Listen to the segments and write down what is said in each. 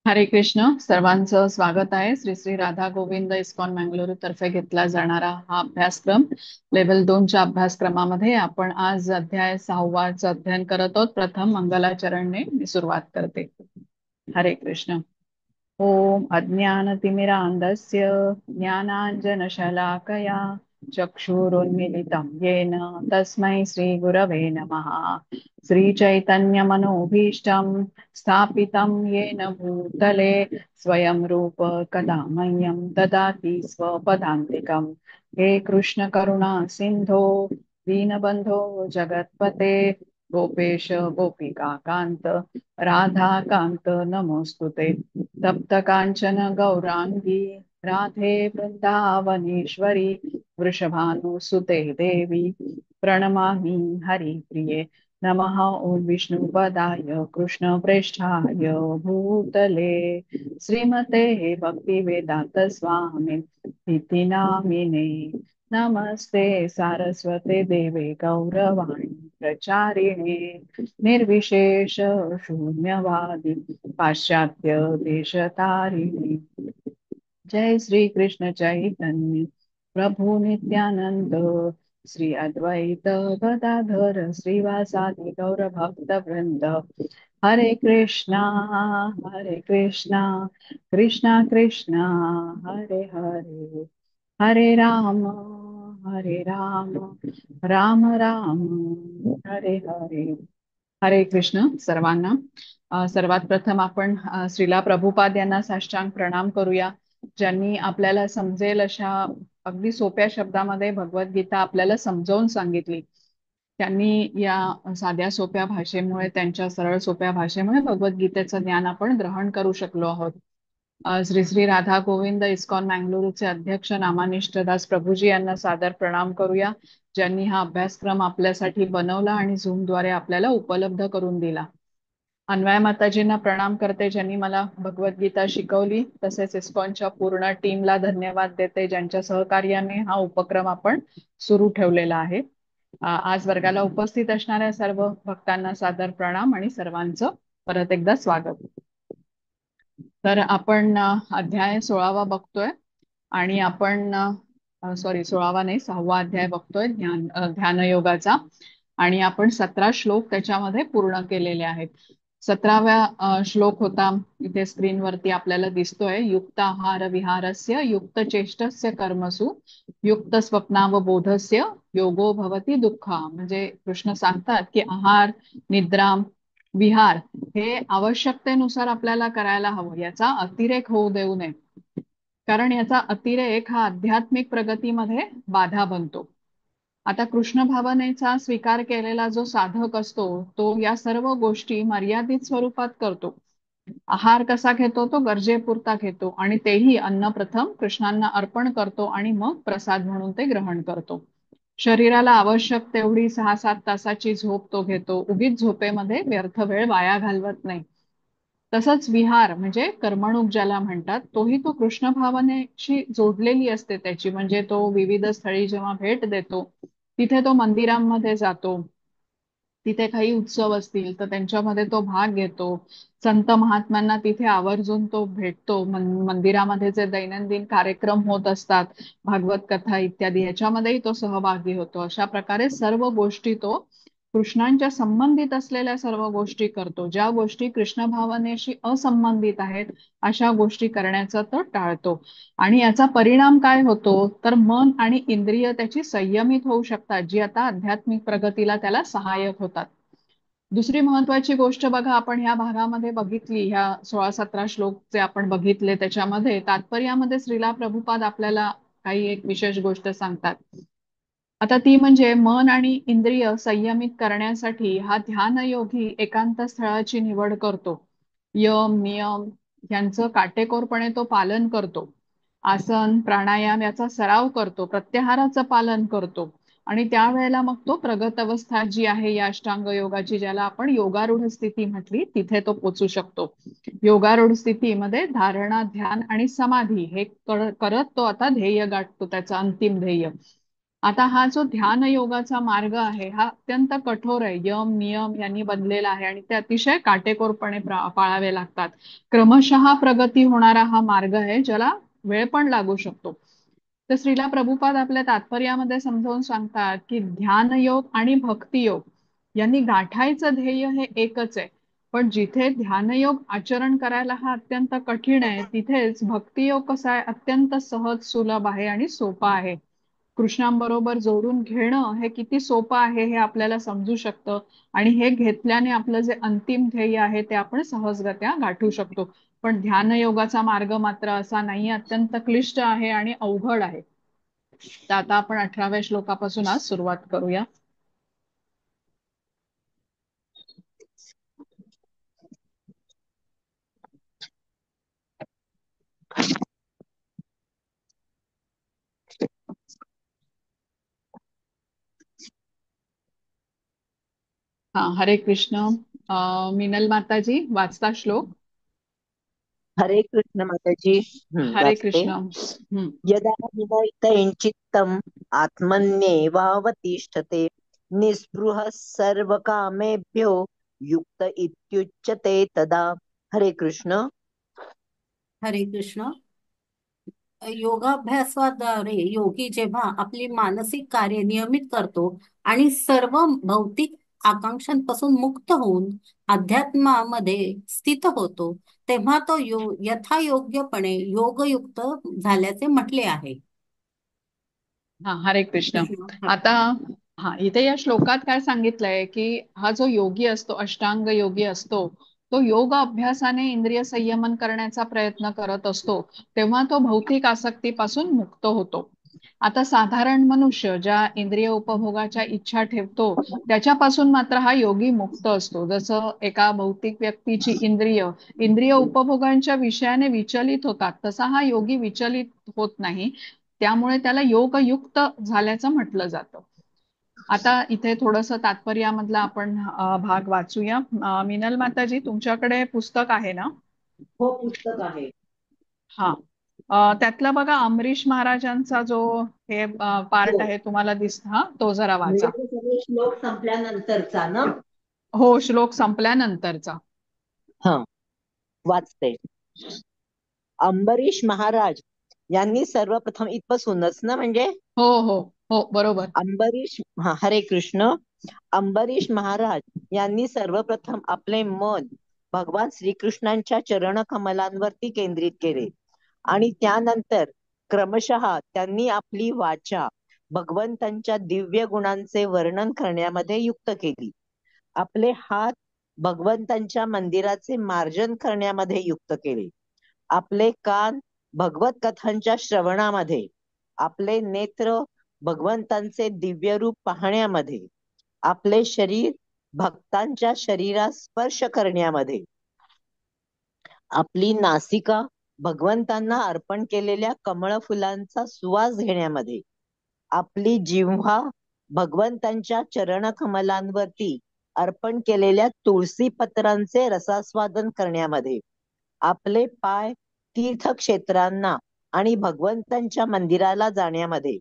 हरे कृष्ण. सर्वांचं स्वागत आहे. श्री श्री राधा गोविंद इस्कॉन मंगळुरू तर्फे घेतला जाणारा हा अभ्यासक्रम लेव्हल 2च्या अभ्यासक्रमामध्ये आपण आज अध्याय 6वाचं अध्ययन करत आहोत. प्रथम मंगलाचरणने मी सुरुवात करते. हरे कृष्ण. ओम अज्ञानतिमिरान्धस्य ज्ञानाञ्जनशलाकया चक्षुरुन्मीलितं येन तस्मै श्रीगुरवे नमः। श्रीचैतन्यमनोभीष्टं स्थापितं येन भूतले स्वयं रूप कदा मह्यं ददाति स्वपदान्तिकम्। हे कृष्ण करुणा सिन्धो दीनबन्धो जगत्पते गोपेश गोपिका कान्त राधा कान्त नमोस्तुते। तप्त कांचन गौरांगी राधे वृंदावनेश्वरी वृषभानुसुते देवी प्रणमामि हरिप्रिये। नमः ओं विष्णुपदाय कृष्णप्रेष्ठाय भूतले श्रीमते भक्तिवेदांत स्वामी इति नामिने। नमस्ते सारस्वते देवे गौरवाणी प्रचारिणे निर्विशेष शून्यवादी पाश्चात्य देशतारिणी। जय श्री कृष्ण चैतन्य प्रभु नित्यानंद श्री अद्वैत गदाधर श्रीवासादि गौर भक्त वृंद। हरे कृष्णा कृष्णा कृष्णा हरे हरे, हरे राम राम राम हरे हरे। हरे कृष्ण सर्वांना। सर्वात प्रथम आपण श्रीला प्रभुपाद यांना साष्टांग प्रणाम करूया, ज्यांनी आपल्याला समजेल अशा अगदी सोप्या शब्दामध्ये भगवद्गीता आपल्याला समजावून सांगितली। त्यांनी या साध्या सोप्या भाषेमुळे, त्यांच्या सरळ सोप्या भाषेमुळे भगवद्गीतेचं ज्ञान आपण ग्रहण करू शकलो आहोत। श्री श्री राधा गोविंद इस्कॉन मंगळुरूचे अध्यक्ष नामानिष्ठदास प्रभूजी यांना सादर प्रणाम करूया, ज्यांनी हा अभ्यासक्रम आपल्यासाठी बनवला आणि झूमद्वारे आपल्याला उपलब्ध करून दिला। अन्वय माताजींना प्रणाम करते, ज्यांनी मला भगवद्गीता शिकवली। तसेच इस्कॉनच्या पूर्ण टीमला धन्यवाद देते, ज्यांच्या सहकार्याने हा उपक्रम आपण सुरू ठेवलेला आहे। आज वर्गाला उपस्थित असणाऱ्या सर्व भक्तांना सादर प्रणाम आणि सर्वांचं परत एकदा स्वागत। तर आपण अध्याय 16वा बघतोय आणि आपण सॉरी 16वा नाही 6वा अध्याय बघतोय ध्यानयोगाचा, आणि आपण 17 श्लोक त्याच्यामध्ये पूर्ण केलेले आहेत। 17व्या श्लोक होता इथे स्क्रीनवरती आपल्याला दिसतोय, युक्त आहार विहारस्य युक्त चेष्टस्य कर्मसु युक्त स्वप्नावबोधस्य योगो भवति दुःखा। म्हणजे कृष्ण सांगतात की आहार, निद्रा, विहार हे आवश्यकतेनुसार आपल्याला करायला हवं, याचा अतिरेक होऊ देऊ नये, कारण याचा अतिरेक हा आध्यात्मिक प्रगतीमध्ये बाधा बनतो। आता कृष्ण भावनेचा स्वीकार केलेला जो साधक असतो तो या सर्व गोष्टी मर्यादित स्वरूपात करतो। आहार कसा घेतो? तो गरजेपुरता घेतो, आणि तेही अन्न प्रथम कृष्णांना अर्पण करतो आणि मग प्रसाद म्हणून ते ग्रहण करतो। शरीराला आवश्यक तेवढी 6-7 तासाची झोप तो घेतो, उगीच झोपेमध्ये व्यर्थ वेळ वाया घालवत नाही। तसंच विहार म्हणजे कर्मणूक ज्याला म्हणतात, तोही तो कृष्ण भावनेशी जोडलेली असते त्याची, म्हणजे तो विविध स्थळी जेव्हा भेट देतो, तिथे तो मंदिरांमध्ये जातो, तिथे काही उत्सव असतील तर त्यांच्यामध्ये तो भाग घेतो, संत महात्म्यांना तिथे आवर्जून तो भेटतो, मंदिरामध्ये जे दैनंदिन कार्यक्रम होत असतात, भागवत कथा इत्यादी, याच्यामध्येही तो सहभागी होतो। अशा प्रकारे सर्व गोष्टी तो कृष्णांच्या संबंधित असलेल्या सर्व गोष्टी करतो। ज्या गोष्टी कृष्ण भावनेशी असंबंधित आहेत अशा गोष्टी करण्याचा तो टाळतो, आणि याचा परिणाम काय होतो तर मन आणि इंद्रिय त्याची संयमित होऊ शकतात, जी आता आध्यात्मिक प्रगतीला त्याला सहाय्यक होतात। दुसरी महत्वाची गोष्ट बघा, आपण ह्या भागामध्ये बघितली, ह्या 16-17 श्लोक जे आपण बघितले त्याच्यामध्ये तात्पर्यामध्ये श्रीला प्रभुपाद आपल्याला काही एक विशेष गोष्ट सांगतात। आता ती म्हणजे मन आणि इंद्रिय संयमित करण्यासाठी हा ध्यानयोगी एकांत स्थळाची निवड करतो, यम नियम यांचं काटेकोरपणे तो पालन करतो, आसन प्राणायाम याचा सराव करतो, प्रत्याहाराचं पालन करतो, आणि त्यावेळेला मग तो प्रगत अवस्था जी आहे या अष्टांग योगाची, ज्याला आपण योगारूढ स्थिती म्हटली, तिथे तो पोचू शकतो। योगारूढ स्थितीमध्ये धारणा, ध्यान आणि समाधी हे करत तो आता ध्येय गाठतो, त्याचं अंतिम ध्येय। आता हा जो ध्यान योगाचा मार्ग आहे हा अत्यंत कठोर आहे. यम नियम यांनी बनलेला आहे आणि ते अतिशय काटेकोरपणे पाळावे लागतात. क्रमशः प्रगती होणारा हा मार्ग आहे, ज्याला वेळ पण लागू शकतो. तर श्रीला प्रभुपाद आपल्या तात्पर्यामध्ये समजावून सांगतात की ध्यानयोग आणि भक्तियोग यांनी गाठायचं ध्येय हे एकच आहे. पण जिथे ध्यानयोग आचरण करायला हा अत्यंत कठीण आहे, तिथेच भक्तियोग कसा आहे, अत्यंत सहज सुलभ आहे आणि सोपा आहे. कृष्णांबरोबर जोडून घेणं हे किती सोपं आहे हे आपल्याला समजू शकतं. आणि हे घेतल्याने आपलं जे अंतिम ध्येय आहे ते आपण सहजगत्या गाठू शकतो. पण ध्यानयोगाचा मार्ग मात्र असा नाही, अत्यंत क्लिष्ट आहे आणि अवघड आहे. तर आता आपण 18व्या श्लोकापासून आज सुरुवात करूया. हा, हरे कृष्ण. मिनल माताजी वाचता श्लोक. हरे कृष्ण माताजी. हरे वाचते. कृष्ण. हम्म. यदा विनयितञ्चित्तम् आत्मन्येवावतिष्ठते निःस्पृहः सर्वकामेभ्यो युक्त इत्युच्यते तदा. हरे कृष्ण. हरे कृष्ण. योगाभ्यासाद्वारे योगी जेव्हा आपली मानसिक कार्य नियमित करतो आणि सर्व भौतिक आकांक्षांपासून मुक्त होऊन अध्यात्मामध्ये स्थित होतो, तेव्हा तो यथायोग्यपणे योगयुक्त झाल्याचे म्हटले आहे. हा, हरे कृष्ण. कृष्ण. आता हा, इथे या श्लोकात काय सांगितलंय की हा जो योगी असतो, अष्टांग योगी असतो, तो योग अभ्यासाने इंद्रिय संयमन करण्याचा प्रयत्न करत असतो, तेव्हा तो भौतिक आसक्तीपासून मुक्त होतो. आता साधारण मनुष्य ज्या इंद्रिय उपभोगाच्या इच्छा ठेवतो त्याच्यापासून मात्र हा योगी मुक्त असतो. जसं एका भौतिक व्यक्तीची इंद्रिय उपभोगांच्या विषयाने विचलित होतात, तसा हा योगी विचलित होत नाही. त्यामुळे त्याला योगयुक्त झाल्याचं म्हटलं जातं. आता इथे थोडस तात्पर्यामधला आपण भाग वाचूया. मिनल माताजी, तुमच्याकडे पुस्तक आहे ना? हो, पुस्तक आहे. हा. त्यातला बघा अमरीश महाराजांचा जो हे पार्ट हो, आहे तुम्हाला हा तो जरा म्हणजे वाचा. ते सगळे श्लोक संपल्यानंतरचा ना. हो, श्लोक संपल्यानंतरचा. हा, वाचते. अंबरीश महाराज यांनी सर्वप्रथम इथपासूनच ना, म्हणजे हो हो हो, बरोबर. हरे कृष्ण. अंबरीश महाराज यांनी सर्वप्रथम आपले मन भगवान श्रीकृष्णांच्या चरण कमलांवरती केंद्रित केले आणि त्यानंतर क्रमशः त्यांनी आपली वाचा भगवंतांच्या दिव्य गुणांचे वर्णन करण्यामध्ये युक्त केली. आपले हात भगवंतांच्या मंदिराचे मार्जन करण्यामध्ये युक्त केले. आपले कान भगवत कथांच्या श्रवणामध्ये, आपले नेत्र भगवंतांचे दिव्य रूप पाहण्यामध्ये, आपले शरीर भक्तांच्या शरीरास स्पर्श करण्यामध्ये, आपली नासिका भगवंतांना अर्पण केलेल्या कमळ फुलांचा सुवास घेण्यामध्ये, आपली जिव्हा भगवंतांच्या चरण कमलांवरती अर्पण केलेल्या तुळसी पत्रांचे रसास्वादन करण्यामध्ये, आपले पाय तीर्थक्षेत्रांना आणि भगवंतांच्या मंदिराला जाण्यामध्ये,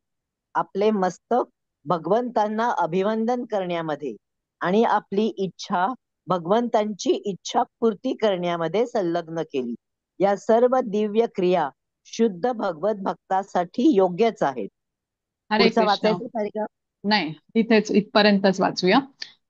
आपले मस्तक भगवंतांना अभिवंदन करण्यामध्ये आणि आपली इच्छा भगवंतांची इच्छा पूर्ती करण्यामध्ये संलग्न केली. या सर्व दिव्य क्रिया शुद्ध भगवत भक्तासाठी योग्यच आहेत. हरे पुढचा कृष्ण. वाचायचं सारिका? नाही, इथेच इथपर्यंतच वाचूया.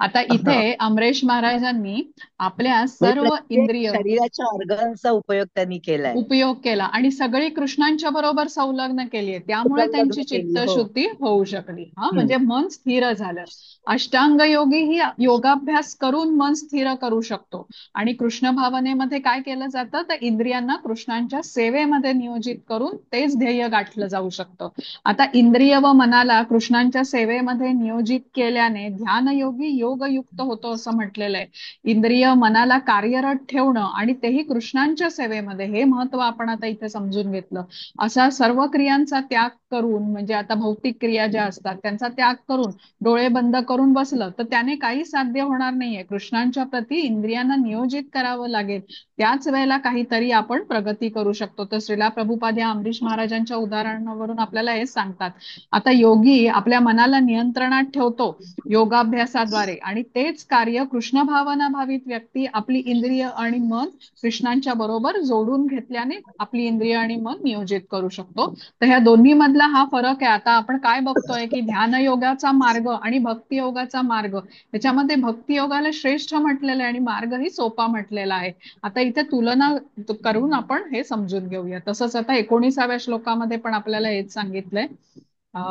आता इथे हा, अमरेश महाराजांनी आपल्या म्हणजे सर्व प्रत्येक इंद्रिय शरीराच्या ऑर्गनचा उपयोग त्यांनी केलाय, उपयोग केला आणि सगळी कृष्णांच्या बरोबर संलग्न केली आहे, त्यामुळे त्यांची संलग्न केली. हो. चित्तशुद्धी होऊ शकली. हा, हम्म. म्हणजे मन स्थिर झालं. अष्टांग योगी ही योगाभ्यास करून मन स्थिर करू शकतो. आणि कृष्ण भावनेमध्ये काय केलं जातं, तर इंद्रियांना कृष्णांच्या सेवेमध्ये नियोजित करून तेच ध्येय गाठलं जाऊ शकतं. आता इंद्रिय व मनाला कृष्णांच्या सेवेमध्ये नियोजित केल्याने ध्यानयोगी योगयुक्त होतो असं म्हटलेलं आहे. इंद्रिय मनाला कार्यरत ठेवणं आणि तेही कृष्णांच्या सेवेमध्ये, हे महत्व आपण आता इथे समजून घेतलं. असा सर्व क्रियांचा त्याग करून, म्हणजे आता भौतिक क्रिया ज्या असतात त्यांचा त्याग करून डोळे बंद करून बसलं तर त्याने काही साध्य होणार नाहीये. कृष्णांच्या प्रती इंद्रियांना नियोजित करावं लागेल, त्याच वेळेला काहीतरी आपण प्रगती करू शकतो. तर श्रीला प्रभुपाद या अमरीश महाराजांच्या उदाहरणावरून आपल्याला हे सांगतात. आता योगी आपल्या मनाला नियंत्रणात ठेवतो योगाभ्यासाद्वारे, आणि तेच कार्य कृष्ण भावना भावित व्यक्ती आपली इंद्रिय आणि मन कृष्णांच्या बरोबर जोडून घेतल्याने आपली इंद्रिय आणि मन नियोजित करू शकतो. तर ह्या दोन्ही मधला हा फरक आहे. आता आपण काय बघतोय की ध्यान योगाचा मार्ग आणि भक्ती योगाचा मार्ग, त्याच्यामध्ये भक्ती योगाला श्रेष्ठ म्हटलेलं आहे आणि मार्गही सोपा म्हटलेला आहे. आता इथे तुलना करून आपण हे समजून घेऊया. तसंच आता 19व्या श्लोकामध्ये पण आपल्याला हेच सांगितलंय.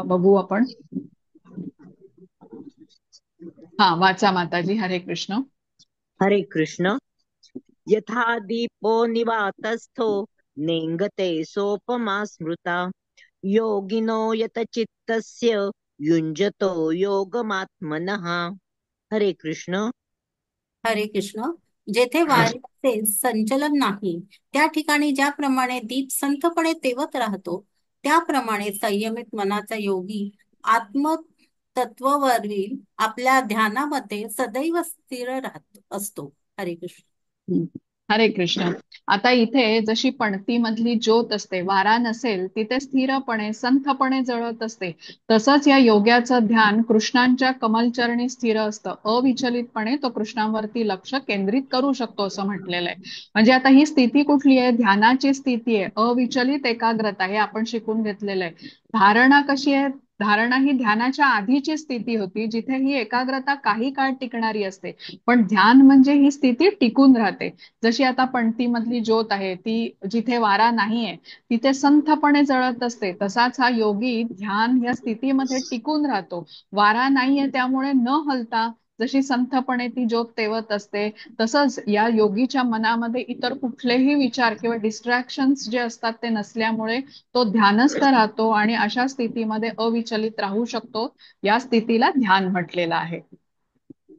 बघू आपण. हा, वाचा माताजी. हरे कृष्ण. हरे कृष्ण. यथा दीपो निवातस्थो नेंगते सोपमा स्मृता योगिनो यत चित्तस्य युञ्जतो योगमात्मनः. हरे कृष्ण. हरे कृष्ण. जेथे वाऱ्याचे संचलन नाही त्या ठिकाणी ज्याप्रमाणे दीप संथपणे तेवत राहतो, त्याप्रमाणे संयमित मनाचा योगी आत्मतत्वावरील आपल्या ध्यानामध्ये सदैव स्थिर राहत असतो. हरे कृष्ण. हरे कृष्ण. आता इथे जशी पणतीमधली ज्योत असते, वारा नसेल तिथे स्थिरपणे संथपणे जळत असते, तसंच या योग्याचं ध्यान कृष्णांच्या कमलचरणी स्थिर असतं. अविचलितपणे तो कृष्णांवरती लक्ष केंद्रित करू शकतो असं म्हटलेलं आहे. म्हणजे आता ही स्थिती कुठली आहे? ध्यानाची स्थिती आहे, अविचलित एकाग्रता. हे आपण शिकून घेतलेलं आहे. धारणा कशी आहे? धारणा ही ध्यानाच्या आधीची स्थिती होती, जिथे ही एकाग्रता काही काळ टिकणारी असते. पण ध्यान म्हणजे ही स्थिती टिकून राहते. जशी आता पणतीमधली ज्योत आहे, ती जिथे वारा नाहीये तिथे संथपणे जळत असते, तसाच हा योगी ध्यान या स्थितीमध्ये टिकून राहतो. वारा नाहीये त्यामुळे न हलता जशी संथपणे ती ज्योत तेवत असते, तसंच या योगीच्या मनामध्ये इतर कुठलेही विचार किंवा डिस्ट्रॅक्शन्स जे असतात ते नसल्यामुळे तो ध्यानस्थ राहतो आणि अशा स्थितीमध्ये अविचलित राहू शकतो. या स्थितीला ध्यान म्हटलेलं आहे.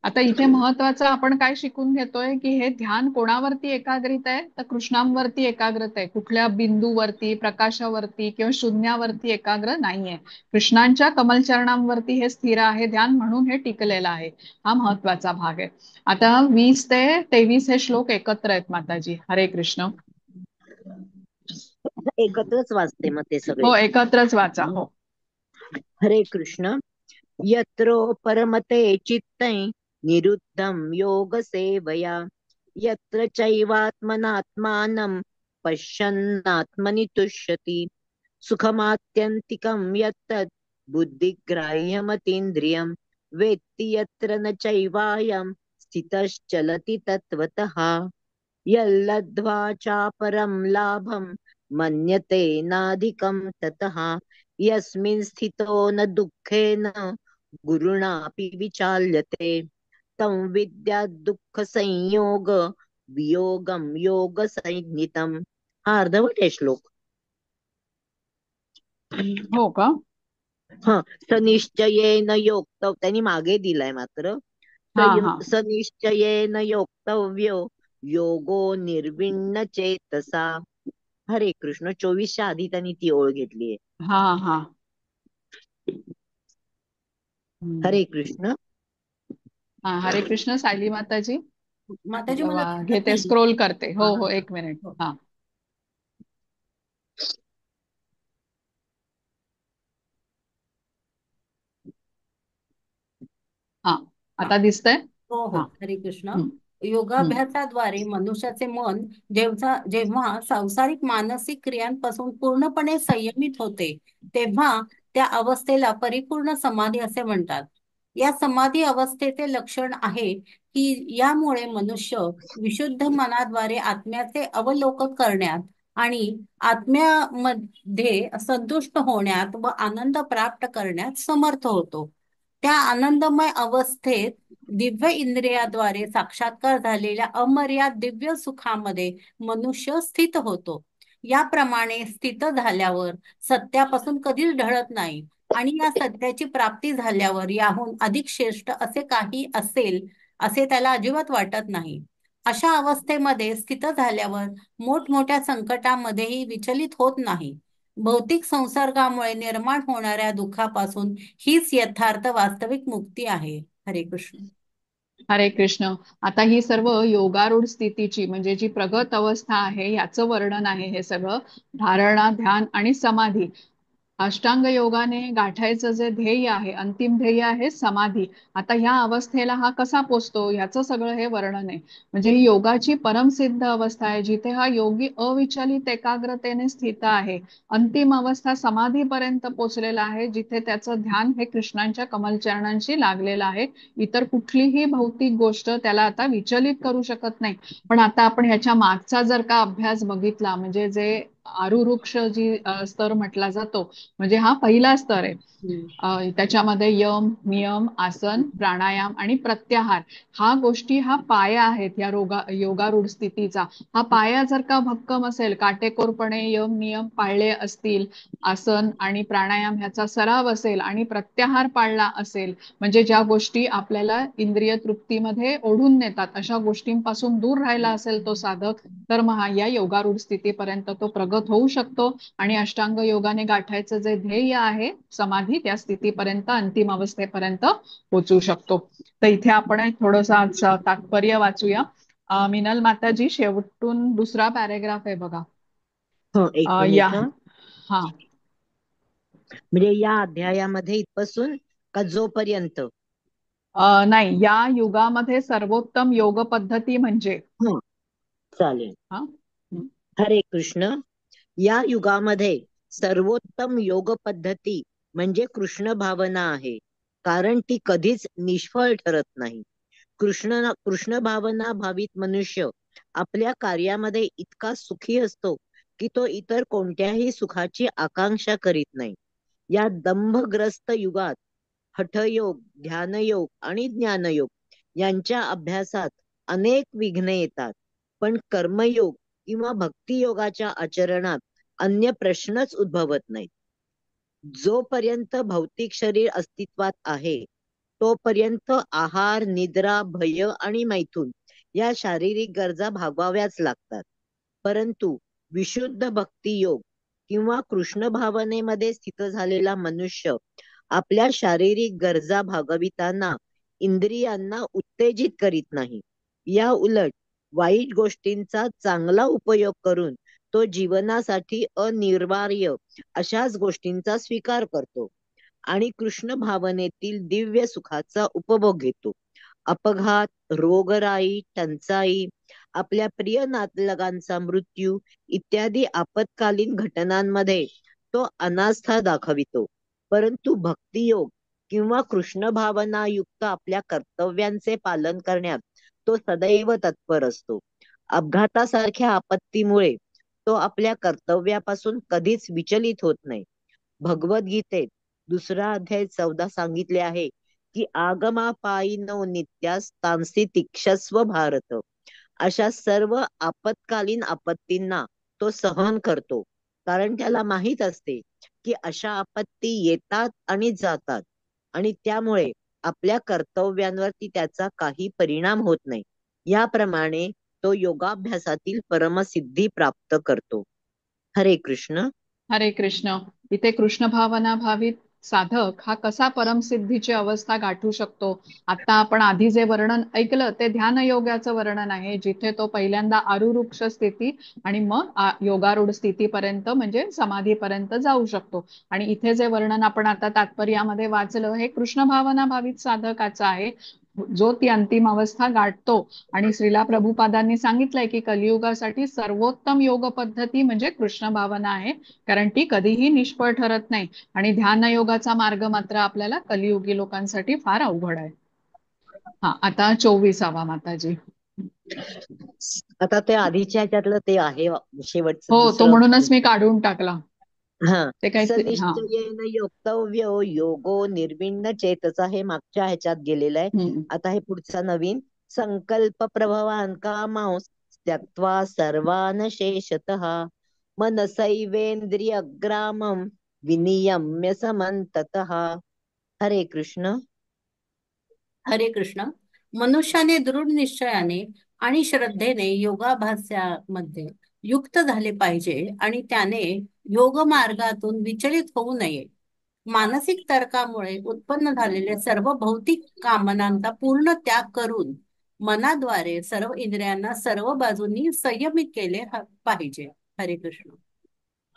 आता इथे महत्वाचं आपण काय शिकून घेतोय की हे ध्यान कोणावरती एकाग्रित आहे? तर कृष्णांवरती एकाग्रत आहे. कुठल्या बिंदूवरती, प्रकाशावरती किंवा शून्यावरती एकाग्र नाहीये. कृष्णांच्या कमलचरणांवरती हे स्थिर आहे ध्यान, म्हणून हे टिकलेलं आहे. हा महत्वाचा भाग आहे. आता 20 ते 23 हे श्लोक एकत्र आहेत माताजी. हरे कृष्ण. एकत्रच वाचते मग ते सगळे. हो, एकत्रच वाचा. हो. हरे कृष्ण. यत्रो परमते चित्तै निरुद्धं योग सेवया यत्र चैवात्मनात्मानं पश्यन्नात्मनि तुष्यति सुखमात्यन्तिकं यत्तद् बुद्धिग्राह्यमतीन्द्रियं वेत्ति यत्र न चैवायं स्थितश्चलति तत्त्वतः यल्लब्ध्वा चापरं लाभं मन्यते नाधिकं ततः यस्मिन् स्थितो न दुःखेन गुरुणापि विचाल्यते तं विद्या दुःख संयोग वियोगं योग संज्ञितम्. हा अर्धवट आहे श्लोक. हो का? हा, सनिश्चयेन योक्तव्य त्यांनी मागे दिलाय मात्र. हा हा सनिश्चयेन योक्तव्यो योगो निर्विण्ण चेतसा. हरे कृष्ण. 24च्या आधी त्यांनी ती ओळ घेतलीये. हा हा. हरे कृष्ण. हा, हरे कृष्ण. सायली माताजी. माताजी मला दिसत घेते, नाही. स्क्रोल करते. हो हा. हो, एक मिनिट. हो. हा हा, हा. आता दिसतंय. हो हो. हा. हरे कृष्ण. हम्म, हम्म. योगाभ्यासाद्वारे मनुष्याचे मन जेव्हा जेव्हा सांसारिक मानसिक क्रियांपासून पूर्णपणे संयमित होते, तेव्हा त्या अवस्थेला परिपूर्ण समाधी असे म्हणतात. या समाधी अवस्थेचे लक्षण आहे की यामुळे मनुष्य विशुद्ध मनाद्वारे आत्म्याचे अवलोकन करण्यात आणि आत्म्यामध्ये संतुष्ट होण्यात व आनंद प्राप्त करण्यात समर्थ होतो. त्या आनंदमय अवस्थेत दिव्य इंद्रियाद्वारे साक्षात्कार झालेल्या अमर्याद दिव्य सुखामध्ये मनुष्य स्थित होतो. याप्रमाणे स्थित झाल्यावर सत्यापासून कधीच ढळत नाही आणि या सत्याची प्राप्ती झाल्यावर याहून अधिक श्रेष्ठ असे काही असेल असे त्याला अजिबात वाटत नाही. अशा अवस्थेमध्ये स्थित झाल्यावर मोठमोठ्या संकटामध्येही विचलित होत नाही. भौतिक संसर्गामुळे निर्माण होणाऱ्या दुःखापासून हीच यथार्थ वास्तविक मुक्ती आहे. हरे कृष्ण. हरे कृष्ण. आता ही सर्व योगारूढ स्थितीची म्हणजे जी प्रगत अवस्था आहे याचं वर्णन आहे हे सगळं. धारणा, ध्यान आणि समाधी अष्टांग योगाने गाठायचं जे ध्येय आहे, अंतिम ध्येय आहे समाधी. आता ह्या अवस्थेला हा कसा पोचतो याचं सगळं हे वर्णन आहे. म्हणजे ही योगाची परमसिद्ध अवस्था आहे जिथे हा योगी अविचलित एकाग्रतेने स्थित आहे. अंतिम अवस्था समाधीपर्यंत पोचलेला आहे जिथे त्याचं ध्यान हे कृष्णांच्या कमलचरणांशी लागलेलं आहे. इतर कुठलीही भौतिक गोष्ट त्याला आता विचलित करू शकत नाही. पण आता आपण ह्याच्या मागचा जर का अभ्यास बघितला म्हणजे जे आरुवृक्ष जी स्तर म्हटला जातो म्हणजे हा पहिला स्तर आहे. हम्म. त्याच्यामध्ये यम, नियम, आसन, प्राणायाम आणि प्रत्याहार हा गोष्टी हा पाया आहेत या योगारूढ स्थितीचा. हा पाया जर का भक्कम असेल, काटेकोरपणे यम नियम पाळले असतील, आसन आणि प्राणायाम ह्याचा सराव असेल आणि प्रत्याहार पाळला असेल म्हणजे ज्या गोष्टी आपल्याला इंद्रिय तृप्तीमध्ये ओढून नेतात अशा गोष्टींपासून दूर राहिला असेल तो साधक, तर मग या योगारूढ स्थितीपर्यंत तो प्रगत होऊ शकतो आणि अष्टांग योगाने गाठायचं जे ध्येय आहे समाधी त्या स्थितीपर्यंत अंतिम अवस्थेपर्यंत पोहोचू शकतो. तर इथे आपण थोडंसं आज तात्पर्य वाचूया. मिनल माताजी शेवटून दुसरा पॅरेग्राफ आहे बघा. हो, एक या मिनिट हं. हा म्हणजे या अध्यायामध्ये इथपासून का जोपर्यंत? नाही, या युगामध्ये सर्वोत्तम योग पद्धती म्हणजे हं, चालेल. हा हरे कृष्ण. या युगामध्ये सर्वोत्तम योग पद्धती म्हणजे कृष्ण भावना आहे, कारण ती कधीच निष्फळ ठरत नाही. कृष्ण भावना भावित मनुष्य आपल्या कार्यामध्ये इतका सुखी असतो की तो इतर कोणत्याही सुखाची आकांक्षा करीत नाही. या दंभग्रस्त युगात हठयोग, ध्यानयोग आणि ज्ञानयोग यांच्या अभ्यासात अनेक विघ्ने येतात, पण कर्मयोग किंवा भक्तियोगाच्या आचरणात अन्य प्रश्नच उद्भवत नाहीत. जोपर्यंत भौतिक शरीर अस्तित्वात आहे तोपर्यंत आहार, निद्रा, भय आणि मैथून या शारीरिक गरजा भागवाव्याच लागतात. परंतु विशुद्ध भक्ती योग किंवा कृष्ण भावनेमध्ये स्थित झालेला मनुष्य आपल्या शारीरिक गरजा भागविताना इंद्रियांना उत्तेजित करीत नाही. या उलट वाईट गोष्टींचा चांगला उपयोग करून तो जीवनासाठी अनिवार्य अशाच गोष्टींचा स्वीकार करतो आणि कृष्ण भावनेतील दिव्य सुखाचा उपभोग घेतो. अपघात, रोगराई, टंचाई, आपल्या प्रिय नातलगांचा मृत्यू इत्यादी आपत्कालीन घटनांमध्ये तो अनास्था दाखवितो. परंतु भक्तियोग किंवा कृष्ण भावना युक्त आपल्या कर्तव्यांचे पालन करण्यात तो सदैव तत्पर असतो. अपघातासारख्या आपत्तीमुळे तो आपल्या कर्तव्यापासून कधीच विचलित होत नाही. भगवद्गीतेत 2 अध्याय 14 सांगितले आहे की आगमापायिनो नित्यास तांसी तिक्षस्व भारत. अशा सर्व आपत्कालीन आपत्तींना तो सहन करतो, कारण त्याला माहित असते की अशा आपत्ती येतात आणि जातात आणि त्यामुळे आपल्या कर्तव्यांवरती त्याचा काही परिणाम होत नाही. याप्रमाणे तो योगाभ्यासातील परमसिद्धी प्राप्त करतो. हरे कृष्ण. हरे कृष्ण. इथे कृष्ण भावना भावित साधक हा कसा परमसिद्धीची अवस्था गाठू शकतो. आता आपण आधी जे वर्णन ऐकलं ते ध्यान योगाचं वर्णन आहे जिथे तो पहिल्यांदा आरुवृक्ष स्थिती आणि मग योगारूढ स्थितीपर्यंत म्हणजे समाधीपर्यंत जाऊ शकतो. आणि इथे जे वर्णन आपण आता तात्पर्यामध्ये वाचलं हे कृष्ण भावना भावित साधकाचं आहे जो ती अंतिम अवस्था गाठतो. आणि श्रीला प्रभुपादांनी सांगितलंय की कलियुगासाठी सर्वोत्तम योग पद्धती म्हणजे कृष्ण भावना आहे, कारण ती कधीही निष्फळ ठरत नाही. आणि ध्यान योगाचा मार्ग मात्र आपल्याला कलियुगी लोकांसाठी फार अवघड आहे. हा आता 24वा माताजी. आता ते आधीच्या ह्याच्यातलं ते आहे शेवटचं हो, तो दुसरं. म्हणूनच मी काढून टाकला. हा. ते काय हा सनिश्चयेन योक्तव्यो योगो निर्विण्ण चेतसा, हे मागच्या ह्याच्यात गेलेलं आहे. हम्म आता हे पुढचा नवीन संकल्प प्रभवान कामांस त्यक्त्वा सर्वान शेषतः मनसैवेंद्रिय ग्रामम विनियम्य समंततः. हरे कृष्ण. हरे कृष्ण. मनुष्याने दृढ निश्चयाने आणि श्रद्धेने योगाभ्यासामध्ये युक्त झाले पाहिजे आणि त्याने योग मार्गातून विचलित होऊ नये. मानसिक तर्कामुळे उत्पन्न झालेल्या सर्व भौतिक कामनांचा पूर्ण त्याग करून मनाद्वारे सर्व इंद्रियांना सर्व बाजूंनी संयमित केले पाहिजे. हरे कृष्ण.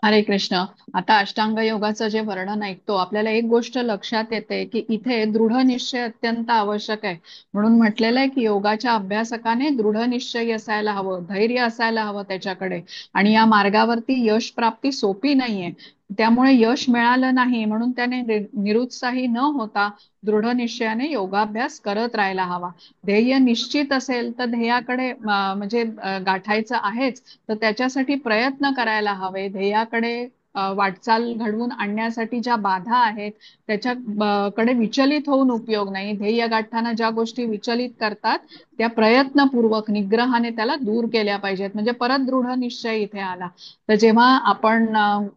हरे कृष्ण. आता अष्टांग योगाचं जे वर्णन ऐकतो आपल्याला एक गोष्ट लक्षात येते की इथे दृढ निश्चय अत्यंत आवश्यक आहे. म्हणून म्हटलेलं आहे की योगाच्या अभ्यासकाने दृढ निश्चय असायला हवं, धैर्य असायला हवं त्याच्याकडे. आणि या मार्गावरती यश प्राप्ती सोपी नाहीये. त्यामुळे यश मिळालं नाही म्हणून त्याने निरुत्साही न होता दृढ निश्चयाने योगाभ्यास करत राहायला हवा. ध्येय निश्चित असेल तर ध्येयाकडे म्हणजे गाठायचं आहेच, तर त्याच्यासाठी प्रयत्न करायला हवे. ध्येयाकडे वाटचाल घडवून आणण्यासाठी ज्या बाधा आहेत त्याच्या कडे विचलित होऊन उपयोग नाही. ध्येय गाठताना ज्या गोष्टी विचलित करतात त्या प्रयत्नपूर्वक निग्रहाने त्याला दूर केल्या पाहिजेत. म्हणजे परत दृढ निश्चय इथे आला. तर जेव्हा आपण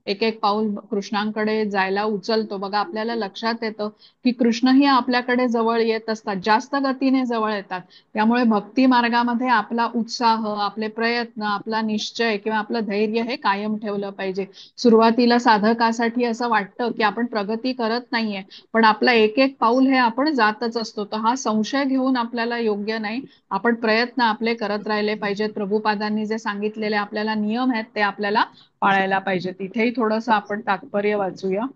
एक एक पाऊल कृष्णांकडे जायला उचलतो बघा आपल्याला लक्षात येतं की कृष्णही आपल्याकडे जवळ येत असतात, जास्त गतीने जवळ येतात. त्यामुळे भक्ती मार्गामध्ये आपला उत्साह, आपले प्रयत्न, आपला निश्चय किंवा आपलं धैर्य हे कायम ठेवलं पाहिजे. सुरुवातीला साधकासाठी असं वाटतं की आपण प्रगती करत नाहीये, पण आपला एक एक पाऊल हे आपण जातच असतो. तर हा संशय घेऊन आपल्याला योग्य नाही. आपण प्रयत्न आपले करत राहिले पाहिजेत. प्रभुपादांनी जे सांगितलेले आपल्याला नियम आहेत ते आपल्याला पाळायला पाहिजेत. इथेही थोडंसं आपण तात्पर्य वाचूया.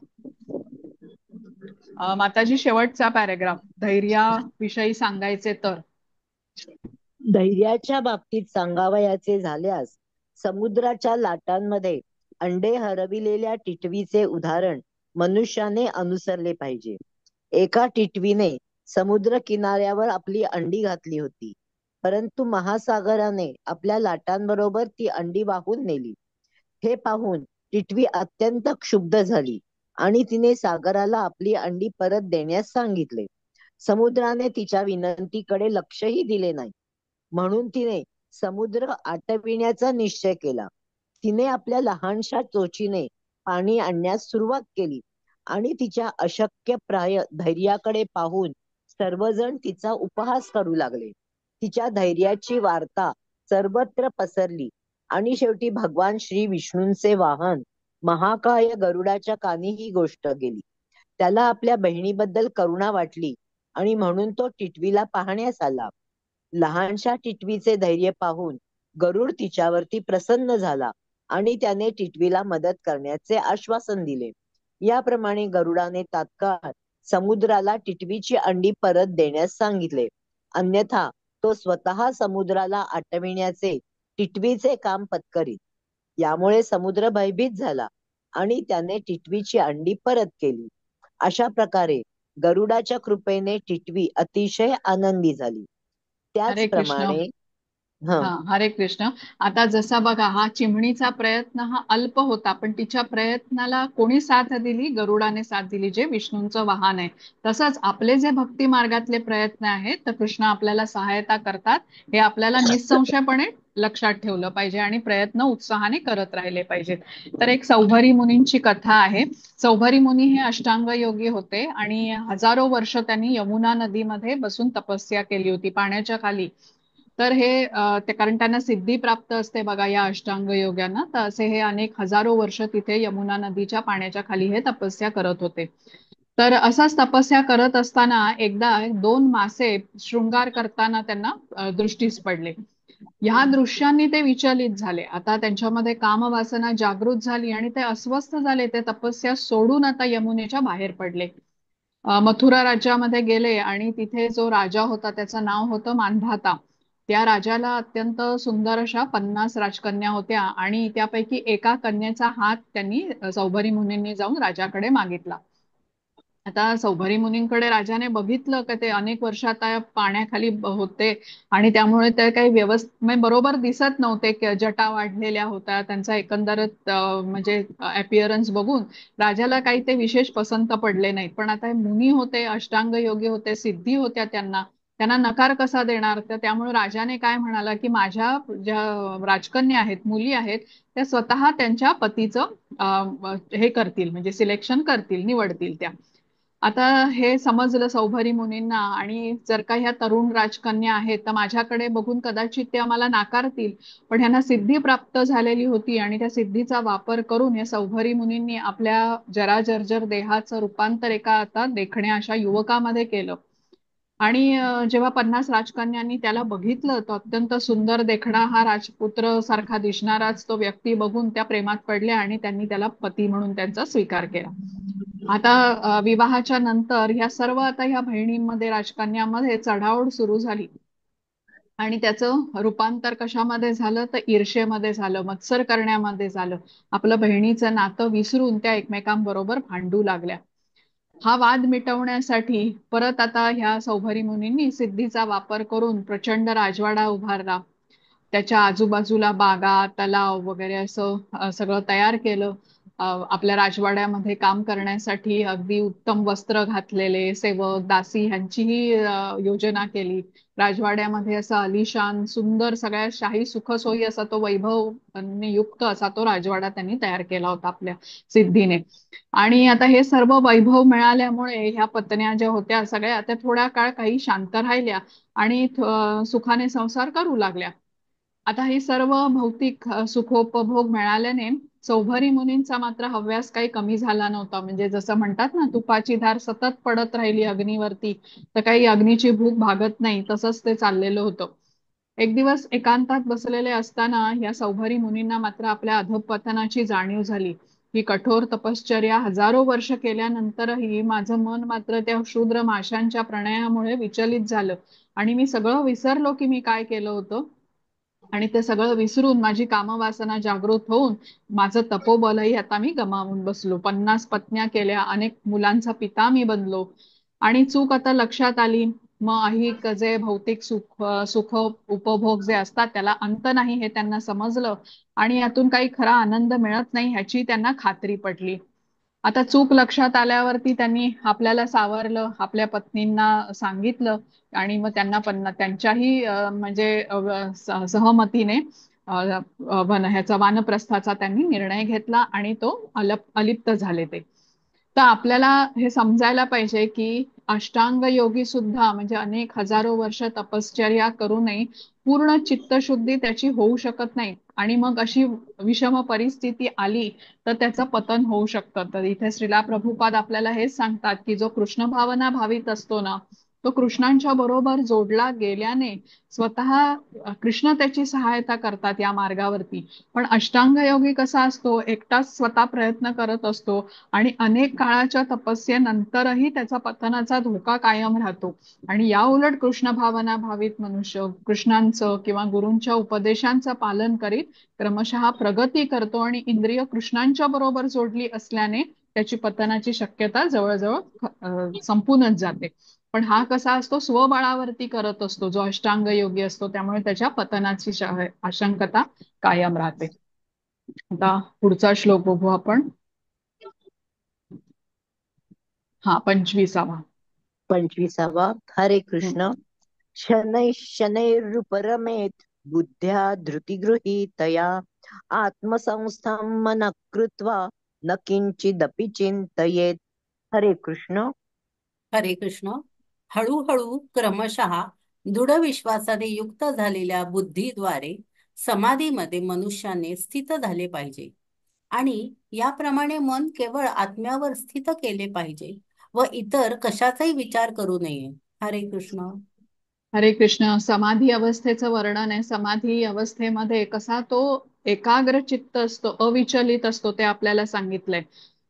माताजी शेवटचा पॅरेग्राफ धैर्याविषयी सांगायचे तर. धैर्याच्या बाबतीत सांगावयाचे झाल्यास समुद्राच्या लाटांमध्ये अंडे हरविलेल्या टिटवीचे उदाहरण मनुष्याने अनुसरले पाहिजे. एका टिटवीने समुद्र किनाऱ्यावर आपली अंडी घातली होती, परंतु महासागराने आपल्या लाटांबरोबर ती अंडी वाहून नेली. हे पाहून टिटवी अत्यंत क्षुब्ध झाली आणि तिने सागराला आपली अंडी परत देण्यास सांगितले. समुद्राने तिच्या विनंतीकडे लक्षही दिले नाही, म्हणून तिने समुद्र आटविण्याचा निश्चय केला. तिने आपल्या लहानशा चोचीने पाणी आणण्यास सुरुवात केली आणि तिच्या अशक्य प्राय धैर्याकडे पाहून सर्वजण तिचा उपहास करू लागले. तिच्या धैर्याची वार्ता सर्वत्र पसरली आणि शेवटी भगवान श्री विष्णूंचे वाहन महाकाय गरुडाच्या कानी ही गोष्ट गेली. त्याला आपल्या बहिणीबद्दल करुणा वाटली आणि म्हणून तो टिटवीला पाहण्यास आला. लहानशा टिटवीचे धैर्य पाहून गरुड तिच्यावरती प्रसन्न झाला आणि त्याने टिटवीला मदत करण्याचे आश्वासन दिले. याप्रमाणे गरुडाने तात्काळ समुद्राला टिटवीची अंडी परत देण्यास सांगितले, अन्यथा तो स्वतः समुद्राला आटविण्याचे टिटवीचे काम पत्करीत. यामुळे समुद्र भयभीत झाला आणि त्याने टिटवीची अंडी परत केली. अशा प्रकारे गरुडाच्या कृपेने टिटवी अतिशय आनंदी झाली. हरे कृष्ण. त्याचप्रमाणे हा हरे कृष्ण. आता जसा बघा हा चिमणीचा प्रयत्न हा अल्प होता, पण तिच्या प्रयत्नाला कोणी साथ दिली? गरुडाने साथ दिली, जे विष्णूंचं वाहन आहे. तसंच आपले जे भक्ती मार्गातले प्रयत्न आहेत तर कृष्ण आपल्याला सहायता करतात, हे आपल्याला निसंशयपणे लक्षात ठेवलं पाहिजे आणि प्रयत्न उत्साहाने करत राहिले पाहिजेत. तर एक सौभरी मुनींची कथा आहे. सौभरी मुनी हे अष्टांग योगी होते आणि हजारो वर्ष त्यांनी यमुना नदीमध्ये बसून तपस्या केली होती पाण्याच्या खाली. तर हे ते कारण त्यांना सिद्धी प्राप्त असते बघा या अष्टांग योग्यांना. तर असे हे अनेक हजारो वर्ष तिथे यमुना नदीच्या पाण्याच्या खाली हे तपस्या करत होते. तर असाच तपस्या करत असताना एकदा दोन मासे शृंगार करताना त्यांना दृष्टीस पडले. ह्या दृश्यांनी ते विचलित झाले. आता त्यांच्यामध्ये कामवासना जागृत झाली आणि ते अस्वस्थ झाले. ते तपस्या सोडून आता यमुनेच्या बाहेर पडले. मथुरा राज्यामध्ये गेले आणि तिथे जो राजा होता त्याचं नाव होतं मांधाता. त्या राजाला अत्यंत सुंदर अशा 50 राजकन्या होत्या आणि त्यापैकी एका कन्येचा हात त्यांनी सौभरी मुनींनी जाऊन राजाकडे मागितला. आता सौभरी मुनींकडे राजाने बघितलं की ते अनेक वर्ष आता पाण्याखाली होते आणि त्यामुळे ते काही व्यवस्थित बरोबर दिसत नव्हते. जटा वाढलेल्या होत्या. त्यांचा एकंदरच म्हणजे अपिअरन्स बघून राजाला काही ते विशेष पसंत पडले नाहीत. पण आता हे मुनी होते, अष्टांग योगी होते, सिद्धी होत्या त्यांना, त्यांना नकार कसा देणार? तर त्यामुळे राजाने काय म्हणाला की माझ्या ज्या राजकन्या आहेत, मुली आहेत, त्या स्वतः त्यांच्या पतीचं हे करतील, म्हणजे सिलेक्शन करतील, निवडतील त्या. आता हे समजलं सौभरी मुनींना, आणि जर का ह्या तरुण राजकन्या आहेत तर माझ्याकडे बघून कदाचित ते आम्हाला नाकारतील, पण ह्यांना सिद्धी प्राप्त झालेली होती आणि त्या सिद्धीचा वापर करून या सौभरी मुनींनी आपल्या जराजर्जर देहाचं रूपांतर एका आता देखण्या अशा युवकामध्ये केलं. आणि जेव्हा 50 राजकन्यांनी त्याला बघितलं, तो अत्यंत सुंदर देखणा हा राजपुत्र सारखा दिसणाराच तो व्यक्ती बघून त्या प्रेमात पडल्या आणि त्यांनी त्याला पती म्हणून त्यांचा स्वीकार केला. आता विवाहाच्या नंतर ह्या सर्व आता ह्या बहिणींमध्ये राजकन्यामध्ये चढाओढ सुरू झाली आणि त्याचं रूपांतर कशामध्ये झालं तर ईर्ष्येमध्ये झालं, मत्सर करण्यामध्ये झालं. आपलं बहिणीचं नातं विसरून त्या एकमेकांबरोबर भांडू लागल्या. हा वाद मिटवण्यासाठी परत आता ह्या सौभरी मुनींनी सिद्धीचा वापर करून प्रचंड राजवाडा उभारला. त्याच्या आजूबाजूला बागा, तलाव वगैरे असं सगळं तयार केलं. आपल्या राजवाड्यामध्ये काम करण्यासाठी अगदी उत्तम वस्त्र घातलेले सेवक, दासी ह्यांचीही योजना केली. राजवाड्यामध्ये असा अलिशान सुंदर सगळ्या शाही सुखसोयी असा तो वैभव युक्त असा तो राजवाडा त्यांनी तयार केला होता आपल्या सिद्धीने. आणि आता हे सर्व वैभव मिळाल्यामुळे ह्या पत्न्या ज्या होत्या सगळ्या त्या थोड्या काळ काही शांत राहिल्या आणि सुखाने संसार करू लागल्या. आता हे सर्व भौतिक सुखोपभोग मिळाल्याने चौभरी मुनींचा मात्र हव्यास काही कमी झाला नव्हता. म्हणजे जसं म्हणतात ना, तुपाची धार सतत पडत राहिली अग्नीवरती तर काही अग्नीची भूक भागत नाही, तसंच ते चाललेलं होतं. एक दिवस एकांतात बसलेले असताना या सौभरी मुनींना मात्र आपल्या अधःपतनाची जाणीव झाली. ही कठोर तपश्चर्या हजारो वर्ष केल्यानंतरही माझं मन मात्र त्या क्षुद्र माशांच्या प्रणयामुळे विचलित झालं आणि मी सगळं विसरलो की मी काय केलं होतं. आणि ते सगळं विसरून माझी कामवासना जागृत होऊन माझं तपोबलही आता मी गमावून बसलो. 50 पत्न्या केल्या, अनेक मुलांचा पिता मी बनलो आणि चूक आता लक्षात आली. मग ऐहिक जे भौतिक सुख उपभोग जे असतात त्याला अंत नाही हे त्यांना समजलं आणि यातून काही खरा आनंद मिळत नाही ह्याची त्यांना खात्री पटली. आता चूक लक्षात आल्यावरती त्यांनी आपल्याला सावरलं, आपल्या पत्नींना सांगितलं आणि मग त्यांना पण त्यांच्याही म्हणजे सहमतीने ह्याचा वानप्रस्थाचा त्यांनी निर्णय घेतला आणि तो अलिप्त झाले ते. तर आपल्याला हे समजायला पाहिजे की अष्टांग योगी सुद्धा म्हणजे अनेक हजारो वर्ष तपश्चर्या करूनही पूर्ण चित्तशुद्धी त्याची होऊ शकत नाही आणि मग अशी विषम परिस्थिती आली तर त्याचं पतन होऊ शकतं. तर इथे श्रीला प्रभुपाद आपल्याला हेच सांगतात की जो कृष्ण भावना भावित असतो ना, तो कृष्णांच्या बरोबर जोडला गेल्याने स्वतः कृष्ण त्याची सहायता करतात या मार्गावरती. पण अष्टांग योगी कसा असतो, एकटाच स्वतः प्रयत्न करत असतो आणि अनेक काळाच्या तपस्येनंतरही त्याचा पतनाचा धोका कायम राहतो. आणि या उलट कृष्ण भावना भावित मनुष्य कृष्णांचं किंवा गुरूंच्या उपदेशांचं पालन करीत क्रमशः प्रगती करतो आणि इंद्रिय कृष्णांच्या बरोबर जोडली असल्याने त्याची पतनाची शक्यता जवळजवळ संपूनच जाते. पण हा कसा असतो, स्वबळावरती करत असतो जो अष्टांग योगी असतो, त्यामुळे त्याच्या पतनाची आशंकता कायम राहते. आता पुढचा श्लोक बघू आपण. हा 25वा. 25वा. हरे कृष्ण. शनैः शनैरुपरमेत् बुद्ध्या धृतिगृहीतया आत्मसंस्थां मनः कृत्वा न किंचिदपि चिंतयेत्. हरे कृष्ण. हरे कृष्ण. हळूहळू क्रमशः दृढ विश्वासाने युक्त झालेल्या बुद्धीद्वारे समाधीमध्ये मनुष्याने स्थित झाले पाहिजे आणि याप्रमाणे मन केवळ आत्म्यावर स्थित केले पाहिजे व इतर कशाचाही विचार करू नये. हरे कृष्ण. हरे कृष्ण. समाधी अवस्थेचं वर्णन आहे. समाधी अवस्थेमध्ये कसा तो एकाग्र चित्त असतो, अविचलित असतो ते आपल्याला सांगितलंय.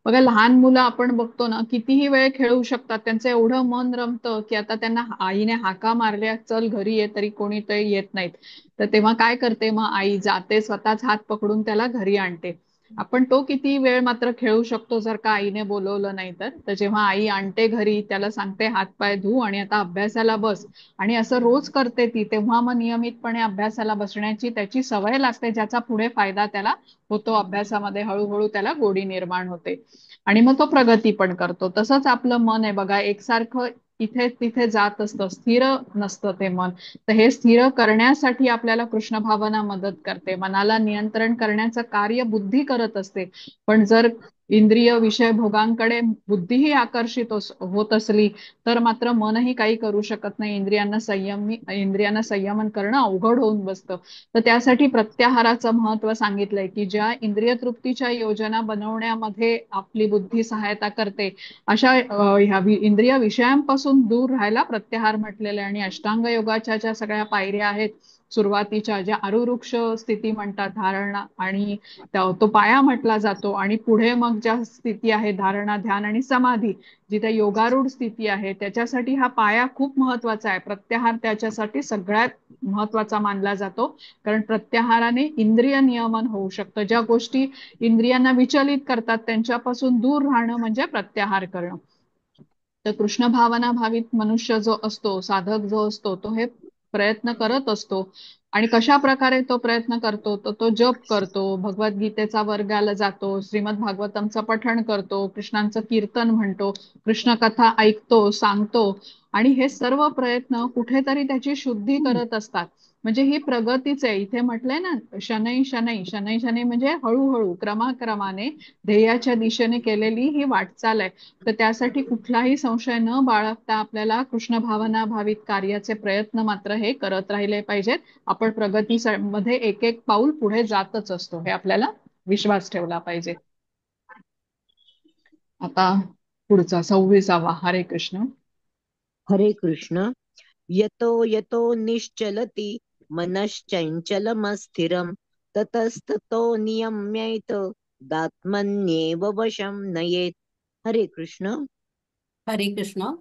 बघा, लहान मुलं आपण बघतो ना, कितीही वेळ खेळू शकतात, त्यांचं एवढं मन रमतं की आता त्यांना आईने हाका मारल्या चल घरी ये तरी कोणी ते येत नाहीत. तर तेव्हा काय करते, मग आई जाते स्वतःच हात पकडून त्याला घरी आणते. आपण तो किती वेळ मात्र खेळू शकतो जर का आईने बोलवलं नाही तर जेव्हा आई आणते घरी त्याला सांगते हात पाय धु आणि आता अभ्यासाला बस, आणि असं रोज करते ती, तेव्हा मग नियमितपणे अभ्यासाला बसण्याची त्याची सवय लागते, ज्याचा पुढे फायदा त्याला होतो अभ्यासामध्ये. हळूहळू त्याला गोडी निर्माण होते आणि मग तो प्रगती पण करतो. तसंच आपलं मन आहे बघा, एकसारखं इथे तिथे जात असतं, स्थिर नसतं ते मन. तर हे स्थिर करण्यासाठी आपल्याला कृष्ण भावना मदत करते. मनाला नियंत्रण करण्याचं कार्य बुद्धी करत असते. पण जर इंद्रिय विषय भोगांकडे बुद्धीही आकर्षित होत असली तर मात्र मनही काही करू शकत नाही. इंद्रियांना संयमन करणं अवघड होऊन बसतं. तर त्यासाठी प्रत्याहाराचं महत्व सांगितलंय की ज्या इंद्रिय तृप्तीच्या योजना बनवण्यामध्ये आपली बुद्धी सहायता करते अशा ह्या इंद्रिय विषयांपासून दूर राहायला प्रत्याहार म्हटलेला आहे. आणि अष्टांग योगाच्या ज्या सगळ्या पायऱ्या आहेत सुरुवातीच्या, ज्या आरुरुक्ष स्थिती म्हणतात, धारणा, आणि तो पाया म्हटला जातो, आणि पुढे मग ज्या स्थिती आहे धारणा, ध्यान आणि समाधी, जिथे योगारूढ स्थिती आहे, त्याच्यासाठी हा पाया खूप महत्वाचा आहे. प्रत्याहार त्याच्यासाठी सगळ्यात महत्वाचा मानला जातो. कारण प्रत्याहाराने इंद्रिय नियमन होऊ शकतं. ज्या गोष्टी इंद्रियांना विचलित करतात त्यांच्यापासून दूर राहणं म्हणजे प्रत्याहार करणं. तर कृष्ण भावना भावित मनुष्य जो असतो, साधक जो असतो, तो हे प्रयत्न करत असतो. आणि कशा प्रकारे तो प्रयत्न करतो? तर तो जप करतो, भगवद्गीतेचा वर्गाला जातो, श्रीमद भागवतमचं पठण करतो, कृष्णांचं कीर्तन म्हणतो, कृष्ण कथा ऐकतो, सांगतो. आणि हे सर्व प्रयत्न कुठेतरी त्याची शुद्धी करत असतात. म्हणजे ही प्रगतीच आहे. इथे म्हटलंय ना, शनै शनै शनै शनै म्हणजे हळूहळू क्रमाक्रमाने ध्येयाच्या दिशेने केलेली ही वाटचाल आहे. तर त्यासाठी कुठलाही संशय न बाळगता आपल्याला कृष्ण भावना भावित कार्याचे प्रयत्न मात्र हे करत राहिले पाहिजेत. आपण प्रगतीमध्ये एक एक पाऊल पुढे जातच असतो, हे आपल्याला विश्वास ठेवला पाहिजे. आता पुढचा 26वा. हरे कृष्ण. हरे कृष्ण. यतो यतो निश्चलति मनश्चञ्चलमस्थिरं ततस्ततो नियम्यैत दात्मन्येव वशं नयेत. हरे कृष्ण. हरे कृष्ण.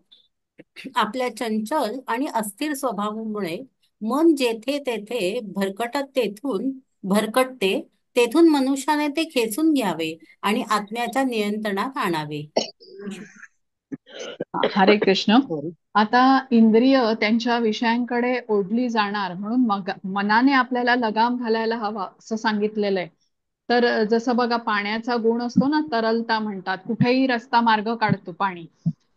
आपल्या चंचल आणि अस्थिर स्वभावामुळे मन जेथे तेथे भरकटते, तेथून मनुष्याने ते खेचून घ्यावे आणि आत्म्याच्या नियंत्रणात आणावे. हरे कृष्ण. Sorry. आता इंद्रिय त्यांच्या विषयांकडे ओढली जाणार म्हणून मग मनाने आपल्याला लगाम घालायला हवा असं सांगितलेलं आहे. तर जसं बघा, पाण्याचा गुण असतो ना, तरलता म्हणतात. कुठेही रस्ता मार्ग काढतो पाणी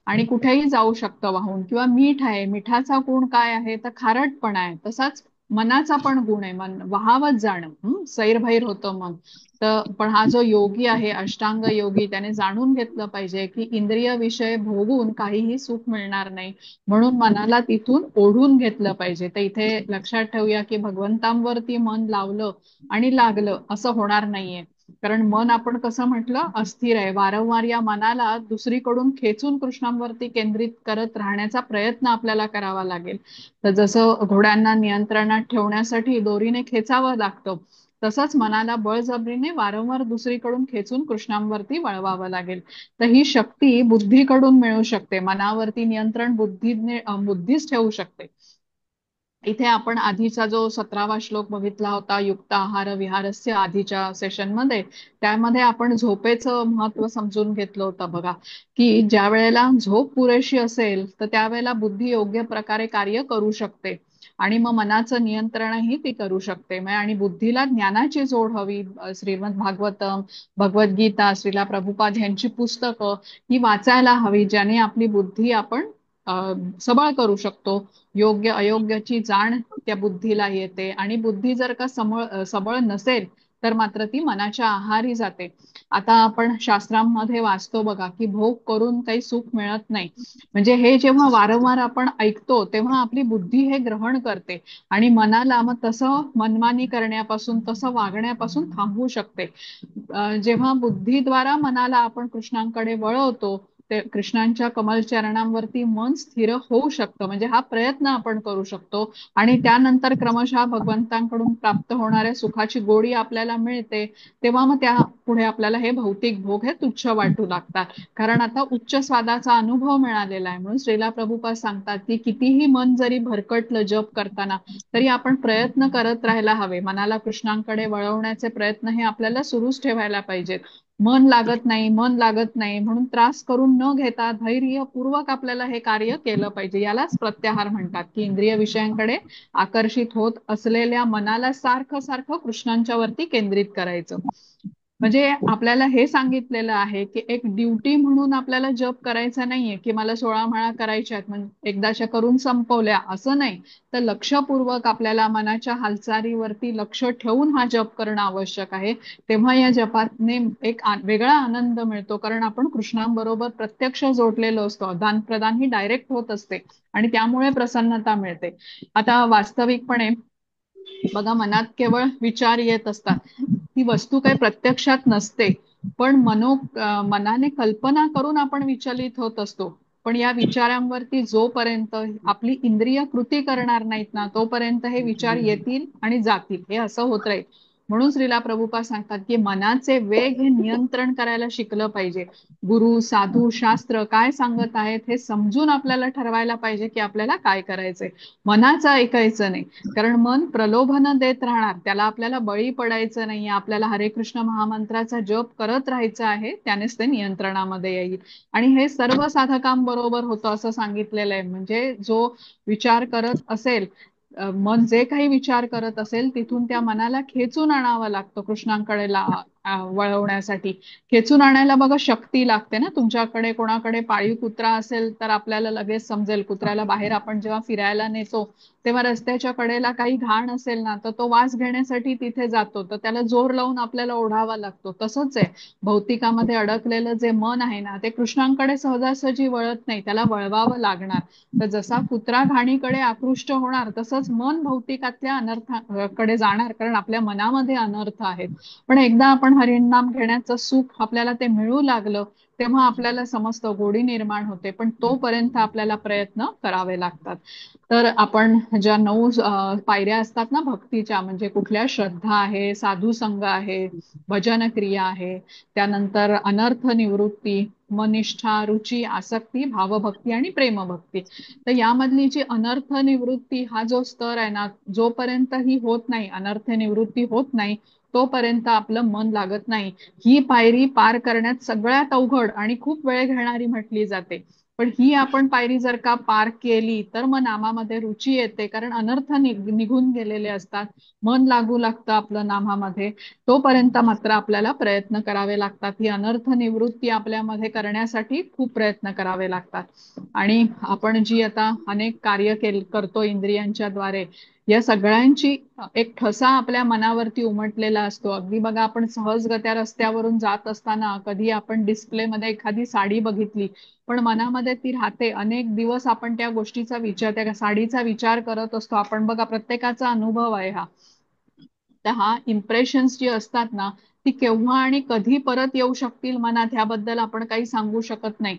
आणि कुठेही जाऊ शकतं वाहून. किंवा मीठ आहे, मिठाचा गुण काय आहे तर खारटपणा आहे. तसाच मनाचा पण गुण आहे, मन वाहावत जाणं, सैरभैर होतं मन. तर पण हा जो योगी आहे, अष्टांग योगी, त्याने जाणून घेतलं पाहिजे की इंद्रिय विषय भोगून काहीही सुख मिळणार नाही. म्हणून मनाला तिथून ओढून घेतलं पाहिजे. तर इथे लक्षात ठेवूया की भगवंतांवरती मन लावलं आणि लागलं असं होणार नाहीये. कारण मन, आपण कसं म्हटलं, अस्थिर आहे. वारंवार या मनाला दुसरीकडून खेचून कृष्णांवरती केंद्रित करत राहण्याचा प्रयत्न आपल्याला करावा लागेल. तर जसं घोड्यांना नियंत्रणात ठेवण्यासाठी दोरीने खेचावं लागतं, तसंच मनाला बळजबरीने वारंवार दुसरीकडून खेचून कृष्णांवरती वळवावं लागेल. तर ही शक्ती बुद्धीकडून मिळू शकते. मनावरती नियंत्रण बुद्धीच ठेवू शकते. इथे आपण आधीचा जो 17वा श्लोक बघितला होता, युक्त आहार विहारस्य, आधीच्या सेशनमध्ये, त्यामध्ये आपण झोपेचं महत्व समजून घेतलं होतं बघा. की ज्या वेळेला झोप पुरेशी असेल तर त्यावेळेला बुद्धी योग्य प्रकारे कार्य करू शकते आणि मग मनाचं नियंत्रणही ती करू शकते. आणि बुद्धीला ज्ञानाची जोड हवी. श्रीमद भागवतम, भगवद्गीता, श्रीला प्रभुपाद यांची पुस्तकं ही वाचायला हवी, ज्याने आपली बुद्धी आपण सबळ करू शकतो. योग्य अयोग्याची जाण त्या बुद्धीला येते. आणि बुद्धी जर का सबळ नसेल तर मात्र ती मनाच्या आहारी जाते. आता आपण शास्त्रांमध्ये वाचतो बघा की भोग करून काही सुख मिळत नाही. म्हणजे हे जेव्हा वारंवार आपण ऐकतो तेव्हा आपली बुद्धी हे ग्रहण करते आणि मनाला मग तसं मनमानी करण्यापासून, तसं वागण्यापासून थांबवू शकते. जेव्हा बुद्धीद्वारा मनाला आपण कृष्णांकडे वळवतो, ते कृष्णांच्या कमल चरणांवरती मन स्थिर होऊ शकतं. म्हणजे हा प्रयत्न आपण करू शकतो आणि त्यानंतर क्रमशः भगवंतांकडून प्राप्त होणाऱ्या सुखाची गोडी आपल्याला मिळते. तेव्हा मग त्या पुढे आपल्याला हे भौतिक भोग हे तुच्छ वाटू लागतात. कारण आता उच्च स्वादाचा अनुभव मिळालेला आहे. म्हणून श्रीला प्रभुपाद सांगतात की कितीही मन जरी भरकटलं जप करताना, तरी आपण प्रयत्न करत राहायला हवे. मनाला कृष्णांकडे वळवण्याचे प्रयत्न हे आपल्याला सुरूच ठेवायला पाहिजेत. मन लागत नाही, मन लागत नाही म्हणून त्रास करून न घेता धैर्यपूर्वक आपल्याला हे कार्य केलं पाहिजे. यालाच प्रत्याहार म्हणतात. की इंद्रिय विषयांकडे आकर्षित होत असलेल्या मनाला सारखं सारखं कृष्णांच्या वरती केंद्रित करायचं. म्हणजे आपल्याला हे सांगितलेलं आहे की एक ड्युटी म्हणून आपल्याला जप करायचा नाहीये की मला 16 माळा करायच्या आहेत म्हणजे एकदाच्या करून संपवल्या असं नाही, तर लक्षपूर्वक आपल्याला मनाच्या हालचालीवरती लक्ष ठेवून हा जप करणं आवश्यक आहे. तेव्हा या जपाने एक वेगळा आनंद मिळतो, कारण आपण कृष्णांबरोबर प्रत्यक्ष जोडलेलो असतो. आदान प्रदान ही डायरेक्ट होत असते आणि त्यामुळे प्रसन्नता मिळते. आता वास्तविकपणे बघा, मनात केवळ विचार येत असतात, ती वस्तू काही प्रत्यक्षात नसते, पण मनाने कल्पना करून आपण विचलित होत असतो. पण या विचारांवरती जोपर्यंत आपली इंद्रिय कृती करणार नाहीत ना, तोपर्यंत हे विचार येतील आणि जातील, हे असं होत राहील. म्हणून श्रीला प्रभुपाद सांगतात की मनाचे वेग हे नियंत्रण करायला शिकलं पाहिजे. गुरु, साधू, शास्त्र काय सांगत आहेत हे समजून आपल्याला ठरवायला पाहिजे की आपल्याला काय करायचंय. मनाचं ऐकायचं नाही, कारण मन प्रलोभन देत राहणार, त्याला आपल्याला बळी पडायचं नाही. आपल्याला हरे कृष्ण महामंत्राचा जप करत राहायचं आहे, त्यानेच ते नियंत्रणामध्ये येईल. आणि हे सर्व साधकांबरोबर होतं असं सांगितलेलं आहे. म्हणजे जो विचार करत असेल, मन जे काही विचार करत असेल तिथून त्या मनाला खेचून आणावं लागतं कृष्णांकडे वळवण्यासाठी. खेचून आणायला बघा शक्ती लागते ना. तुमच्याकडे कोणाकडे पाळीव कुत्रा असेल तर आपल्याला लगेच समजेल. कुत्र्याला बाहेर आपण जेव्हा फिरायला नेतो तेव्हा रस्त्याच्या कडेला काही घाण असेल ना, तर तो वास घेण्यासाठी तिथे जातो, तर त्याला जोर लावून आपल्याला ओढावा लागतो. तसंच आहे, भौतिकामध्ये अडकलेलं जे मन आहे ना, ते कृष्णांकडे सहजासहजी वळत नाही, त्याला वळवावं लागणार. तर जसा कुत्रा घाणीकडे आकृष्ट होणार, तसंच मन भौतिकातल्या अनर्थाकडे जाणार, कारण आपल्या मनामध्ये अनर्थ आहेत. पण एकदा आपण हरिनाम घेण्याचं सुख आपल्याला ते मिळू लागलं, तेव्हा आपल्याला समजतं, गोडी निर्माण होते. पण तोपर्यंत आपल्याला प्रयत्न करावे लागतात. तर आपण ज्या 9 पायऱ्या असतात ना भक्तीच्या, म्हणजे कुठल्या श्रद्धा आहे, साधू संघ आहे, भजन क्रिया आहे, त्यानंतर अनर्थ निवृत्ती, मनिष्ठा, रुची, आसक्ती, भावभक्ती आणि प्रेमभक्ती. तर यामधली जी अनर्थ निवृत्ती हा जो स्तर आहे ना, जोपर्यंत ही होत नाही, अनर्थ निवृत्ती होत नाही, तोपर्यंत आपलं मन लागत नाही. ही पायरी पार करण्यात सगळ्यात अवघड आणि खूप वेळ घेणारी म्हटली जाते. पण ही आपण पायरी जर का पार केली तर मग नामामध्ये रुची येते, कारण अनर्थ निघून गेलेले असतात, मन लागू लागतं आपलं नामामध्ये. तोपर्यंत मात्र आपल्याला प्रयत्न करावे लागतात. ही अनर्थ निवृत्ती आपल्यामध्ये करण्यासाठी खूप प्रयत्न करावे लागतात. आणि आपण जी आता अनेक कार्य करतो इंद्रियांच्या द्वारे, या सगळ्यांची एक ठसा आपल्या मनावरती उमटलेला असतो. अगदी बघा, आपण सहजगत्या रस्त्यावरून जात असताना कधी आपण डिस्प्लेमध्ये एखादी साडी बघितली, पण मनामध्ये ती राहते अनेक दिवस. आपण त्या गोष्टीचा विचार, त्या साडीचा विचार करत असतो. आपण बघा, प्रत्येकाचा अनुभव आहे हा. तर हा इम्प्रेशन्स जी असतात ना, ती केव्हा आणि कधी परत येऊ शकतील मनात, ह्याबद्दल आपण काही सांगू शकत नाही.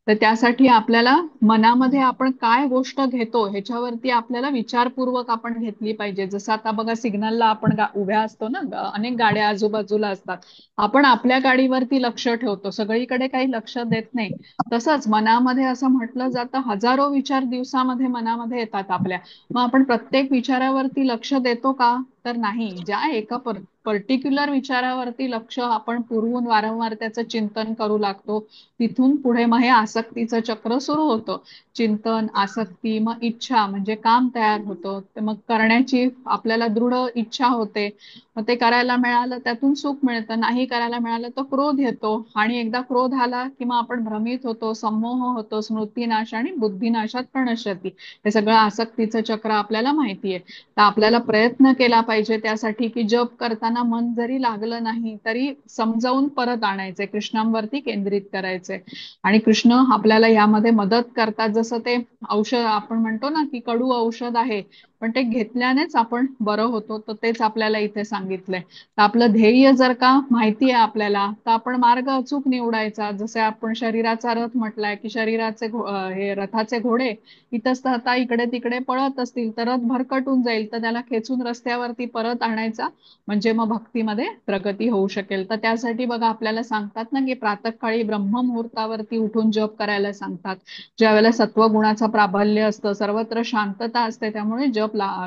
तर त्यासाठी आपल्याला मनामध्ये आपण काय गोष्ट घेतो ह्याच्यावरती आपल्याला विचारपूर्वक आपण घेतली पाहिजे. जसं आता बघा, सिग्नलला आपण उभ्या असतो ना, अनेक गाड्या आजूबाजूला असतात, आपण आपल्या गाडीवरती लक्ष ठेवतो, सगळीकडे काही लक्ष देत नाही. तसंच मनामध्ये असं म्हटलं जातं, हजारो विचार दिवसामध्ये मनामध्ये येतात आपल्या. मग आपण प्रत्येक विचारावरती लक्ष देतो का? तर नाही. ज्या एका पर्टिक्युलर विचारावरती लक्ष आपण पुरवून वारंवार त्याचं चिंतन करू लागतो, तिथून पुढे मग हे आसक्तीचं चक्र सुरू होतं. चिंतन, आसक्ती, मग इच्छा म्हणजे काम तयार होतं. मग करण्याची आपल्याला दृढ इच्छा होते, मग ते करायला मिळालं त्यातून सुख मिळतं, नाही करायला मिळालं तर क्रोध येतो. आणि एकदा क्रोध आला की मग आपण भ्रमित होतो, संमोह होतो, स्मृतीनाश आणि बुद्धिनाशात प्रणश्यती. हे सगळं आसक्तीचं चक्र आपल्याला माहितीये. तर आपल्याला प्रयत्न केला पाहिजे त्यासाठी की जप करताना मन जरी लागलं नाही तरी समजावून परत आणायचंय, कृष्णांवरती केंद्रित करायचंय. आणि कृष्ण आपल्याला यामध्ये मदत करतात. जसं ते औषध आपण म्हणतो ना की कडू औषध आहे, पण ते घेतल्यानेच आपण बरं होतो, तर तेच आपल्याला इथे सांगितलंय. तर आपलं ध्येय जर का माहिती आहे आपल्याला, तर आपण मार्ग अचूक निवडायचा. जसे आपण शरीराचा रथ म्हटलाय की शरीराचे हे रथाचे घोडे इतस्ततः इकडे तिकडे पळत असतील तर रथ भरकटून जाईल, तर त्याला खेचून रस्त्यावरती परत आणायचा, म्हणजे मग भक्तीमध्ये प्रगती होऊ शकेल. तर त्यासाठी बघा, आपल्याला सांगतात ना की प्रातःकाळी ब्रह्ममुहूर्तावरती उठून जप करायला सांगतात, ज्यावेळेला सत्वगुणाचं प्राबल्य असतं, सर्वत्र शांतता असते, त्यामुळे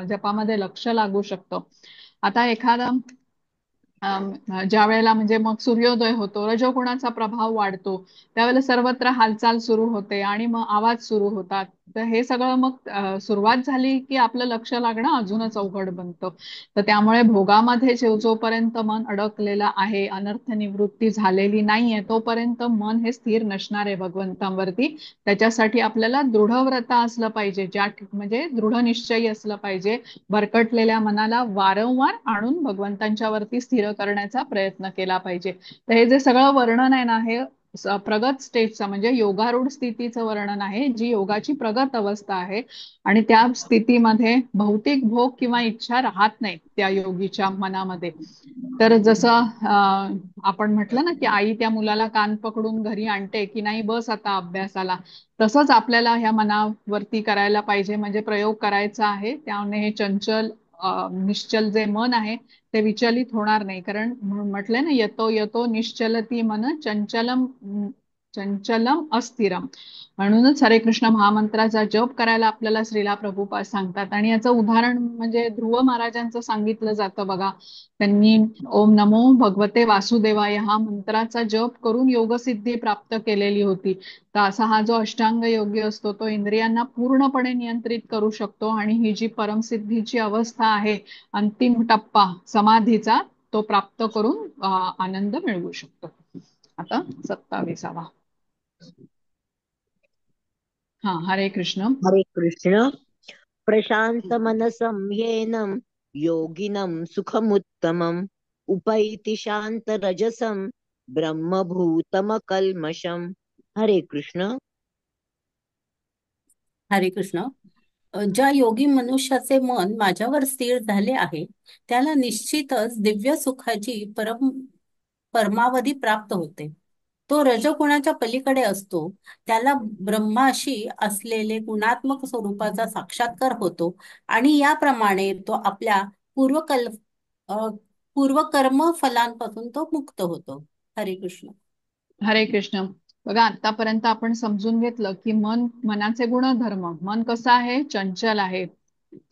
जपामध्ये लक्ष लागू शकतं. आता एखादा ज्या वेळेला म्हणजे मग सूर्योदय होतो, रजोगुणाचा प्रभाव वाढतो, त्यावेळेला सर्वत्र हालचाल सुरू होते आणि मग आवाज सुरू होतात. तर हे सगळं मग सुरुवात झाली की आपलं लक्ष लागणं अजूनच अवघड बनतं. तर त्यामुळे भोगामध्ये जोपर्यंत मन अडकलेलं आहे, अनर्थ निवृत्ती झालेली नाहीये, तोपर्यंत मन हे स्थिर नसणार आहे भगवंतांवरती. त्याच्यासाठी आपल्याला दृढव्रत असलं पाहिजे, म्हणजे दृढ निश्चयी असलं पाहिजे. भरकटलेल्या मनाला वारंवार आणून भगवंतांच्या वरती स्थिर करण्याचा प्रयत्न केला पाहिजे. तर हे जे सगळं वर्णन आहे ना, हे प्रगत स्टेजचं म्हणजे योगारूढ स्थितीचं वर्णन आहे, जी योगाची प्रगत अवस्था आहे. आणि त्या स्थितीमध्ये भौतिक भोग किंवा इच्छा राहत नाही त्या योगीच्या मनामध्ये. तर जसं आपण म्हटलं ना की आई त्या मुलाला कान पकडून घरी आणते की नाही बस आता अभ्यासाला, तसंच आपल्याला ह्या मनावरती करायला पाहिजे. म्हणजे प्रयोग करायचा आहे, त्याने हे चंचल निश्चल जे मन आहे ते विचलित होणार नाही. कारण म्हटलंय ना, यतो यतो निश्चलती मन चंचलम चंचलम अस्थिरम. म्हणूनच हरे कृष्ण महामंत्राचा जप करायला आपल्याला श्रीला प्रभुपाद सांगतात. आणि याचं उदाहरण म्हणजे ध्रुव महाराजांचं सांगितलं जातं बघा. त्यांनी ओम नमो भगवते वासुदेवाय हा मंत्राचा जप करून योगसिद्धी प्राप्त केलेली होती. तर असा हा जो अष्टांग योगी असतो तो इंद्रियांना पूर्णपणे नियंत्रित करू शकतो आणि ही जी परमसिद्धीची अवस्था आहे, अंतिम टप्पा समाधीचा, तो प्राप्त करून आनंद मिळवू शकतो. आता 27वा. हा, हरे कृष्ण. हरे कृष्ण. प्रशांत मनसं येनं योगिनं सुखमुत्तमम् उपैति शांत रजसं ब्रह्मभूतमकल्मषम्. हरे कृष्ण. हरे कृष्ण. ज्या योगी मनुष्याचे मन माझ्यावर स्थिर झाले आहे, त्याला निश्चितच दिव्य सुखाची परमावधी प्राप्त होते. तो रजगुणाच्या पलीकडे असतो. त्याला ब्रह्माशी असलेले गुणात्मक स्वरूपाचा साक्षात्कार होतो आणि याप्रमाणे तो आपल्या पूर्वकल्प अ, पूर्वकर्म फलांपासून तो मुक्त होतो. हरे कृष्ण. हरे कृष्ण. बघा, आतापर्यंत आपण समजून घेतलं की मनाचे गुणधर्म. मन कसं आहे? चंचल आहे,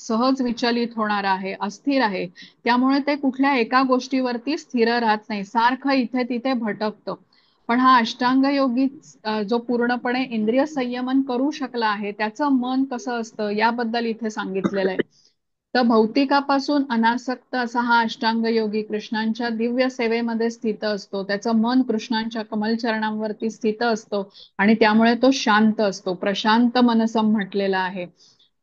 सहज विचलित होणार आहे, अस्थिर आहे. त्यामुळे ते कुठल्या एका गोष्टीवरती स्थिर राहत नाही, सारखं इथे तिथे भटकतं. पण हा अष्टांग योगी जो पूर्णपणे इंद्रिय संयमन करू शकला आहे, त्याचं मन कसं असतं याबद्दल इथे सांगितलेलं आहे. तर भौतिकापासून अनासक्त असा हा अष्टांग योगी कृष्णांच्या दिव्य सेवेमध्ये स्थित असतो. त्याचं मन कृष्णांच्या कमलचरणांवरती स्थित असतो आणि त्यामुळे तो शांत असतो. प्रशांत मनसम म्हटलेला आहे.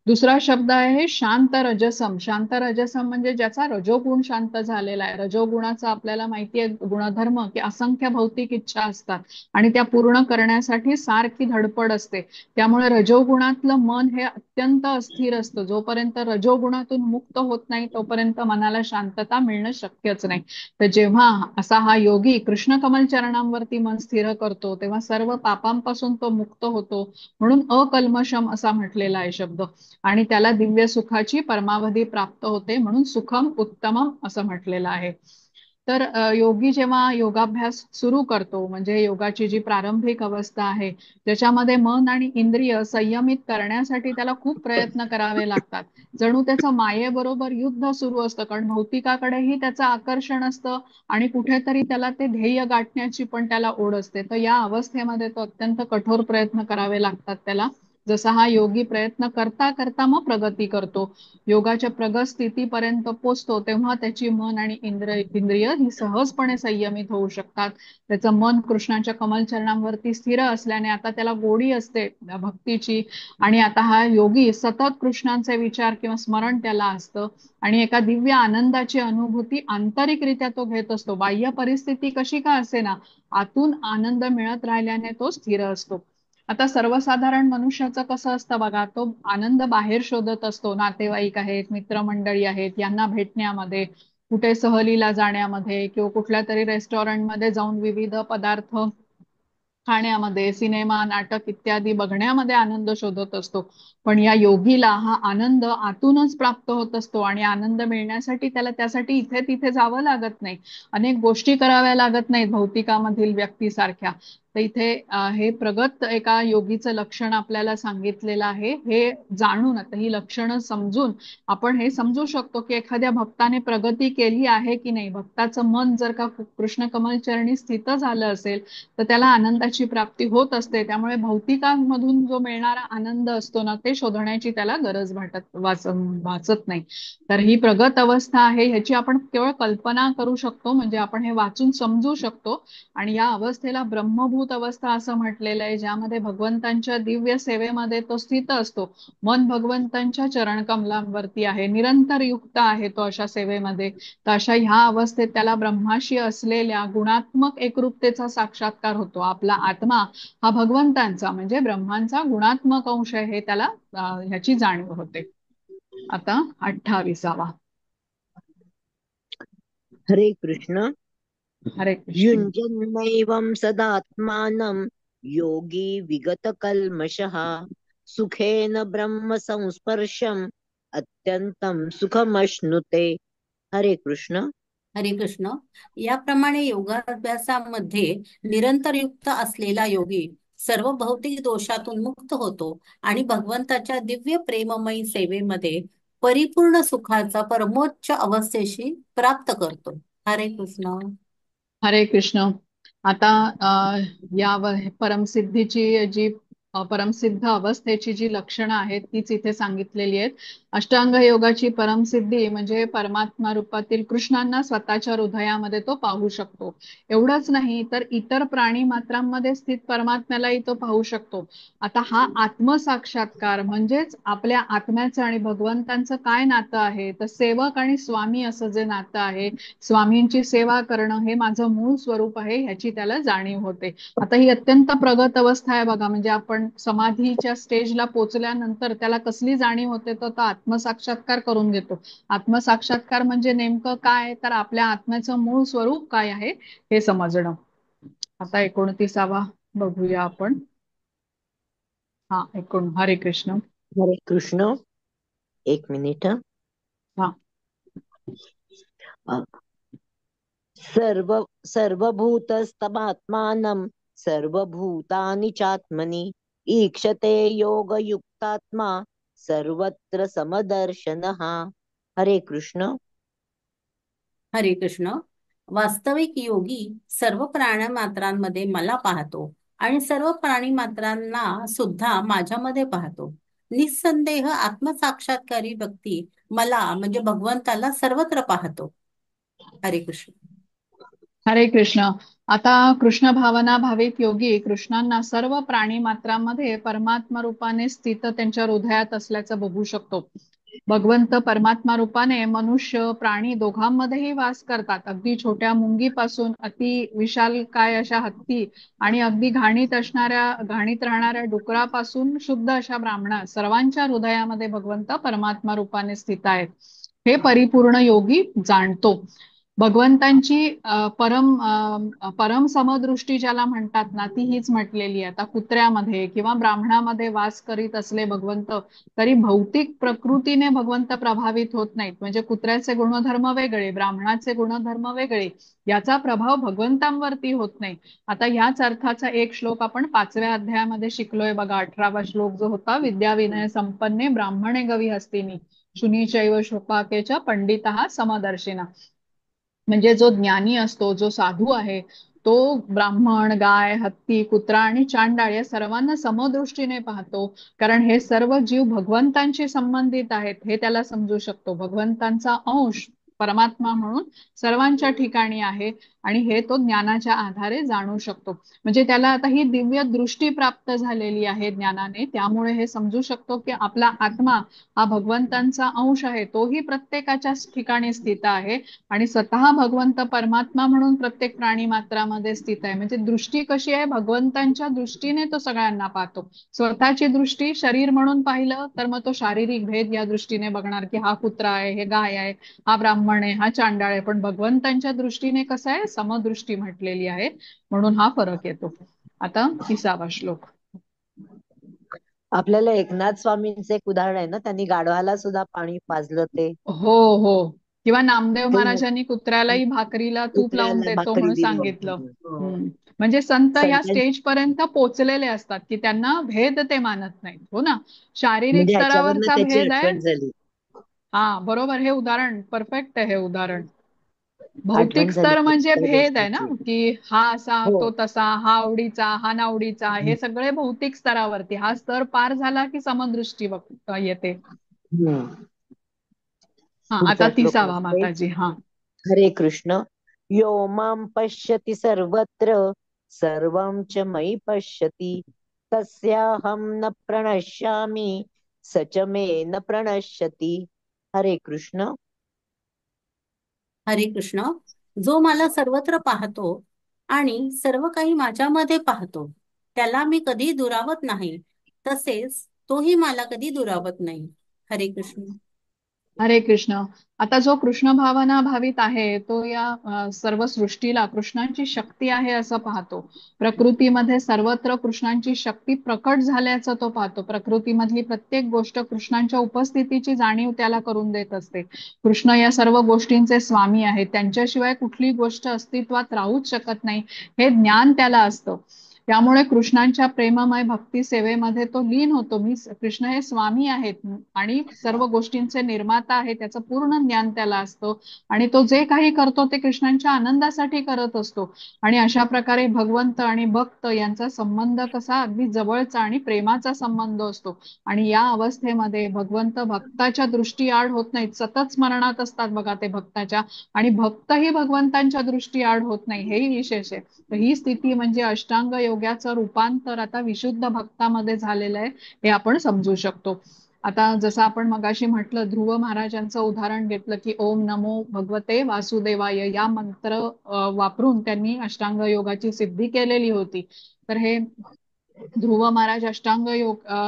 दुसरा शब्द आहे शांत रजसम. शांत रजसम म्हणजे ज्याचा रजोगुण शांत झालेला आहे. रजोगुणाचा आपल्याला माहिती आहे गुणधर्म की असंख्य भौतिक इच्छा असतात आणि त्या पूर्ण करण्यासाठी सारखी धडपड असते. त्यामुळे रजोगुणातलं मन हे अत्यंत अस्थिर असतं. जोपर्यंत रजोगुणातून मुक्त होत नाही तोपर्यंत मनाला शांतता मिळणं शक्यच नाही. तर जेव्हा असा हा योगी कृष्ण कमल चरणांवरती मन स्थिर करतो तेव्हा सर्व पापांपासून तो मुक्त होतो. म्हणून अकल्मषम असा म्हटलेला आहे शब्द. आणि त्याला दिव्य सुखाची परमावधी प्राप्त होते, म्हणून सुखम उत्तमम असं म्हटलेलं आहे. तर योगी जेव्हा योगाभ्यास सुरू करतो, म्हणजे योगाची जी प्रारंभिक अवस्था आहे ज्याच्यामध्ये मन आणि इंद्रिय संयमित करण्यासाठी त्याला खूप प्रयत्न करावे लागतात. जणू त्याचं मायेबरोबर युद्ध सुरू असतं, कारण भौतिकाकडेही त्याचं आकर्षण असतं आणि कुठेतरी त्याला ते ध्येय गाठण्याची पण त्याला ओढ असते. तर या अवस्थेमध्ये तो अत्यंत कठोर प्रयत्न करावे लागतात त्याला. जसा हा योगी प्रयत्न करता करता मग प्रगती करतो, योगाच्या प्रगत स्थितीपर्यंत पोचतो, तेव्हा त्याची मन आणि इंद्रिय ही सहजपणे संयमित होऊ शकतात. त्याचं मन कृष्णाच्या कमलचरणांवरती स्थिर असल्याने आता त्याला गोडी असते भक्तीची. आणि आता हा योगी सतत कृष्णांचे विचार किंवा स्मरण त्याला असतं आणि एका दिव्य आनंदाची अनुभूती आंतरिकरित्या तो घेत असतो. बाह्य परिस्थिती कशी का असेना, आतून आनंद मिळत राहिल्याने तो स्थिर असतो. आता सर्वसाधारण मनुष्याचं कसं असतं बघा, तो आनंद बाहेर शोधत असतो. नातेवाईक आहेत, मित्रमंडळी आहेत, यांना भेटण्यामध्ये, कुठे सहलीला जाण्यामध्ये किंवा कुठल्या तरी रेस्टॉरंटमध्ये जाऊन विविध पदार्थ खाण्यामध्ये, सिनेमा नाटक इत्यादी बघण्यामध्ये आनंद शोधत असतो. पण या योगीला हा आनंद आतूनच प्राप्त होत असतो आणि आनंद मिळण्यासाठी त्याला त्यासाठी इथे तिथे जावं लागत नाही, अनेक गोष्टी कराव्या लागत नाहीत भौतिकामधील व्यक्तीसारख्या. तर इथे हे प्रगत एका योगीचं लक्षण आपल्याला सांगितलेलं आहे. हे जाणून आता ही लक्षणं समजून आपण हे समजू शकतो की एखाद्या भक्ताने प्रगती केली आहे की नाही. भक्ताचं मन जर का कृष्ण कमल चरणी स्थित झालं असेल तर त्याला आनंदाची प्राप्ती होत असते. त्यामुळे भौतिकांमधून जो मिळणारा आनंद असतो ना, ते शोधण्याची त्याला गरज भासत नाही. तर ही प्रगत अवस्था आहे, ह्याची आपण केवळ कल्पना करू शकतो, म्हणजे आपण हे वाचून समजू शकतो. आणि या अवस्थेला ब्रह्मभूत अवस्था असं म्हटलेलं आहे, ज्यामध्ये भगवंतांच्या दिव्य सेवेमध्ये तो स्थित असतो. मन भगवंतांच्या चरणकमलांवरती आहे, निरंतर युक्त आहे तो अशा सेवेमध्ये. तर अशा ह्या अवस्थेत त्याला ब्रह्माशी असलेल्या गुणात्मक एकरूपतेचा साक्षात्कार होतो. आपला आत्मा हा भगवंतांचा म्हणजे ब्रह्मांचा गुणात्मक अंश आहे, हे त्याला ह्याची जाणीव होते. आता 28वा. हरे कृष्ण. हरे कृष्ण. युञ्जन्नैवं सदात्मानं योगी विगतकल्मषः सुखेन ब्रह्म संस्पर्शम् अत्यंतं सुखमश्नुते. हरे कृष्ण. हरे कृष्ण. याप्रमाणे योगाभ्यासामध्ये निरंतर युक्त असलेला योगी सर्व भौतिक दोषातून मुक्त होतो आणि भगवंताच्या दिव्य प्रेममयी सेवेमध्ये परिपूर्ण सुखाचा परमोच्च अवस्थेशी प्राप्त करतो. हरे कृष्ण. हरे कृष्ण. आता या परमसिद्धीची जी परमसिद्ध अवस्थेची जी लक्षणं आहेत तीच इथे सांगितलेली आहेत. अष्टांग योगाची परमसिद्धी म्हणजे परमात्मा रूपातील कृष्णांना स्वतःच्या हृदयामध्ये तो पाहू शकतो. एवढंच नाही तर इतर प्राणी मात्रांमध्ये स्थित परमात्म्यालाही तो पाहू शकतो. आता हा आत्मसाक्षात्कार म्हणजेच आपल्या आत्म्याचं आणि भगवंतांचं काय नातं आहे, तर सेवक आणि स्वामी असं जे नातं आहे, स्वामींची सेवा करणं हे माझं मूळ स्वरूप आहे, ह्याची त्याला जाणीव होते. आता ही अत्यंत प्रगत अवस्था आहे बघा. म्हणजे आपण समाधीच्या स्टेजला पोहोचल्यानंतर त्याला कसली जाणीव होते, तर तो आत्मसाक्षात्कार करून घेतो. आत्मसाक्षात्कार म्हणजे नेमकं काय, तर आपल्या आत्म्याचं मूळ स्वरूप काय आहे हे समजणं. आता 29वा बघूया आपण. हरे कृष्ण. हरे कृष्ण. एक मिनिट. हा. सर्वभूतस्तमात्मानं सर्वभूतानि चात्मनि ईक्षते योगयुक्तात्मा सर्वत्र समदर्शनः. हरे कृष्ण. हरे कृष्ण. वास्तविक योगी सर्व प्राणिमात्रांमध्ये मला पाहतो आणि सर्व प्राणिमात्रांना सुद्धा माझ्यामध्ये पाहतो. निस्संदेह आत्मसाक्षात्कारी व्यक्ती मला म्हणजे भगवंताला सर्वत्र पाहतो. हरे कृष्ण. हरे कृष्ण. आता कृष्ण भावना भावित योगी कृष्णांना सर्व प्राणी मात्रांमध्ये परमात्मा रूपाने स्थित त्यांच्या हृदयात असल्याचं बघू शकतो. भगवंत परमात्मा रूपाने मनुष्य प्राणी दोघांमध्येही वास करतात. अगदी छोट्या मुंगीपासून अति विशाल काय अशा हत्ती आणि अगदी घाणीत राहणाऱ्या डुकरापासून शुद्ध अशा ब्राह्मणा सर्वांच्या हृदयामध्ये भगवंत परमात्मा रूपाने स्थित आहेत, हे परिपूर्ण योगी जाणतो. भगवंतांची परम समदृष्टी ज्याला म्हणतात ना, ती हीच म्हटलेली आहे. आता कुत्र्यामध्ये किंवा ब्राह्मणामध्ये वास करीत असले भगवंत तरी भौतिक प्रकृतीने भगवंत प्रभावित होत नाहीत. म्हणजे कुत्र्याचे गुणधर्म वेगळे, ब्राह्मणाचे गुणधर्म वेगळे, याचा प्रभाव भगवंतांवरती होत नाही. आता ह्याच अर्थाचा एक श्लोक आपण 5व्या अध्यायामध्ये शिकलोय बघा. 18वा श्लोक जो होता, विद्या विनय संपन्ने ब्राह्मणे गवी हस्तिनी शुनीचैव शोकाकेच पंडिता समदर्शिना. म्हणजे जो ज्ञानी असतो, जो साधू आहे, तो ब्राह्मण, गाय, हत्ती, कुत्रा आणि चांडाळ या सर्वांना समदृष्टीने पाहतो. कारण हे सर्व जीव भगवंतांशी संबंधित आहेत हे त्याला समजू शकतो. भगवंतांचा अंश परमात्मा म्हणून सर्वांच्या ठिकाणी आहे आणि हे तो ज्ञानाच्या आधारे जाणू शकतो. म्हणजे त्याला आता ही दिव्य दृष्टी प्राप्त झालेली आहे ज्ञानाने. त्यामुळे हे समजू शकतो की आपला आत्मा हा भगवंतांचा अंश आहे, तोही प्रत्येकाच्या ठिकाणी स्थित आहे आणि स्वतः भगवंत परमात्मा म्हणून प्रत्येक प्राणी मात्रामध्ये स्थित आहे. म्हणजे दृष्टी कशी आहे, भगवंतांच्या दृष्टीने तो सगळ्यांना पाहतो. स्वतःची दृष्टी शरीर म्हणून पाहिलं तर मग तो शारीरिक भेद या दृष्टीने बघणार की हा कुत्रा आहे, हे गाय आहे, हा ब्राह्मण आहे, हा चांडाळ आहे. पण भगवंतांच्या दृष्टीने कसं आहे, समदृष्टी म्हटलेली आहे, म्हणून हा फरक येतो. आता 30वा श्लोक. आपल्याला एकनाथ स्वामींचं एक उदाहरण आहे ना, त्यांनी गाढवाला सुद्धा पाणी पाजलं ते हो हो. किंवा नामदेव ते महाराजांनी कुत्र्यालाही भाकरीला तूप लावून कुत्र्याला देतो भाकरी म्हणून दिली सांगितलं. होती. हो. हम्म. म्हणजे संत ह्या संतांची स्टेज पर्यंत पोहोचलेले असतात की त्यांना भेद ते मानत नाहीत. हो ना. शारीरिक म्हणजे ह्याच्यावरनं स्तरावरचा त्याची भेद आहे. आठवण झाली. हा बरोबर. हे उदाहरण परफेक्ट आहे. हे उदाहरण भौतिक आठवण झाली स्तर म्हणजे त्या भेद आहे ना, गोष्टीची. की हा असा हो. तो तसा, हा आवडीचा हा नावडीचा, हे सगळे भौतिक स्तरावरती. हा स्तर पार झाला की समदृष्टी येते. हम्म. हा आता पुढचा श्लोक 30वा वाचते. माताजी. हा. हरे कृष्ण. यो मां पश्यति सर्वत्र सर्वं च मयि पश्यति तस्याहं न प्रणश्यामि स च मे न प्रणश्यति. हरे कृष्ण. हरे कृष्ण. जो मला सर्वत्र पाहतो आणि सर्व काही माझ्यामध्ये पाहतो त्याला मी कधी दुरावत नाही, तसेच तोही मला कधी दुरावत नाही. हरे कृष्ण. हरे कृष्ण. आता जो कृष्ण भावना भावित आहे तो या सर्व सृष्टीला कृष्णाची शक्ती आहे असं पाहतो. प्रकृतीमध्ये सर्वत्र कृष्णाची शक्ती प्रकट झाल्याचं तो पाहतो. प्रकृतीमधली प्रत्येक गोष्ट कृष्णांच्या उपस्थितीची जाणीव त्याला करून देत असते. कृष्ण या सर्व गोष्टींचे स्वामी आहेत. त्यांच्याशिवाय कुठली गोष्ट अस्तित्वात राहूच शकत नाही हे ज्ञान त्याला असतं. त्यामुळे कृष्णांच्या प्रेममय भक्ती सेवेमध्ये तो लीन होतो. कृष्ण हे स्वामी आहेत आणि सर्व गोष्टींचे निर्माता आहे त्याचं पूर्ण ज्ञान त्याला असतं. आणि तो जे काही करतो ते कृष्णांच्या आनंदासाठी करत असतो. आणि अशा प्रकारे भगवंत आणि भक्त यांचा संबंध कसा अगदी जवळचा आणि प्रेमाचा संबंध असतो. आणि या अवस्थेमध्ये भगवंत भक्ताच्या दृष्टी आड होत नाहीत. सतत स्मरणात असतात बघा ते भक्ताच्या. आणि भक्तही भगवंतांच्या दृष्टी आड होत नाही, हेही विशेष आहे. तर ही स्थिती म्हणजे अष्टांग योगाचं रूपांतर आता विशुद्ध भक्तामध्ये झालेलं आहे हे आपण समजू शकतो. आता जसं आपण मगाशी म्हटलं, ध्रुव महाराजांचं उदाहरण घेतलं की ओम नमो भगवते वासुदेवाय या मंत्र वापरून त्यांनी अष्टांग योगाची सिद्धी केलेली होती. तर हे ध्रुव महाराज अष्टांग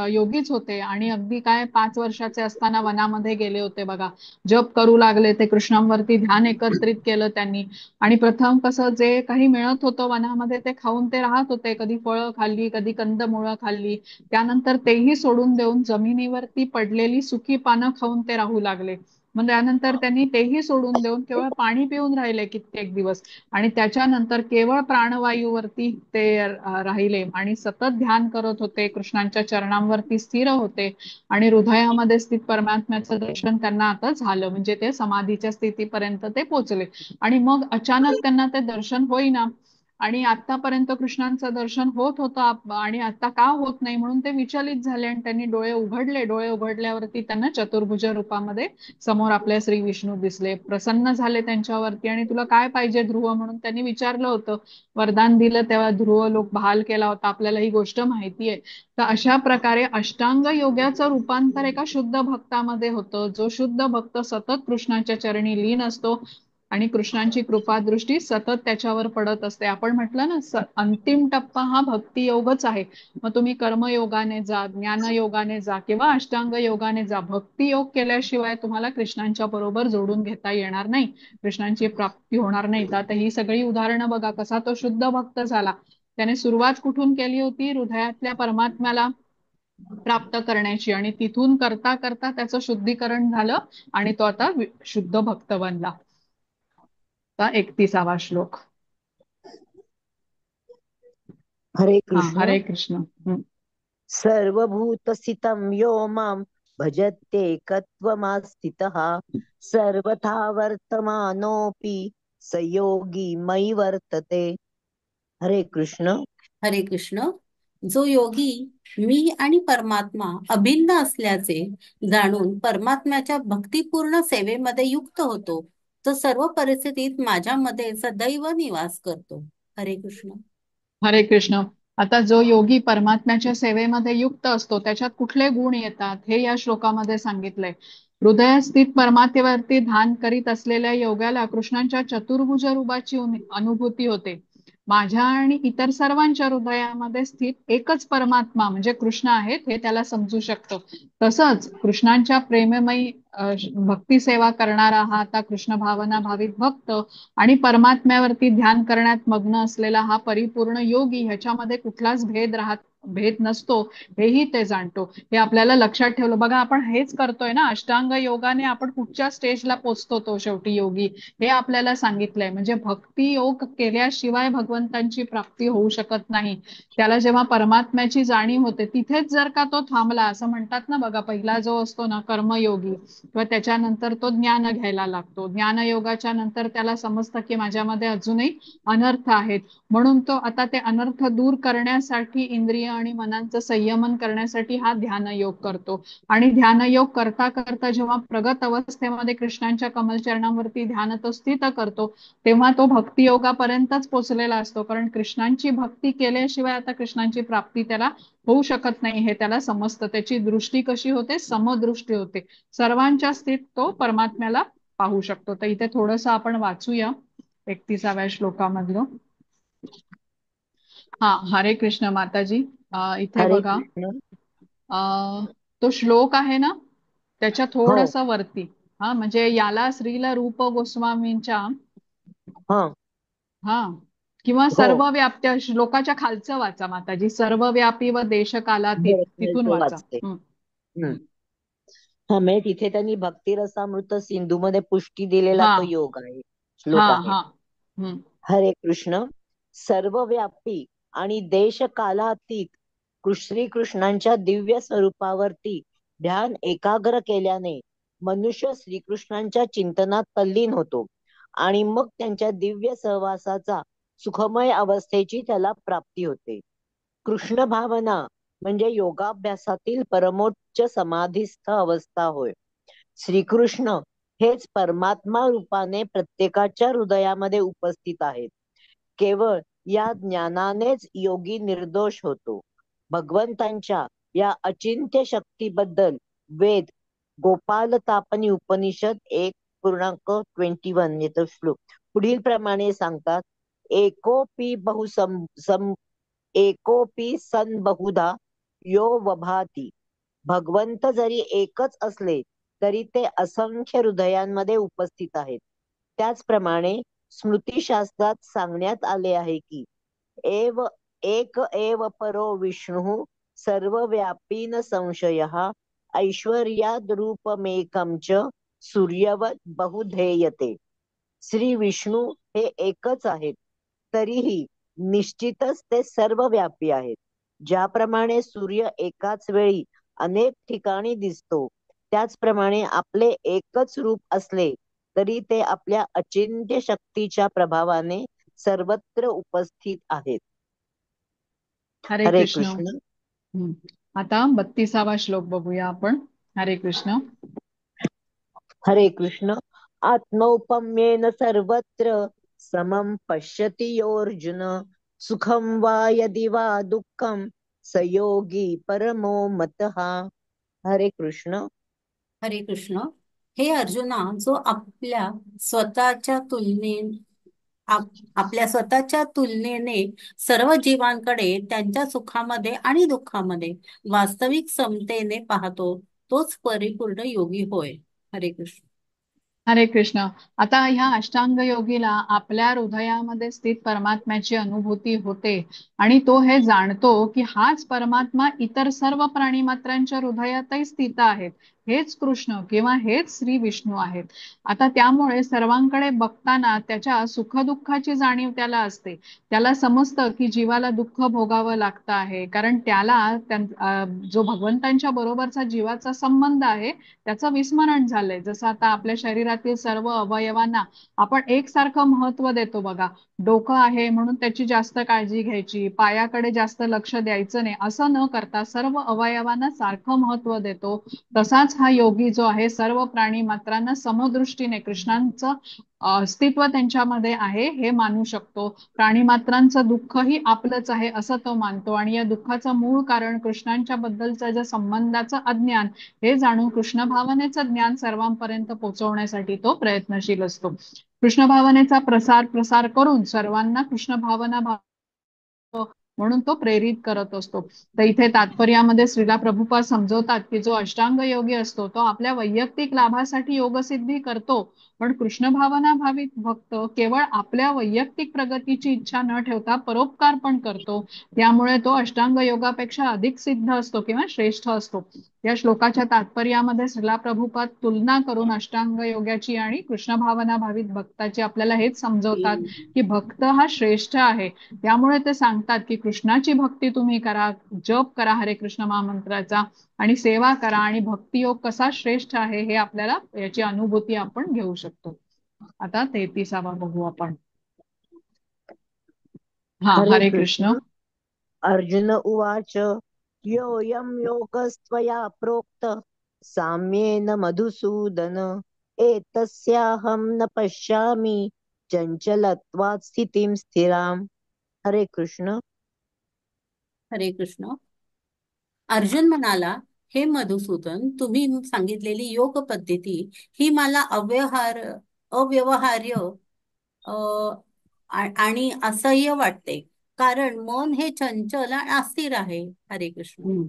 योगीच होते आणि अगदी काय 5 वर्षाचे असताना वनामध्ये गेले होते बघा. जप करू लागले ते. कृष्णांवरती ध्यान एकत्रित केलं त्यांनी. आणि प्रथम कसं जे काही मिळत होतं वनामध्ये ते खाऊन ते राहत होते. कधी फळं खाल्ली, कधी कंदमुळं खाल्ली. त्यानंतर तेही सोडून देऊन जमिनीवरती पडलेली सुकी पानं खाऊन ते राहू लागले. मग त्यानंतर त्यांनी तेही सोडून देऊन केवळ पाणी पिऊन राहिले कित्येक दिवस. आणि त्याच्यानंतर केवळ प्राणवायूवरती ते राहिले आणि सतत ध्यान करत होते. कृष्णांच्या चरणांवरती स्थिर होते आणि हृदयामध्ये स्थित परमात्म्याचं दर्शन त्यांना आता झालं. म्हणजे ते समाधीच्या स्थितीपर्यंत ते पोहोचले. आणि मग अचानक त्यांना ते दर्शन होईना. आणि आतापर्यंत कृष्णांचं दर्शन होत होतं आणि आता का होत नाही म्हणून ते विचलित झाले. आणि त्यांनी डोळे उघडले. डोळे उघडल्यावरती त्यांना चतुर्भुज रूपामध्ये समोर आपल्या श्री विष्णू दिसले. प्रसन्न झाले त्यांच्यावरती. आणि तुला काय पाहिजे ध्रुव म्हणून त्यांनी विचारलं होतं. वरदान दिलं तेव्हा ध्रुव लोक बहाल केला होता. आपल्याला ही गोष्ट माहिती आहे. तर अशा प्रकारे अष्टांग योगाचं रूपांतर एका शुद्ध भक्तामध्ये होतं. जो शुद्ध भक्त सतत कृष्णाच्या चरणी लीन असतो आणि कृष्णांची कृपादृष्टी सतत त्याच्यावर पडत असते. आपण म्हटलं ना, अंतिम टप्पा हा भक्ती योगच आहे. मग तुम्ही कर्मयोगाने जा, ज्ञानयोगाने जा किंवा अष्टांग योगाने जा, भक्ती योग केल्याशिवाय तुम्हाला कृष्णांच्या बरोबर जोडून घेता येणार नाही. कृष्णांची प्राप्ती होणार नाही. तर आता ही सगळी उदाहरणं बघा, कसा तो शुद्ध भक्त झाला. त्याने सुरुवात कुठून केली होती? हृदयातल्या परमात्म्याला प्राप्त करण्याची. आणि तिथून करता करता त्याचं शुद्धीकरण झालं आणि तो आता शुद्ध भक्त बनला. 31वा श्लोक. हरे हा. कृष्ण. हरे कृष्ण. सर्वभूतस्थितं यो मां भजत्येकत्वमास्थितः सर्वथा वर्तमानोऽपि स योगी मयि वर्तते. हरे कृष्ण. हरे कृष्ण. जो योगी मी आणि परमात्मा अभिन्न असल्याचे जाणून परमात्म्याच्या भक्तिपूर्ण सेवेमध्ये युक्त होतो, तो सर्व परिस्थितीत माझ्यामध्ये सदैव निवास करतो. हरे कृष्ण. हरे कृष्ण. आता जो योगी परमात्म्याच्या सेवेमध्ये युक्त असतो त्याच्यात कुठले गुण येतात हे या श्लोकामध्ये सांगितलंय. हृदयात स्थित परमात्म्यावरती ध्यान करीत असलेल्या योगाला कृष्णांच्या चतुर्भुज रूपाची अनुभूती होते. माझ्या आणि इतर सर्वांच्या हृदयामध्ये स्थित एकच परमात्मा म्हणजे कृष्ण आहेत हे त्याला समजू शकतं. तसंच कृष्णांच्या प्रेममयी भक्ती सेवा करणारा हा आता कृष्ण भावना भावित भक्त आणि परमात्म्यावरती ध्यान करण्यात मग्न असलेला हा परिपूर्ण योगी ह्याच्यामध्ये कुठलाच भेद राहत भेद नसतो हेही ते जाणतो. हे आपल्याला लक्षात ठेवलं. बघा आपण हेच करतोय ना, अष्टांग योगाने आपण कुठच्या स्टेजला पोचतो तो शेवटी योगी, हे आपल्याला सांगितलंय. म्हणजे भक्ती योग केल्याशिवाय भगवंतांची प्राप्ती होऊ शकत नाही. त्याला जेव्हा परमात्म्याची जाणीव होते तिथेच जर का तो थांबला, असं म्हणतात ना बघा, पहिला जो असतो ना कर्मयोगी, किंवा त्याच्यानंतर तो ज्ञान घ्यायला लागतो. ज्ञानयोगाच्या नंतर त्याला समजतं की माझ्यामध्ये अजूनही अनर्थ आहेत, म्हणून तो आता ते अनर्थ दूर करण्यासाठी इंद्रिय आणि मनांचं संयमन करण्यासाठी हा ध्यानयोग करतो. आणि ध्यानयोग करता करता जेव्हा प्रगत अवस्थेमध्ये कृष्णांच्या कमलचरणांवरती ध्यान तो स्थित करतो, तेव्हा तो भक्तियोगापर्यंतच पोचलेला असतो. कारण कृष्णांची भक्ती केल्याशिवाय आता कृष्णांची प्राप्ती त्याला होऊ शकत नाही हे त्याला समजतं. त्याची दृष्टी कशी होते? समदृष्टी होते. सर्वांच्या स्थित तो परमात्म्याला पाहू शकतो. तर इथे थोडस आपण वाचूया 31व्या श्लोकामधलं. हा, हरे कृष्ण माताजी. इथे हरे बघा, कृष्ण. तो श्लोक आहे ना त्याच्या हो. थोडस वरती. हा, म्हणजे याला श्रील रूप गोस्वामींच्या, हा. हा, किंवा हो. सर्वव्याप्त्या श्लोकाच्या खालचं वाचा माताजी, सर्वव्यापी व देशकालातीत, बरं, तिथून खालचं वाचा. वाचते. हा, म्हणजे तिथे त्यांनी भक्तिरसामृत सिंधूमध्ये पुष्टी दिलेला हा तो योग आहे, हा श्लोक आहे. हा. हम्म. हरे कृष्ण. सर्वव्यापी आणि देशकालातीत श्रीकृष्णांच्या दिव्य स्वरूपावरती ध्यान एकाग्र केल्याने मनुष्य श्रीकृष्णांच्या चिंतनात तल्लीन होतो आणि मग त्यांच्या दिव्य सहवासाचा सुखमय अवस्थेची त्याला प्राप्ती होते. कृष्ण भावना म्हणजे योगाभ्यासातील परमोच्च समाधीस्थ अवस्था होय. श्रीकृष्ण हेच परमात्मा रूपाने प्रत्येकाच्या हृदयामध्ये उपस्थित आहेत. केवळ या ज्ञानानेच योगी निर्दोष होतो. भगवंतांच्या या अचिंत्य शक्तीबद्दल वेद गोपालतापनी उपनिषद 1:21 येतो श्लोक पुढील प्रमाणे सांगतात. एकोपी एकोपी सन बहुधा यो वभाती. भगवंत जरी एकच असले तरी ते असंख्य हृदयांमध्ये उपस्थित आहेत. त्याचप्रमाणे स्मृतिशास्त्रात सांगण्यात आले आहे की एक एव परो विष्णु सर्वव्यापी न संशयः ऐश्वर्याद रूपमेकं च सूर्यवत बहुधेयते. श्री विष्णू हे एकच आहेत, तरीही निश्चितच ते सर्वव्यापी आहेत. ज्याप्रमाणे सूर्य एकाच वेळी अनेक ठिकाणी दिसतो, त्याचप्रमाणे आपले एकच रूप असले तरी ते आपल्या अचिंत्य शक्तीच्या प्रभावाने सर्वत्र उपस्थित आहेत. हरे हरे कृष्ण. कृष्ण. आता 32वा श्लोक बघूया आपण. हरे कृष्ण. हरे कृष्ण. आत्मौपम्येन सर्वत्र समं पश्यति योऽर्जुन सुखं वा यदि वा दुःखं स योगी परमो मतः. हरे कृष्ण. हरे कृष्ण. हे अर्जुना, जो आपल्या स्वतःच्या तुलनेने सर्व जीवांकडे त्यांच्या सुखामध्ये आणि दुःखामध्ये वास्तविक समतेने पाहतो, तोच परिपूर्ण योगी होय. हरे कृष्ण. हरे कृष्ण. आता ह्या अष्टांग योगीला आपल्या हृदयामध्ये स्थित परमात्म्याची अनुभूती होते आणि तो हे जाणतो की हाच परमात्मा इतर सर्व प्राणी मात्रांच्या हृदयातही स्थित आहेत. हेच कृष्ण किंवा हेच श्री विष्णू आहेत. आता त्यामुळे सर्वांकडे बघताना त्याच्या सुखदुःखाची जाणीव त्याला असते. त्याला समजतं की जीवाला दुःख भोगावं लागतं आहे, कारण त्याला जो भगवंतांच्या बरोबरचा जीवाचा संबंध आहे त्याचं विस्मरण झालंय. जसं आता आपल्या शरीरातील सर्व अवयवांना आपण एकसारखं महत्व देतो बघा. डोकं आहे म्हणून त्याची जास्त काळजी घ्यायची, पायाकडे जास्त लक्ष द्यायचं नाही, असं न करता सर्व अवयवांना सारखं महत्व देतो. तसाच हा योगी जो आहे सर्व प्राणी मात्रांना समदृष्टीने कृष्णांचं अस्तित्व त्यांच्यामध्ये आहे हे मानू शकतो. प्राणी मात्रांचं दुःखही आपलंच आहे असं तो मानतो आणि या दुःखाचं मूळ कारण कृष्णांच्या बद्दलचं जे संबंधाचं अज्ञान, हे जाणून कृष्ण भावनेचं ज्ञान सर्वांपर्यंत पोहोचवण्यासाठी तो प्रयत्नशील असतो. कृष्ण भावनेचा प्रसार करून सर्वांना कृष्ण भावना म्हणून तो प्रेरित करत असतो. तर इथे तात्पर्यामध्ये श्रीला प्रभुपाद समजवतात की जो अष्टांग योगी असतो तो आपल्या वैयक्तिक लाभासाठी योगसिद्धी करतो, पण कृष्ण भावना भावित भक्त केवळ आपल्या वैयक्तिक प्रगतीची इच्छा न ठेवता परोपकार पण करतो. त्यामुळे तो अष्टांग योगापेक्षा अधिक सिद्ध असतो किंवा श्रेष्ठ असतो. या श्लोकाच्या तात्पर्यामध्ये श्रीला प्रभुपाद तुलना करून अष्टांग योगाची आणि कृष्ण भावना भावित भक्ताची आपल्याला हेच समजवतात की भक्त हा श्रेष्ठ आहे. त्यामुळे ते सांगतात की कृष्णाची भक्ती तुम्ही करा, जप करा हरे कृष्ण महामंत्राचा, आणि सेवा करा, आणि भक्तियोग कसा श्रेष्ठ आहे हे आपल्याला याची अनुभूती आपण घेऊ शकतो. आता 33वा बघू आपण. हा, हरे हरे कृष्ण. कृष्ण. अर्जुन उवाच योऽयं योगस्त्वया प्रोक्त साम्येन मधुसूदन एतस्याहं न पश्यामि चञ्चलत्वात् स्थितिं स्थिराम्. हरे कृष्ण. हरे कृष्ण. अर्जुन म्हणाला, हे मधुसूदन, तुम्ही सांगितलेली योग पद्धती ही मला अव्यवहार्य अ, आणि असह्य वाटते, कारण मन हे चंचल आणि अस्थिर आहे. हरे कृष्ण.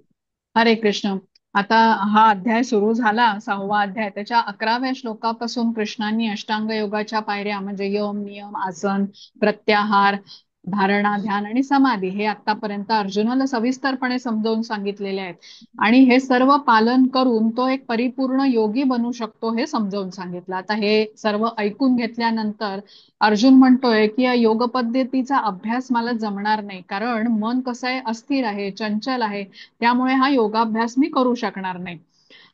हरे कृष्ण. आता हा अध्याय सुरू झाला, 6वा अध्याय. त्याच्या 11व्या श्लोकापासून कृष्णांनी अष्टांग योगाच्या पायऱ्या म्हणजे यम, नियम, आसन, प्रत्याहार, धारणा, ध्यान आणि समाधी हे आतापर्यंत अर्जुनाला सविस्तरपणे समजावून सांगितलेले आहेत. आणि हे सर्व पालन करून तो एक परिपूर्ण योगी बनू शकतो हे समजावून सांगितलं. आता हे सर्व ऐकून घेतल्यानंतर अर्जुन म्हणतोय की या योग पद्धतीचा अभ्यास मला जमणार नाही, कारण मन कसं आहे, अस्थिर आहे, चंचल आहे. त्यामुळे हा योगाभ्यास मी करू शकणार नाही.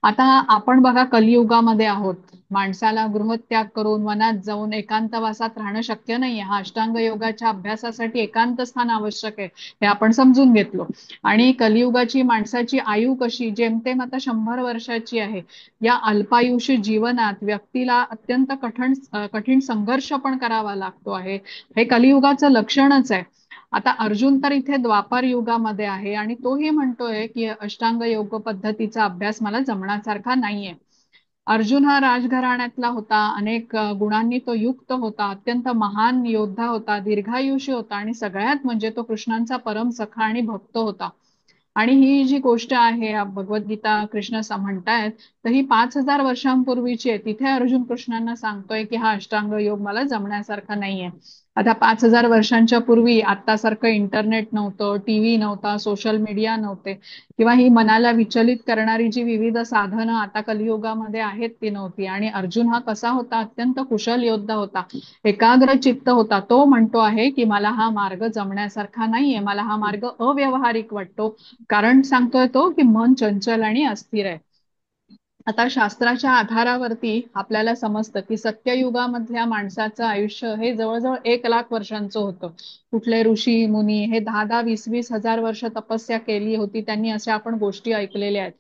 आता आपण बघा कलियुगामध्ये आहोत. माणसाला गृहत्याग करून वनात जाऊन एकांतवासात राहणं शक्य नाहीये. हा अष्टांग योगाच्या अभ्यासासाठी एकांत स्थान आवश्यक आहे, हे आपण समजून घेतलो. आणि कलियुगाची माणसाची आयु कशी, जेमतेम आता 100 वर्षाची आहे. या अल्पायुषी जीवनात व्यक्तीला अत्यंत कठीण संघर्ष पण करावा लागतो आहे. हे कलियुगाचं लक्षणच आहे. आता अर्जुन तर इथे द्वापार युगामध्ये आहे आणि तोही म्हणतोय की अष्टांग योग पद्धतीचा अभ्यास मला जमण्यासारखा नाहीये. अर्जुन हा राजघराण्यातला होता, अनेक गुणांनी तो युक्त होता, अत्यंत महान योद्धा होता, दीर्घायुषी होता, आणि सगळ्यात म्हणजे तो कृष्णांचा परम सखा आणि भक्त होता. आणि ही जी गोष्ट आहे भगवद्गीता कृष्ण म्हणतायत, तर ही 5000 वर्षांपूर्वीची आहे. तिथे अर्जुन कृष्णांना सांगतोय की हा अष्टांग योग मला जमण्यासारखा नाहीये. आता 5000 वर्षांच्या पूर्वी आतासारखं इंटरनेट नव्हतं, टीव्ही नव्हता, सोशल मीडिया नव्हते, किंवा ही मनाला विचलित करणारी जी विविध साधनं आता कलियुगामध्ये आहेत ती नव्हती. आणि अर्जुन हा कसा होता, अत्यंत कुशल योद्धा होता, एकाग्र चित्त होता. तो म्हणतो आहे की मला हा मार्ग जमण्यासारखा नाहीये, मला हा मार्ग अव्यवहारिक वाटतो, कारण सांगतोय तो की मन चंचल आणि अस्थिर आहे. आता शास्त्राच्या आधारावरती आपल्याला समजतं की सत्ययुगामधल्या माणसाचं आयुष्य हे जवळजवळ 1 लाख वर्षांचं होतं. कुठले ऋषी मुनी हे 10-10, 20-20 हजार वर्ष तपस्या केली होती, त्यांनी अशा आपण गोष्टी ऐकलेल्या आहेत.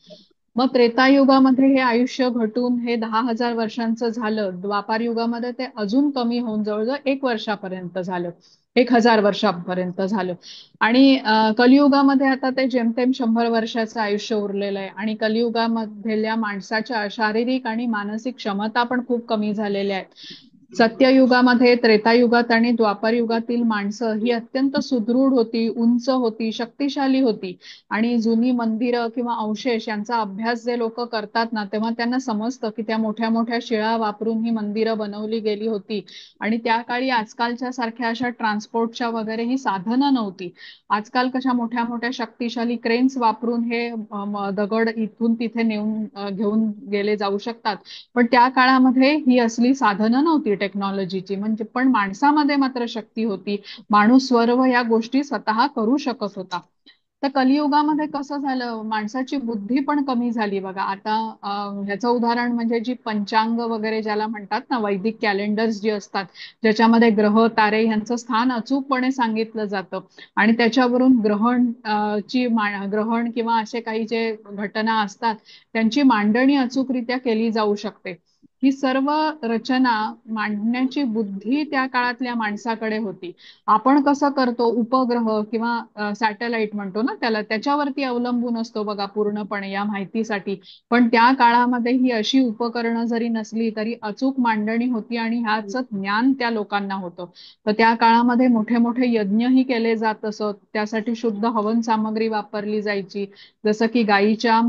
मग त्रेतायुगामध्ये हे आयुष्य घटून हे 10,000 वर्षांचं झालं. द्वापार युगामध्ये ते अजून कमी होऊन जवळजवळ 1 वर्षापर्यंत झालं, 1000 वर्षापर्यंत झालं. आणि कलियुगामध्ये आता ते जेमतेम 100 वर्षाचं आयुष्य उरलेलं आहे. आणि कलियुगामधल्या माणसाच्या शारीरिक आणि मानसिक क्षमता पण खूप कमी झालेल्या आहेत. सत्ययुगामध्ये, त्रेतायुगात आणि द्वापार युगातील माणसं ही अत्यंत सुदृढ होती, उंच होती, शक्तिशाली होती. आणि जुनी मंदिरं किंवा अवशेष यांचा अभ्यास जे लोक करतात ना, तेव्हा त्यांना समजतं की त्या मोठ्या मोठ्या शिळा वापरून ही मंदिरं बनवली गेली होती. आणि त्या काळी आजकालच्या सारख्या अशा ट्रान्सपोर्टच्या वगैरे ही साधनं नव्हती. आजकाल कशा मोठ्या मोठ्या शक्तिशाली क्रेन्स वापरून हे दगड इथून तिथे नेऊन घेऊन गेले जाऊ शकतात. पण त्या काळामध्ये ही असली साधनं नव्हती टेक्नॉलॉजीची. म्हणजे पण माणसामध्ये मात्र शक्ती होती. माणूस सर्व या गोष्टी स्वतः करू शकत होता. तर कलियुगामध्ये कसं झालं, माणसाची बुद्धी पण कमी झाली बघा. आता ह्याचं उदाहरण म्हणजे जी पंचांग वगैरे ज्याला म्हणतात ना, वैदिक कॅलेंडर्स जी असतात, ज्याच्यामध्ये ग्रह तारे यांचं स्थान अचूकपणे सांगितलं जातं, आणि त्याच्यावरून ग्रहण किंवा असे काही जे घटना असतात त्यांची मांडणी अचूकरित्या केली जाऊ शकते. ही सर्व रचना मांडण्याची बुद्धी त्या काळातल्या माणसाकडे होती. आपण कसं करतो, उपग्रह किंवा सॅटेलाइट म्हणतो ना त्याला, त्याच्यावरती अवलंबून असतो बघा पूर्णपणे या माहितीसाठी. पण त्या काळामध्ये ही अशी उपकरणं जरी नसली तरी अचूक मांडणी होती, आणि ह्याचं ज्ञान त्या लोकांना होतं. तर त्या काळामध्ये मोठे मोठे यज्ञही केले जात असत. त्यासाठी शुद्ध हवन सामग्री वापरली जायची, जसं की गायीच्या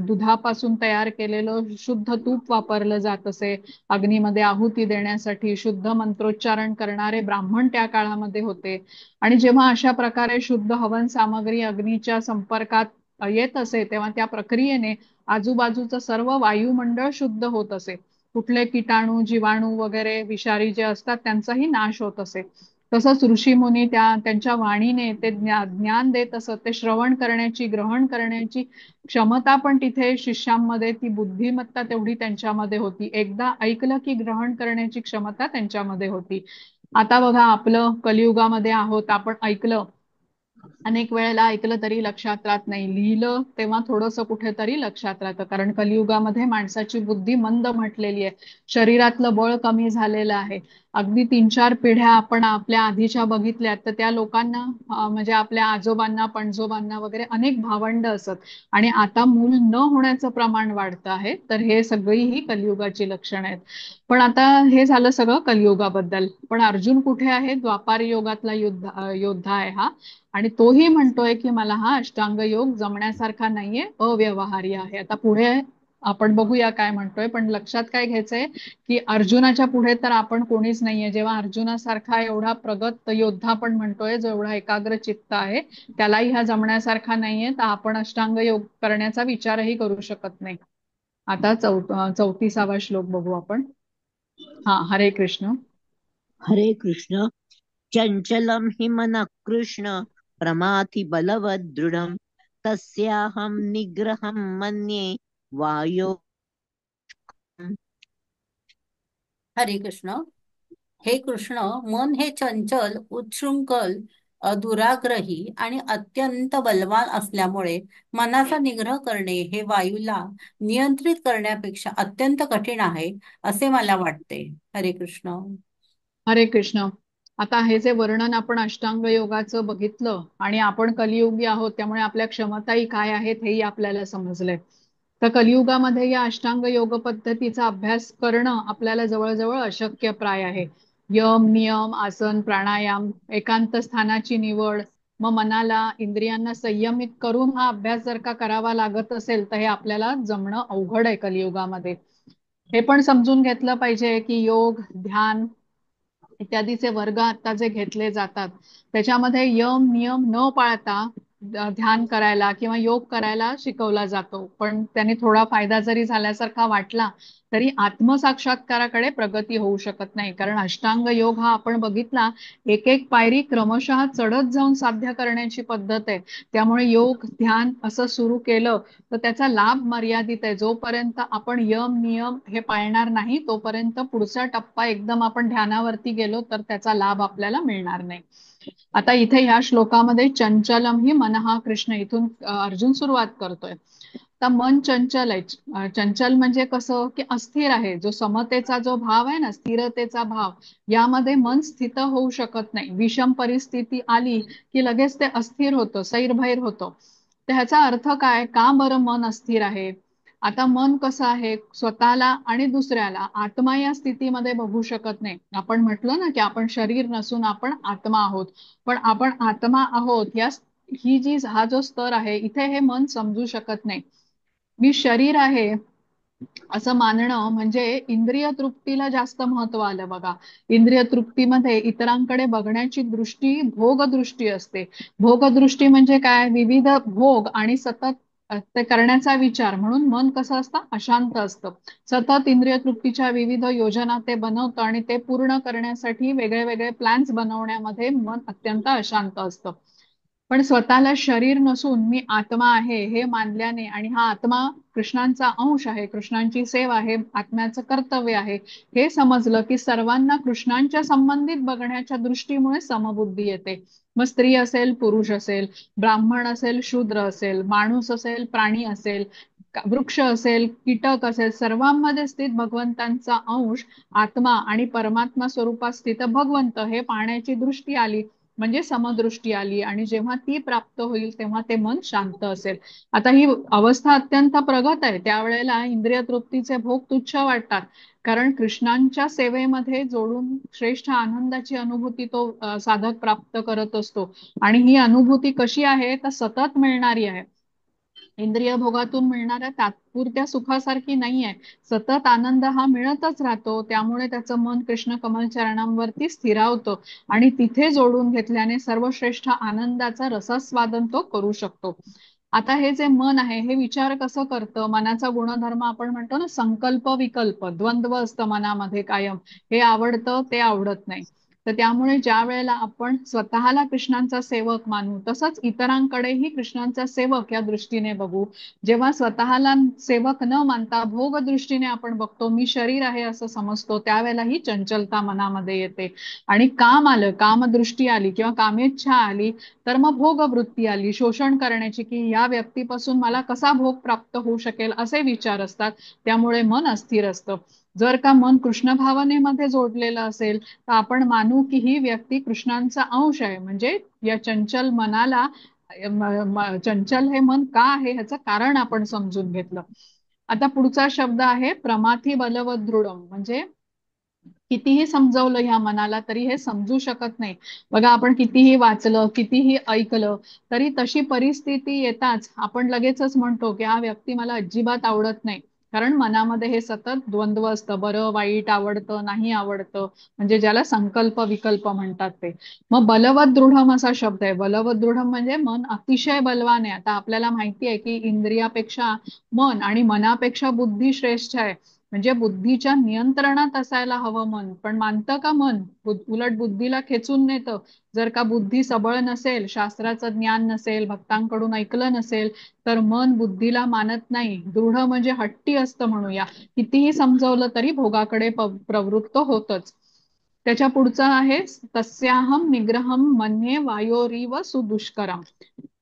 दुधापासून तयार केलेलं शुद्ध तूप वापरलं जातं. होत असे. अग्नीमध्ये आहुती देण्यासाठी शुद्ध मंत्रोच्चारण करणारे ब्राह्मण त्या काळामध्ये होते. आणि जेव्हा अशा प्रकारे शुद्ध हवन सामग्री अग्नीच्या संपर्कात येत असे तेव्हा त्या प्रक्रियेने आजूबाजूचं सर्व वायुमंडळ शुद्ध होत असे. कुठले किटाणू जीवाणू वगैरे विषारी जे असतात त्यांचाही नाश होत असे. तसंच ऋषीमुनी त्यांच्या वाणीने ते ज्ञान देत असत. ते श्रवण करण्याची ग्रहण करण्याची क्षमता पण तिथे शिष्यांमध्ये ती बुद्धिमत्ता तेवढी त्यांच्यामध्ये होती. एकदा ऐकलं की ग्रहण करण्याची क्षमता त्यांच्यामध्ये होती. आता बघा आपलं कलियुगामध्ये आहोत. आपण ऐकलं अनेक वेळेला ऐकलं तरी लक्षात राहत नाही. लिहिलं तेव्हा थोडंसं कुठेतरी लक्षात राहतं. कारण कलियुगामध्ये माणसाची बुद्धी मंद म्हटलेली आहे. शरीरातलं बळ कमी झालेलं आहे. अगदी 3-4 पिढ्या आपण आपल्या आधीच्या बघितल्यात तर त्या लोकांना म्हणजे आपल्या आजोबांना पणजोबांना वगैरे अनेक भावंड असत. आणि आता मूल न होण्याचं प्रमाण वाढतं आहे. तर हे सगळी ही कलियुगाची लक्षणं आहेत. पण आता हे झालं सगळं कलियुगाबद्दल. पण अर्जुन कुठे आहे? द्वापार युगातला योद्धा आहे हा. आणि तोही म्हणतोय की मला हा अष्टांग योग जमण्यासारखा नाहीये, अव्यवहार्य आहे. आता पुढे आपण बघूया काय म्हणतोय. पण लक्षात काय घ्यायचंय की अर्जुनाच्या पुढे तर आपण कोणीच नाहीये. जेव्हा अर्जुनासारखा एवढा प्रगत योद्धा आपण म्हणतोय जो एवढा एकाग्र चित्त आहे त्यालाही हा जमण्यासारखा नाहीये, तर आपण अष्टांग योग करण्याचा विचारही करू शकत नाही. आता 34वा श्लोक बघू आपण. हा, हरे कृष्ण. हरे कृष्ण. चंचलं हि मनः कृष्ण प्रमाथि बलवत् दृढम् तस्याहं निग्रहं मन्ये वायो. हरे कृष्ण. हे कृष्ण, मन हे चंचल, उच्छृंखल, दुराग्रही आणि अत्यंत बलवान असल्यामुळे मनाचा निग्रह करणे हे वायूला नियंत्रित करण्यापेक्षा अत्यंत कठीण आहे असे मला वाटते. हरे कृष्ण. हरे कृष्ण. आता हे जे वर्णन आपण अष्टांग योगाचं बघितलं आणि आपण कलियुगी आहोत त्यामुळे आपल्या क्षमताही काय आहेत हेही आपल्याला समजलंय. तर कलियुगामध्ये या अष्टांग योग पद्धतीचा अभ्यास करणं आपल्याला जवळजवळ अशक्य प्राय आहे. यम नियम आसन प्राणायाम एकांत स्थानाची निवड मग मनाला इंद्रियांना संयमित करून हा अभ्यास जर का करावा लागत असेल तर हे आपल्याला जमणं अवघड आहे कलियुगामध्ये. हे पण समजून घेतलं पाहिजे की योग ध्यान इत्यादीचे वर्ग आता जे घेतले जातात त्याच्यामध्ये यम नियम न पाळता ध्यान करायला किंवा योग करायला शिकवला जातो. पण त्याने थोडा फायदा जरी झाल्यासारखा वाटला तरी आत्मसाक्षात्काराकडे प्रगती होऊ शकत नाही. कारण अष्टांग योग हा आपण बघितला एक एक पायरी क्रमशः चढत जाऊन साध्य करण्याची पद्धत आहे. त्यामुळे योग ध्यान असं सुरू केलं तर त्याचा लाभ मर्यादित आहे. जोपर्यंत आपण यम नियम हे पाळणार नाही तोपर्यंत पुढचा टप्पा एकदम आपण ध्यानावरती गेलो तर त्याचा लाभ आपल्याला मिळणार नाही. आता इथे ह्या श्लोकामध्ये चंचलम ही मनहा कृष्ण इथून अर्जुन सुरुवात करतोय. आता मन चंचल आहे. चंचल म्हणजे कसं की अस्थिर आहे. जो समतेचा जो भाव आहे ना स्थिरतेचा भाव यामध्ये मन स्थित होऊ शकत नाही. विषम परिस्थिती आली की लगेच ते अस्थिर होतं सैरभैर होतं. तर ह्याचा अर्थ काय का बरं मन अस्थिर आहे? आता मन कसं आहे स्वतःला आणि दुसऱ्याला आत्मा या स्थितीमध्ये बघू शकत नाही. आपण म्हटलं ना की आपण शरीर नसून आपण आत्मा आहोत. पण आपण आत्मा आहोत हा जो स्तर आहे इथे हे मन समजू शकत नाही. मी शरीर आहे असं मानणं म्हणजे इंद्रिय तृप्तीला जास्त महत्व आलं बघा. इंद्रिय तृप्तीमध्ये इतरांकडे बघण्याची दृष्टी भोगदृष्टी असते. भोगदृष्टी म्हणजे काय विविध भोग आणि सतत ते करण्याचा विचार म्हणून मन कसं असतं अशांत असतं. सतत इंद्रिय तृप्तीच्या विविध योजना ते बनवतं आणि ते पूर्ण करण्यासाठी वेगळे वेगळे प्लॅन्स बनवण्यामध्ये मन अत्यंत अशांत असतं. पण स्वतःला शरीर नसून मी आत्मा आहे हे मानल्याने आणि हा आत्मा कृष्णांचा अंश आहे कृष्णांची सेवा आहे आत्म्याचं कर्तव्य आहे हे समजलं की सर्वांना कृष्णांच्या संबंधित बघण्याच्या दृष्टीमुळे समबुद्धी येते. मग स्त्री असेल पुरुष असेल ब्राह्मण असेल शूद्र असेल माणूस असेल प्राणी असेल वृक्ष असेल कीटक असेल सर्वांमध्ये स्थित भगवंतांचा अंश आत्मा आणि परमात्मा स्वरूपात स्थित भगवंत हे पाहण्याची दृष्टी आली म्हणजे समदृष्टी आली आणि जेव्हा ती प्राप्त होईल तेव्हा ते मन शांत असेल. आता ही अवस्था अत्यंत प्रगत आहे. त्यावेळेला इंद्रिय तृप्तीचे भोग तुच्छ वाटतात. कारण कृष्णांच्या सेवेमध्ये जोडून श्रेष्ठ आनंदाची अनुभूती तो साधक प्राप्त करत असतो. आणि ही अनुभूती कशी आहे तर सतत मिळणारी आहे. इंद्रिय भोगातून मिळणाऱ्या तात्पुरत्या सुखासारखी नाहीये. सतत आनंद हा मिळतच राहतो. त्यामुळे त्याचं मन कृष्ण कमल चरणांवरती स्थिरावतं आणि तिथे जोडून घेतल्याने सर्वश्रेष्ठ आनंदाचा रसस्वादन तो करू शकतो. आता हे जे मन आहे हे विचार कसं करतं? मनाचा गुणधर्म आपण म्हणतो ना, संकल्प विकल्प द्वंद्व असतं मनामध्ये कायम. हे आवडतं, ते आवडत नाही. तर त्यामुळे ज्या वेळेला आपण स्वतःला कृष्णांचा सेवक मानू, तसंच इतरांकडेही कृष्णांचा सेवक या दृष्टीने बघू. जेव्हा स्वतःला सेवक न मानता भोग दृष्टीने आपण बघतो, मी शरीर आहे असं समजतो, त्यावेळेला ही चंचलता मनामध्ये येते. आणि काम आलं, कामदृष्टी आली किंवा कामेच्छा आली, तर मग भोगवृत्ती आली, शोषण करण्याची, की या व्यक्तीपासून मला कसा भोग प्राप्त होऊ शकेल असे विचार असतात. त्यामुळे मन अस्थिर असतं. जर का मन कृष्ण भावनेमध्ये जोडलेलं असेल तर आपण मानू की ही व्यक्ती कृष्णांचा अंश आहे. म्हणजे या चंचल मनाला चंचल हे मन का आहे ह्याचं कारण आपण समजून घेतलं. आता पुढचा शब्द आहे प्रमाथी बलवत दृढ. म्हणजे कितीही समजवलं ह्या मनाला तरी हे समजू शकत नाही. बघा, आपण कितीही वाचलं, कितीही ऐकलं, तरी तशी परिस्थिती येताच आपण लगेचच म्हणतो की हा व्यक्ती मला अजिबात आवडत नाही. कारण मनामध्ये हे सतत द्वंद्व असतं, बरं वाईट, आवडतं नाही आवडतं. म्हणजे ज्याला संकल्प विकल्प म्हणतात ते. मग बलवत दृढम असा शब्द आहे. बलवत दृढम म्हणजे मन अतिशय बलवान आहे. आता आपल्याला माहिती आहे की इंद्रियापेक्षा मन आणि मनापेक्षा बुद्धी श्रेष्ठ आहे. म्हणजे बुद्धीच्या नियंत्रणात असायला हवं मन. पण मानतं का मन? उलट बुद्धीला खेचून नेतं. जर का बुद्धी सबळ नसेल, शास्त्राचं ज्ञान नसेल, भक्तांकडून ऐकलं नसेल, तर मन बुद्धीला मानत नाही. दृढ म्हणजे हट्टी असतं म्हणूया. कितीही समजवलं तरी भोगाकडे प्रवृत्त होतच. त्याच्या पुढचं आहे तस्याहम निग्रहम मन्ये वायोरीव सुदुष्करम.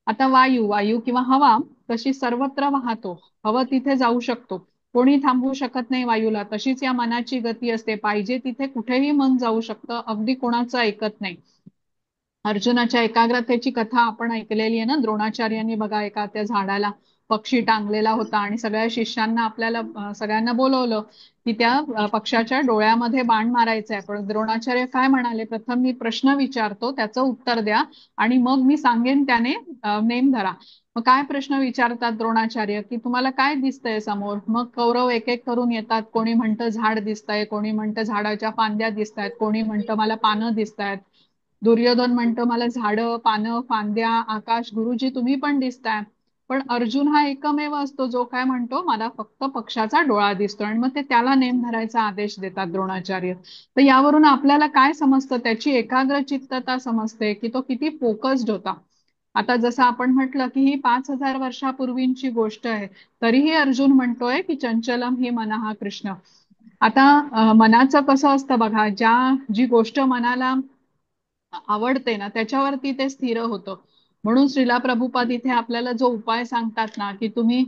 आता वायू किंवा हवा तशी सर्वत्र वाहतो. हवं तिथे जाऊ शकतो. कोणी थांबवू शकत नाही वायूला. तशीच या मनाची गती असते. पाहिजे तिथे कुठेही मन जाऊ शकतं. अगदी कोणाचं ऐकत नाही. अर्जुनाच्या एकाग्रतेची कथा आपण ऐकलेली आहे ना. द्रोणाचार्यांनी बघा एका त्या झाडाला पक्षी टांगलेला होता आणि सगळ्या शिष्यांना आपल्याला सगळ्यांना बोलवलं की त्या पक्षाच्या डोळ्यामध्ये बाण मारायचा आहे. पण द्रोणाचार्य काय म्हणाले? प्रथम मी प्रश्न विचारतो, त्याचं उत्तर द्या आणि मग मी सांगेन त्याने नेम धरा. मग काय प्रश्न विचारतात द्रोणाचार्य, की तुम्हाला काय दिसतंय समोर? मग कौरव एक एक करून येतात. कोणी म्हणतं झाड दिसतंय, कोणी म्हणतं झाडाच्या फांद्या दिसतायत, कोणी म्हणतं मला पानं दिसतायत. दुर्योधन म्हणतं मला झाडं, पानं, फांद्या, आकाश, गुरुजी तुम्ही पण दिसताय. पण अर्जुन हा एकमेव असतो जो काय म्हणतो, मला फक्त पक्षाचा डोळा दिसतो. आणि मग ते त्याला नेम धरायचा आदेश देतात द्रोणाचार्य. तर यावरून आपल्याला काय समजतं? त्याची एकाग्रचित्तता समजते की तो किती फोकस्ड होता. आता जसं आपण म्हटलं की ही 5,000 वर्षापूर्वींची गोष्ट आहे, तरीही अर्जुन म्हणतोय की चंचलम ही मनः कृष्ण. आता मनाचं कसं असतं बघा, जी गोष्ट मनाला आवडते ना त्याच्यावरती ते स्थिर होतं. म्हणून श्रीला प्रभुपाद इथे आपल्याला जो उपाय सांगतात ना, की तुम्ही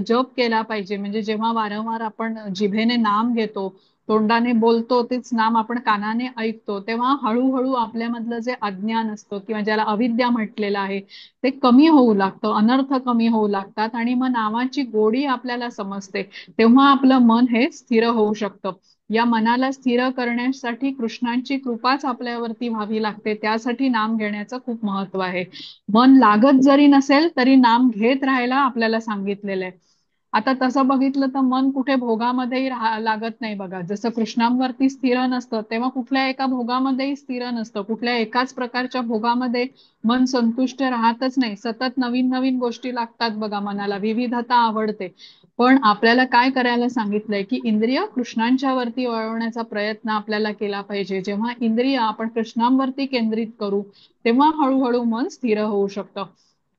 जप केला पाहिजे. म्हणजे जेव्हा वारंवार आपण जिभेने नाम घेतो, तोंडाने बोलतो, तेच नाम आपण कानाने ऐकतो, तेव्हा हळूहळू आपल्यामधलं जे अज्ञान असतं किंवा ज्याला अविद्या म्हटलेलं आहे ते कमी होऊ लागतं, अनर्थ कमी होऊ लागतात आणि मग नामाची गोडी आपल्याला समजते. तेव्हा आपलं मन हे स्थिर होऊ शकतं. या मनाला स्थिर करण्यासाठी कृष्णांची कृपाच आपल्यावरती व्हावी लागते. त्यासाठी नाम घेण्याचं खूप महत्व आहे. मन लागत जरी नसेल तरी नाम घेत राहायला आपल्याला सांगितलेलं आहे. आता तसं बघितलं तर मन कुठे भोगामध्येही लागत नाही बघा. जसं कृष्णांवरती स्थिर नसतं तेव्हा कुठल्या एका भोगामध्येही स्थिर नसतं. कुठल्या एकाच प्रकारच्या भोगामध्ये मन संतुष्ट राहतच नाही. सतत नवीन नवीन गोष्टी लागतात बघा मनाला. विविधता आवडते. पण आपल्याला काय करायला सांगितलंय की इंद्रिय कृष्णांच्या वरती वळवण्याचा प्रयत्न आपल्याला केला पाहिजे. जेव्हा इंद्रिय आपण कृष्णांवरती केंद्रित करू तेव्हा हळूहळू मन स्थिर होऊ शकतं.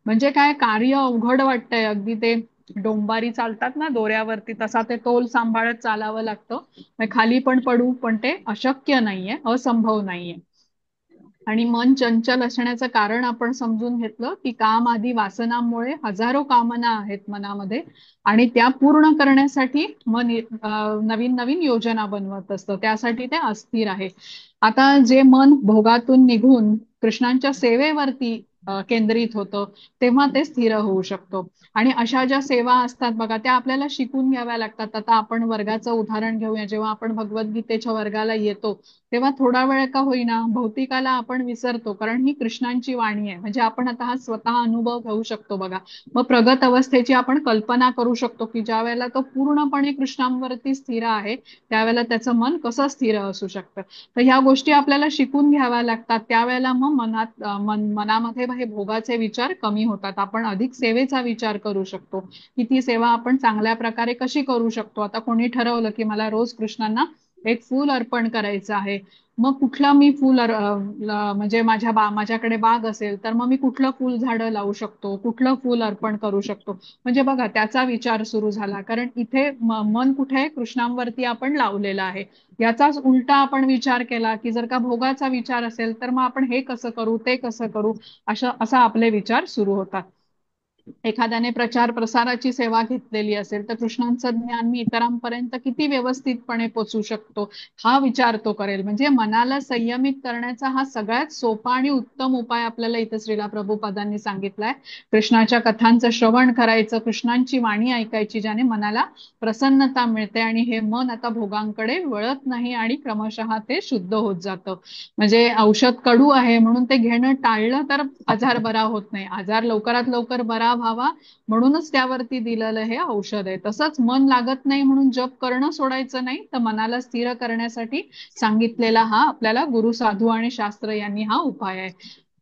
म्हणजे काय, कार्य अवघड वाटतंय अगदी. ते डोंबारी चालतात ना दोऱ्यावरती, तसा ते तोल सांभाळत चालावं लागतं. खाली पण पडू, पण ते अशक्य नाहीये, असंभव नाहीये. आणि मन चंचल असण्याचं कारण आपण समजून घेतलं की काम आदी वासनांमुळे हजारो कामना आहेत मनामध्ये आणि त्या पूर्ण करण्यासाठी मन नवीन नवीन योजना बनवत असतं. त्यासाठी ते अस्थिर आहे. आता जे मन भोगातून निघून कृष्णांच्या सेवेवरती केंद्रित होतं, तेव्हा ते स्थिर होऊ शकतो. आणि अशा ज्या सेवा असतात बघा, त्या आपल्याला शिकून घ्याव्या लागतात. आता आपण वर्गाचं उदाहरण घेऊया. जेव्हा आपण भगवद्गीतेच्या वर्गाला येतो, तेव्हा थोडा वेळ का होईना भौतिकाला आपण विसरतो, कारण ही कृष्णांची वाणी आहे. म्हणजे आपण आता हा स्वतः अनुभव घेऊ शकतो बघा. मग प्रगत अवस्थेची आपण कल्पना करू शकतो की ज्या वेळेला तो पूर्णपणे कृष्णांवरती स्थिर आहे, त्यावेळेला त्याचं मन कसं स्थिर असू शकतं. तर ह्या गोष्टी आपल्याला शिकून घ्याव्या लागतात. त्यावेळेला मग मनामध्ये हे भोगाचे विचार कमी होतात. आपण अधिक सेवेचा विचार करू शकतो की ती सेवा आपण चांगल्या प्रकारे कशी करू शकतो. आता कोणी ठरवलं की मला रोज कृष्णांना एक फूल अर्पण करायचं आहे, मग कुठलं मी फूल म्हणजे माझ्याकडे बाग असेल तर मग मी कुठलं फूल झाडं लावू शकतो, कुठलं फूल अर्पण करू शकतो. म्हणजे बघा त्याचा विचार सुरू झाला, कारण इथे मन कुठे कृष्णांवरती आपण लावलेलं आहे. याचाच उलटा आपण विचार केला की जर का भोगाचा विचार असेल तर मग आपण हे कसं करू, ते कसं करू, असा आपले विचार सुरू होतात. एखाद्याने प्रचार प्रसाराची सेवा घेतलेली असेल तर कृष्णांचं ज्ञान मी इतरांपर्यंत किती व्यवस्थितपणे पोचू शकतो, हा विचार तो करेल. म्हणजे मनाला संयमित करण्याचा हा सगळ्यात सोपा आणि उत्तम उपाय आपल्याला इथं श्रीला प्रभुपादांनी सांगितलाय. कृष्णाच्या कथांचं श्रवण करायचं, कृष्णांची वाणी ऐकायची, ज्याने मनाला प्रसन्नता मिळते आणि हे मन आता भोगांकडे वळत नाही आणि क्रमशः ते शुद्ध होत जातं. म्हणजे औषध कडू आहे म्हणून ते घेणं टाळलं तर आजार बरा होत नाही. आजार लवकरात लवकर बरा व्हावा म्हणूनच त्यावरती दिलेलं हे औषध आहे. तसंच मन लागत नाही म्हणून जप करणं सोडायचं नाही, तर मनाला स्थिर करण्यासाठी सांगितलेला हा आपल्याला गुरु साधू आणि शास्त्र यांनी हा उपाय आहे.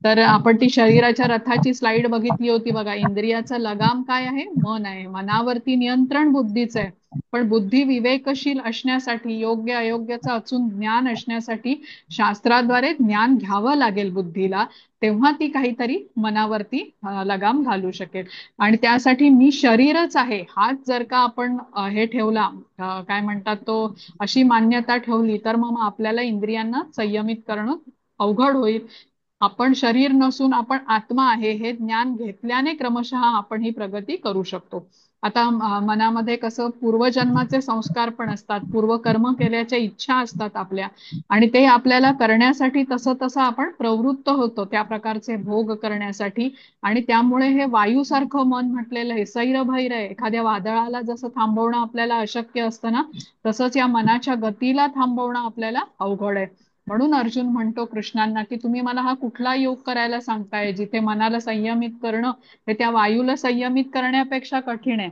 तर आपण ती शरीराच्या रथाची स्लाइड बघितली होती बघा. इंद्रियाचा लगाम काय आहे? मन आहे. मनावरती नियंत्रण बुद्धीच आहे. पण बुद्धी विवेकशील असण्यासाठी, योग्य अयोग्याचं अचून ज्ञान असण्यासाठी शास्त्राद्वारे ज्ञान घ्यावं लागेल बुद्धीला, तेव्हा ती काहीतरी मनावरती लगाम घालू शकेल. आणि त्यासाठी मी शरीरच आहे हाच जर का आपण हे ठेवला, काय म्हणतात तो, अशी मान्यता ठेवली, तर मग आपल्याला इंद्रियांना संयमित करणं अवघड होईल. आपण शरीर नसून आपण आत्मा आहे हे ज्ञान घेतल्याने क्रमशः आपण ही प्रगती करू शकतो. आता मनामध्ये कसं पूर्वजन्माचे संस्कार पण असतात, पूर्वकर्म केल्याच्या इच्छा असतात आपल्या, आणि ते आपल्याला करण्यासाठी तसं तसं आपण प्रवृत्त होतो त्या प्रकारचे भोग करण्यासाठी. आणि त्यामुळे हे वायूसारखं मन म्हटलेलं आहे, सैरभैर आहे. एखाद्या वादळाला जसं थांबवणं आपल्याला अशक्य असतं ना, तसंच या मनाच्या गतीला थांबवणं आपल्याला अवघड आहे. म्हणून अर्जुन म्हणतो कृष्णांना की तुम्ही मला हा कुठला योग करायला सांगताय जिथे मनाला संयमित करणं हे त्या वायूला संयमित करण्यापेक्षा कठीण आहे.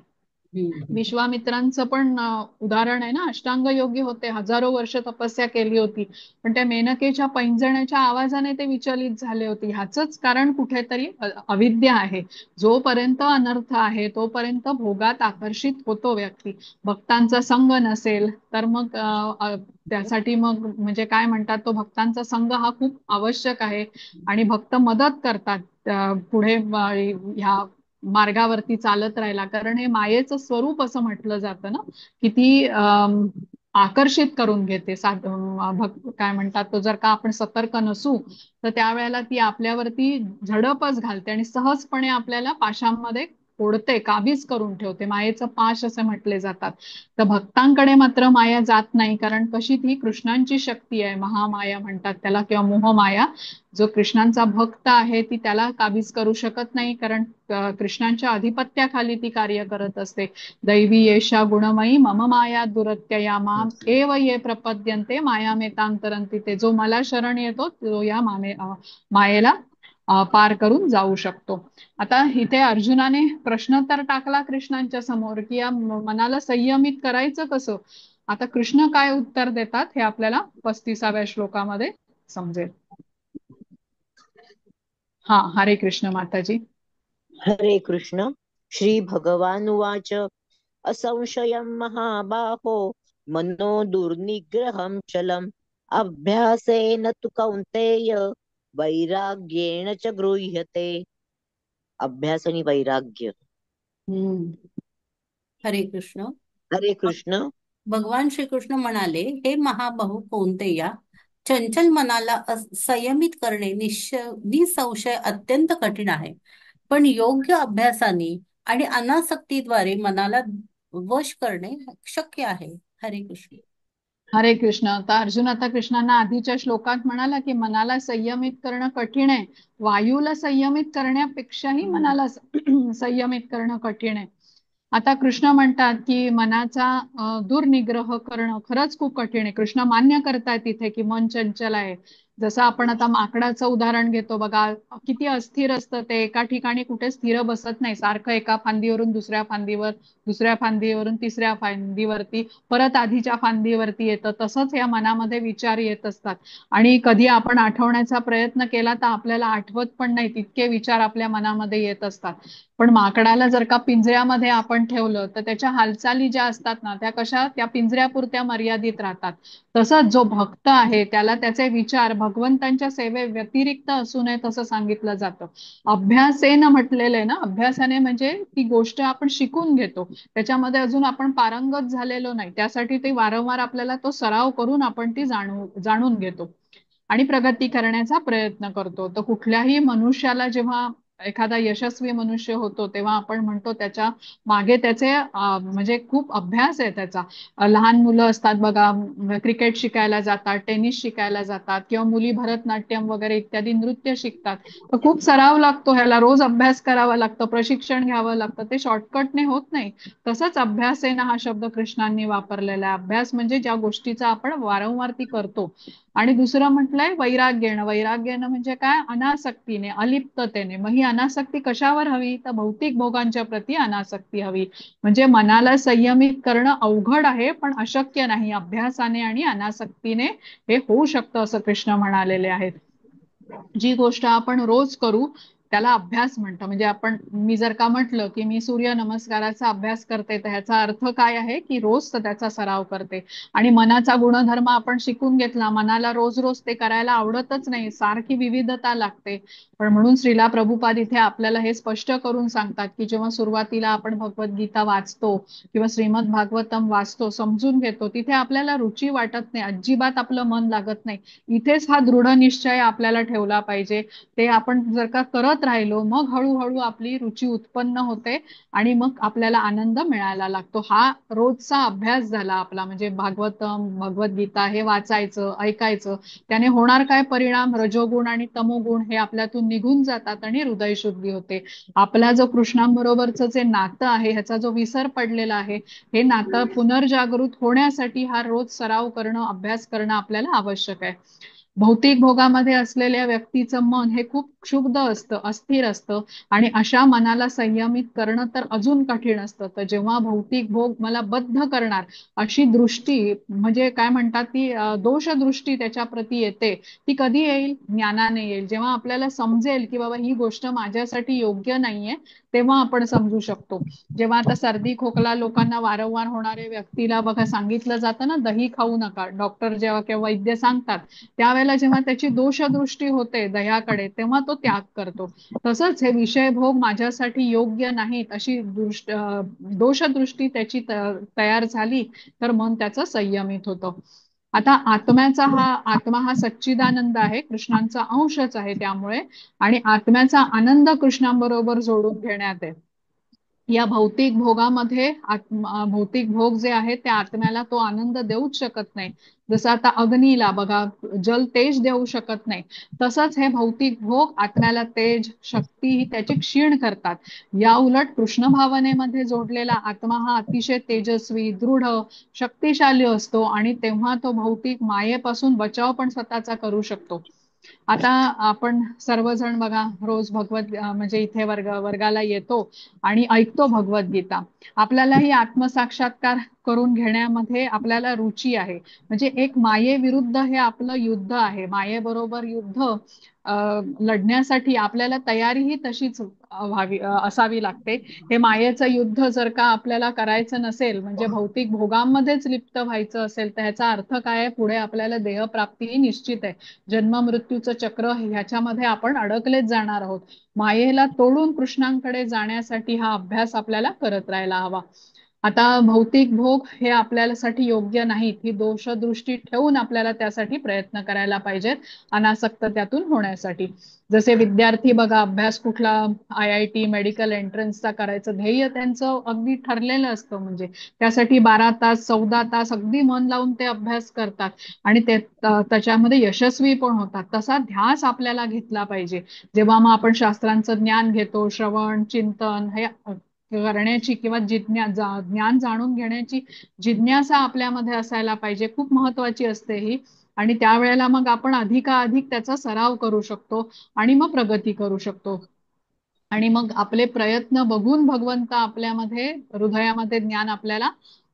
विश्वामित्रांचं पण उदाहरण आहे ना, अष्टांग योगी होते, हजारो वर्ष तपस्या केली होती, पण त्या मेनकेच्या पैंजण्याच्या आवाजाने ते विचलित झाले होते. ह्याच कारण कुठेतरी अविद्या आहे. जोपर्यंत अनर्थ आहे तोपर्यंत भोगात आकर्षित होतो व्यक्ती. भक्तांचा संग नसेल तर मग त्यासाठी मग म्हणजे काय म्हणतात, तो भक्तांचा संघ हा खूप आवश्यक आहे. आणि भक्त मदत करतात पुढे ह्या मार्गावरती चालत राहिला, कारण हे मायेचं स्वरूप असं म्हटलं जातं ना, की ती आकर्षित करून घेते. काय म्हणतात तो, जर का आपण सतर्क नसू तर त्यावेळेला ती आपल्यावरती झडपच घालते आणि सहजपणे आपल्याला पाशांमध्ये ओढते, काबीज करून ठेवते. मायेचं पाश असे म्हटले जातात. तर भक्तांकडे मात्र माया जात नाही, कारण कशी ती कृष्णांची शक्ती आहे, महामाया म्हणतात त्याला किंवा मोहमाया. जो कृष्णांचा भक्त आहे ती त्याला काबीज करू शकत नाही, कारण कृष्णांच्या अधिपत्याखाली ती कार्य करत असते. दैवी येशा गुणमयी मम माया दुरत्यया माम एव ये प्रपद्यन्ते मायामेतांतरंती. ते जो मला शरण येतो तो या मायेला पार करून जाऊ शकतो. आता इथे अर्जुनाने प्रश्न तर टाकला कृष्णांच्या समोर की या मनाला संयमित करायचं कसं. आता कृष्ण काय उत्तर देतात हे आपल्याला 35व्या श्लोकामध्ये समजेल. हा, हरे कृष्ण माताजी. हरे कृष्ण. श्री भगवानुवाच असंशयं महाबाहो मनो दुर्निग्रहं चलम् अभ्यासेन तु कौन्तेय वैराग्येण च गृह्यते. अभ्यास आणि वैराग्य. हरे कृष्ण. हरे कृष्ण. भगवान श्रीकृष्ण म्हणाले, हे महाबाहू कौंतेया, चंचल मनाला संयमित करणे निसंशय अत्यंत कठीण आहे, पण योग्य अभ्यासाने आणि अनासक्तीद्वारे मनाला वश करणे शक्य आहे. हरे कृष्ण. हरे कृष्ण. तर अर्जुन आता कृष्णांना आधीच्या श्लोकात म्हणाला की मनाला संयमित करणं कठीण आहे, वायूला संयमित करण्यापेक्षाही मनाला संयमित करणं कठीण आहे. आता कृष्ण म्हणतात की मनाचा दुर्निग्रह करणं खरंच खूप कठीण आहे. कृष्ण मान्य करतायत इथे की मन चंचल आहे. जसं आपण आता माकडाचं उदाहरण घेतो बघा, किती अस्थिर असतं ते, एका ठिकाणी कुठे स्थिर बसत नाही, सारखं एका फांदीवरून दुसऱ्या फांदीवर, दुसऱ्या फांदीवरून तिसऱ्या फांदीवरती, परत आधीच्या फांदीवरती येतं. तसंच या मनामध्ये विचार येत असतात आणि कधी आपण आठवण्याचा प्रयत्न केला तर आपल्याला आठवत पण नाही, तितके विचार आपल्या मनामध्ये येत असतात. पण माकडाला जर का पिंजऱ्यामध्ये आपण ठेवलं तर त्याच्या हालचाली ज्या असतात ना त्या कशा, त्या पिंजऱ्यापुरत्या मर्यादित राहतात. तसंच जो भक्त आहे त्याला त्याचे विचार भगवंतांच्या सेवे व्यतिरिक्त असू नये असं सांगितलं जातं. अभ्यासेन म्हटलेलं आहे ना, अभ्यासाने म्हणजे ती गोष्ट आपण शिकून घेतो, त्याच्यामध्ये अजून आपण पारंगत झालेलो नाही, त्यासाठी ते वारंवार आपल्याला तो सराव करून आपण ती जाणून घेतो आणि प्रगती करण्याचा प्रयत्न करतो. तर कुठल्याही मनुष्याला जेव्हा एखादा यशस्वी मनुष्य होतो तेव्हा आपण म्हणतो त्याच्या मागे त्याचे म्हणजे खूप अभ्यास आहे त्याचा. लहान मुलं असतात बघा, क्रिकेट शिकायला जातात, टेनिस शिकायला जातात किंवा मुली भरतनाट्यम वगैरे इत्यादी नृत्य शिकतात. तर खूप सराव लागतो ह्याला, रोज अभ्यास करावा लागतं, प्रशिक्षण घ्यावं लागतं, ते शॉर्टकटने होत नाही. तसंच अभ्यास आहे ना हा शब्द कृष्णांनी वापरलेला आहे. अभ्यास म्हणजे ज्या गोष्टीचा आपण वारंवार ती करतो. आणि दुसरं म्हटलंय वैराग्यनं. वैराग्यनं म्हणजे काय, अनासक्तीने, अलिप्ततेने. मग ही अनासक्ती कशावर हवी, तर भौतिक भोगांच्या प्रती अनासक्ती हवी. म्हणजे मनाला संयमित करणं अवघड आहे पण अशक्य नाही, अभ्यासाने आणि अनासक्तीने हे होऊ शकतं असं कृष्ण म्हणालेले आहेत. जी गोष्ट आपण रोज करू त्याला अभ्यास म्हणतं. म्हणजे मी जर का म्हटलं की मी सूर्य नमस्काराचा अभ्यास करते तर ह्याचा अर्थ काय आहे की रोज त्याचा सराव करते. आणि मनाचा गुणधर्म आपण शिकून घेतला, मनाला रोज रोज ते करायला आवडतच नाही, सारखी विविधता लागते. पण म्हणून श्रीला प्रभुपाद इथे आपल्याला हे स्पष्ट करून सांगतात की जेव्हा सुरुवातीला आपण भगवद्गीता वाचतो किंवा श्रीमद भागवतम वाचतो, समजून घेतो, तिथे आपल्याला रुची वाटत नाही, अजिबात आपलं मन लागत नाही. इथेच हा दृढ निश्चय आपल्याला ठेवला पाहिजे. ते आपण जर का करत राहिलो मग हळूहळू आपली रुची उत्पन्न होते आणि मग आपल्याला आनंद मिळायला लागतो. हा रोजचा अभ्यास झाला आपला, म्हणजे भागवतम, भगवद्गीता हे वाचायचं, ऐकायचं. त्याने होणार काय परिणाम, रजोगुण आणि तमोगुण हे आपल्यातून निघून जातात आणि हृदय शुद्धी होते. आपला जो कृष्णांबरोबरचं जे नातं आहे ह्याचा जो विसर पडलेला आहे, हे नातं पुनर्जागृत होण्यासाठी हा रोज सराव करणं, अभ्यास करणं आपल्याला आवश्यक आहे. भौतिक भोगामध्ये असलेल्या व्यक्तीचं मन हे खूप क्षुब्ध असतं, अस्थिर असतं आणि अशा मनाला संयमित करणं तर अजून कठीण असतं. तर जेव्हा भौतिक भोग मला बद्ध करणार अशी दृष्टी, म्हणजे काय म्हणतात ती दोषदृष्टी त्याच्या प्रती येते, ती कधी येईल, ज्ञानाने येईल. जेव्हा आपल्याला समजेल की बाबा ही गोष्ट माझ्यासाठी योग्य नाहीये तेव्हा आपण समजू शकतो. जेव्हा आता सर्दी खोकला लोकांना वारंवार होणाऱ्या व्यक्तीला बघा सांगितलं जातं ना दही खाऊ नका, डॉक्टर जेव्हा किंवा वैद्य सांगतात त्यावेळेला जेव्हा त्याची दोषदृष्टी होते दह्याकडे तेव्हा तो त्याग करतो. तसंच हे विषयभोग माझ्यासाठी योग्य नाहीत अशी दोषदृष्टी त्याची तयार झाली तर मन त्याचं संयमित होतं. आता आत्मा हा सच्चिदानंद आहे, कृष्णांचा अंशच आहे त्यामुळे, आणि आत्म्याचा आनंद कृष्णांबरोबर जोडून घेण्यात आहे. या भौतिक भोगामध्ये भौतिक भोग जे आहेत त्या आत्म्याला तो आनंद देऊच शकत नाही. जसं आता अग्नीला बघा जल तेज देऊ शकत नाही, तसंच हे भौतिक भोग आत्म्याला तेज, शक्ती ही त्याची क्षीण करतात. या उलट कृष्ण भावनेमध्ये जोडलेला आत्मा हा अतिशय तेजस्वी, दृढ, शक्तिशाली असतो आणि तेव्हा तो भौतिक मायेपासून बचाव पण स्वतःचा करू शकतो. आता आपण सर्वजण बघा रोज म्हणजे इथे वर्गाला येतो आणि ऐकतो भगवद्गीता. आपल्याला ही आत्मसाक्षात्कार करून घेण्यामध्ये आपल्याला रुची आहे. म्हणजे एक मायेविरुद्ध हे आपलं युद्ध आहे, मायेबरोबर युद्ध लढण्यासाठी आपल्याला तयारीही तशीच असावी लागते. हे मायेचं युद्ध जर का आपल्याला करायचं नसेल, म्हणजे भौतिक भोगांमध्येच लिप्त व्हायचं असेल, तर ह्याचा अर्थ काय आहे, पुढे आपल्याला देहप्राप्तीही निश्चित आहे. जन्म मृत्यूचं चक्र ह्याच्यामध्ये आपण अडकलेच जाणार आहोत. मायेला तोडून कृष्णांकडे जाण्यासाठी हा अभ्यास आपल्याला करत राहायला हवा. आता भौतिक भोग हे आपल्यासाठी योग्य नाहीत, ही दोषदृष्टी ठेवून आपल्याला त्यासाठी प्रयत्न करायला पाहिजेत अनासक्त त्यातून होण्यासाठी. जसे विद्यार्थी बघा, अभ्यास कुठला IIT मेडिकल एंट्रन्सचा करायचं ध्येय त्यांचं अगदी ठरलेलं असतं, म्हणजे त्यासाठी 12 तास 14 तास अगदी मन लावून ते अभ्यास करतात आणि ते त्याच्यामध्ये यशस्वी पण होतात. तसा ध्यास आपल्याला घेतला पाहिजे. जेव्हा मग आपण शास्त्रांचं ज्ञान घेतो, श्रवण चिंतन हे करण्याची किंवा ज्ञान जाणून घेण्याची जिज्ञासा आपल्यामध्ये असायला पाहिजे. खूप महत्वाची असते ही. आणि त्यावेळेला मग आपण अधिकाधिक त्याचा सराव करू शकतो आणि मग प्रगती करू शकतो. आणि मग आपले प्रयत्न बघून भगवंत आपल्यामध्ये हृदयामध्ये ज्ञान आपल्याला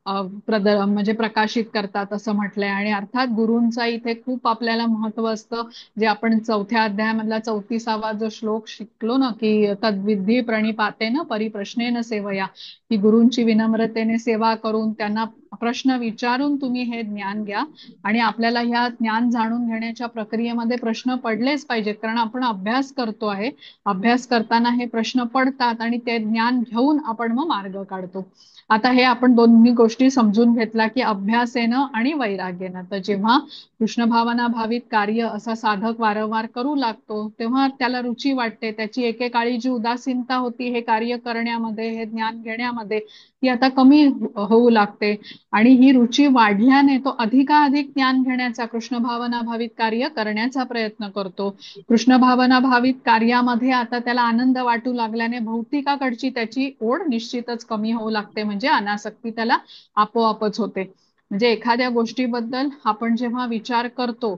म्हणजे प्रकाशित करतात असं म्हटलंय. आणि अर्थात गुरूंचा इथे खूप आपल्याला महत्व असतं. जे आपण 4थ्या अध्यायामधला 34वा जो श्लोक शिकलो ना, की तद्विधी प्रणिपातेन परिप्रश्नेन सेवया, की गुरूंची विनम्रतेने सेवा करून त्यांना प्रश्न विचारून तुम्ही हे ज्ञान घ्या. आणि आपल्याला ह्या ज्ञान जाणून घेण्याच्या प्रक्रियेमध्ये प्रश्न पडलेच पाहिजेत, कारण आपण अभ्यास करतो आहे. अभ्यास करताना हे प्रश्न पडतात आणि ते ज्ञान घेऊन आपण मग मार्ग काढतो. आता हे आपण दोन्ही गोष्टी समजून घेतला, की अभ्यासेनं आणि वैराग्यानं. तर जेव्हा कृष्ण भावना भावित कार्य असा साधक वारंवार करू लागतो, तेव्हा त्याला रुची वाटते. त्याची एकेकाळी जी उदासीनता होती हे कार्य करण्यामध्ये, हे ज्ञान घेण्यामध्ये, ती आता कमी होऊ लागते. आणि ही रुची वाढल्याने तो अधिकाधिक ज्ञान घेण्याचा, कृष्ण भावना भावित कार्य करण्याचा प्रयत्न करतो. कृष्ण भावना भावित कार्यामध्ये आता त्याला आनंद वाटू लागल्याने भौतिकाकडची त्याची ओढ निश्चितच कमी होऊ लागते, म्हणजे अनासक्ती त्याला आपोआपच होते. म्हणजे एखाद्या गोष्टीबद्दल आपण जेव्हा विचार करतो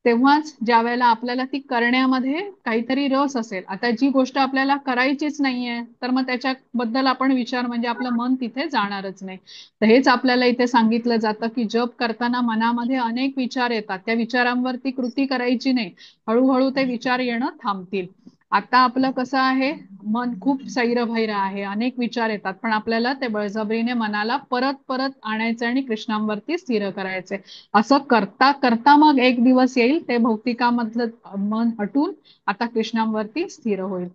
तेव्हाच ज्या वेळेला आपल्याला ती करण्यामध्ये काहीतरी रस असेल, आता जी गोष्ट आपल्याला करायचीच नाहीये तर मग त्याच्याबद्दल आपण विचार, म्हणजे आपलं मन तिथे जाणारच नाही. तर हेच आपल्याला इथे सांगितलं जातं, की जप करताना मनामध्ये अनेक विचार येतात, त्या विचारांवरती कृती करायची नाही. हळूहळू ते विचार येणं थांबतील. आता आपलं कसं आहे, मन खूप सैरभैर आहे, अनेक विचार येतात, पण आपल्याला ते बळजबरीने मनाला परत परत आणायचं आणि कृष्णांवरती स्थिर करायचे. असं करता करता मग एक दिवस येईल ते भौतिकामधलं मन हटून आता कृष्णांवरती स्थिर होईल.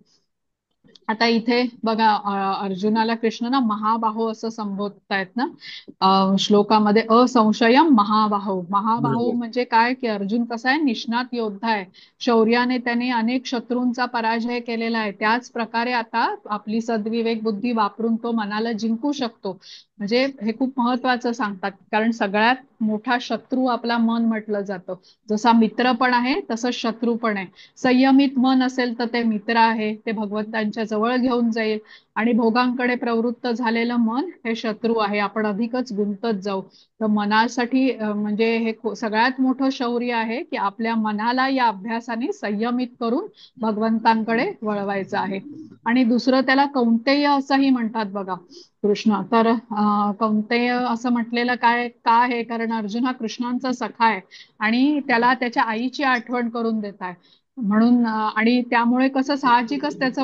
आता इथे बघा, अर्जुनाला कृष्ण ना महाबाहो असं संबोधतायत ना श्लोकामध्ये, असंशयम महाबाहो. महाबाहो म्हणजे काय, की अर्जुन कसा आहे, निष्णात योद्धा आहे. शौर्याने त्याने अनेक शत्रूंचा पराजय केलेला आहे. त्याच प्रकारे आता आपली सद्विवेक बुद्धी वापरून तो मनाला जिंकू शकतो. म्हणजे हे खूप महत्वाचं सांगतात, कारण सगळ्यात मोठा शत्रू आपला मन म्हटलं जातं. जसा मित्र पण आहे तसंच शत्रू पण आहे. संयमित मन असेल तर ते मित्र आहे, ते भगवंतांच्या जवळ घेऊन जाईल. आणि भोगांकडे प्रवृत्त झालेलं मन हे शत्रू आहे, आपण अधिकच गुंतत जाऊ. तर मनासाठी म्हणजे हे सगळ्यात मोठं शौर्य आहे, की आपल्या मनाला या अभ्यासाने संयमित करून भगवंतांकडे वळवायचं आहे. आणि दुसरं त्याला कौंतेय असंही म्हणतात बघा कृष्ण. तर कौंतेय असं म्हटलेलं काय का आहे, कारण अर्जुन हा कृष्णांचा सखा आहे आणि त्याला त्याच्या आईची आठवण करून देत आहे. म्हणून आणि त्यामुळे कसं साहजिकच त्याचं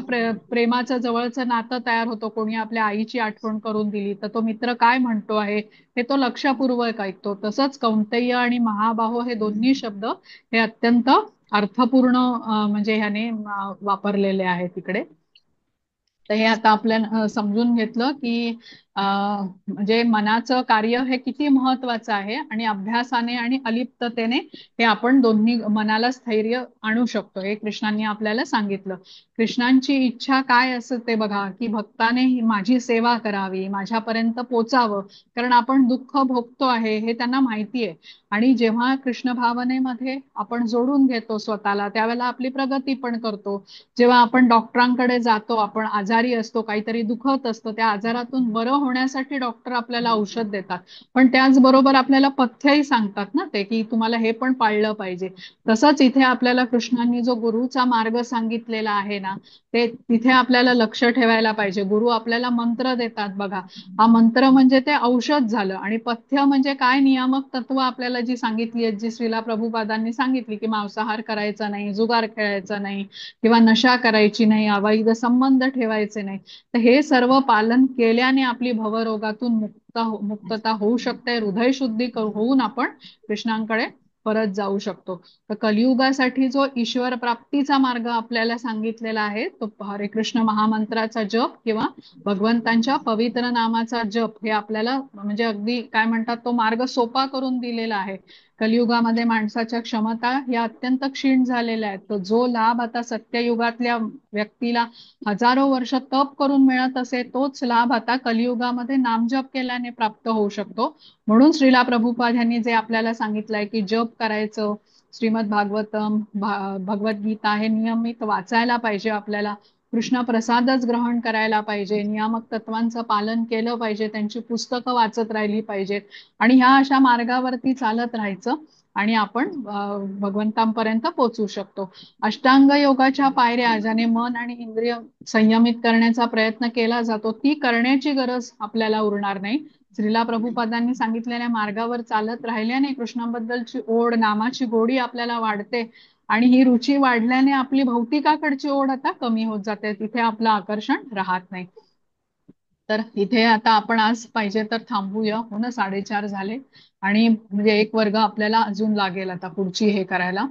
प्रेमाचं जवळचं नातं तयार होतं. कोणी आपल्या आईची आठवण करून दिली तर तो मित्र काय म्हणतो आहे हे तो लक्षपूर्वक ऐकतो. तसंच कौंतेय आणि महाबाहो हे दोन्ही शब्द हे अत्यंत अर्थपूर्ण म्हणजे ह्याने वापरलेले आहेत तिकडे. तर हे आता आपल्याला समजून घेतलं, की म्हणजे मनाचं कार्य हे किती महत्वाचं आहे आणि अभ्यासाने आणि अलिप्ततेने हे आपण दोन्ही मनाला स्थैर्य आणू शकतो, हे कृष्णांनी आपल्याला सांगितलं. कृष्णांची इच्छा काय असते बघा, की भक्ताने माझी सेवा करावी, माझ्यापर्यंत पोचावं, कारण आपण दुःख भोगतो आहे हे त्यांना माहिती आहे. आणि जेव्हा कृष्ण भावनेमध्ये आपण जोडून घेतो स्वतःला, त्यावेळेला आपली प्रगती पण करतो. जेव्हा आपण डॉक्टरांकडे जातो, आपण आजारी असतो, काहीतरी दुखत असतं, त्या आजारातून बरं होण्यासाठी डॉक्टर आपल्याला औषध देतात, पण त्याचबरोबर आपल्याला पथ्यही सांगतात ना ते, की तुम्हाला हे पण पाळलं पाहिजे. तसंच इथे आपल्याला कृष्णांनी जो गुरुचा मार्ग सांगितलेला आहे ना, ते तिथे आपल्याला लक्ष ठेवायला पाहिजे. गुरु आपल्याला मंत्र देतात बघा, हा मंत्र म्हणजे ते औषध झालं. आणि पथ्य म्हणजे काय, नियामक तत्व आपल्याला जी सांगितली आहेत, जी श्रीला प्रभुपादांनी सांगितली, की मांसाहार करायचा नाही, जुगार खेळायचा नाही, किंवा नशा करायची नाही, अवैध संबंध ठेवायचे नाही. तर हे सर्व पालन केल्याने आपली भवरोगातून मुक्तता होऊ शकते. हृदय शुद्धी होऊन आपण कृष्णांकडे परत जाऊ शकतो. तर कलियुगासाठी जो ईश्वर प्राप्तीचा मार्ग आपल्याला सांगितलेला आहे तो हरे कृष्ण महामंत्राचा जप किंवा भगवंतांच्या पवित्र नामाचा जप हे आपल्याला म्हणजे अगदी काय म्हणतात तो मार्ग सोपा करून दिलेला आहे. कलियुगामध्ये माणसाच्या क्षमता या अत्यंत क्षीण झालेल्या आहेत. तर जो लाभ आता सत्ययुगातल्या व्यक्तीला हजारो वर्ष तप करून मिळत असे तोच लाभ आता कलियुगामध्ये नामजप केल्याने प्राप्त होऊ शकतो. म्हणून श्रीला प्रभुपाद यांनी जे आपल्याला सांगितलंय की जप करायचं, श्रीमद भागवतम भगवद्गीता हे नियमित वाचायला पाहिजे, आपल्याला कृष्ण प्रसादच ग्रहण करायला पाहिजे, नियामक तत्वांचं पालन केलं पाहिजे, त्यांची पुस्तकं वाचत राहिली पाहिजेत आणि ह्या अशा मार्गावरती चालत राहायचं आणि आपण भगवंतांपर्यंत पोहोचू शकतो. अष्टांग योगाच्या पायऱ्या ज्याने मन आणि इंद्रिय संयमित करण्याचा प्रयत्न केला जातो ती करण्याची गरज आपल्याला उरणार नाही. श्रीला प्रभुपादांनी सांगितलेल्या मार्गावर चालत राहिल्याने कृष्णाबद्दलची ओढ, नामाची गोडी आपल्याला वाढते आणि ही रुची वाढल्याने आपली भौतिकाकडची ओढ आता कमी होत जाते, तिथे आपलं आकर्षण राहत नाही. तर इथे आता आपण आज पाहिजे तर थांबूया, हो ना 4:30 झाले आणि म्हणजे एक वर्ग आपल्याला अजून लागेल आता पुढची हे करायला.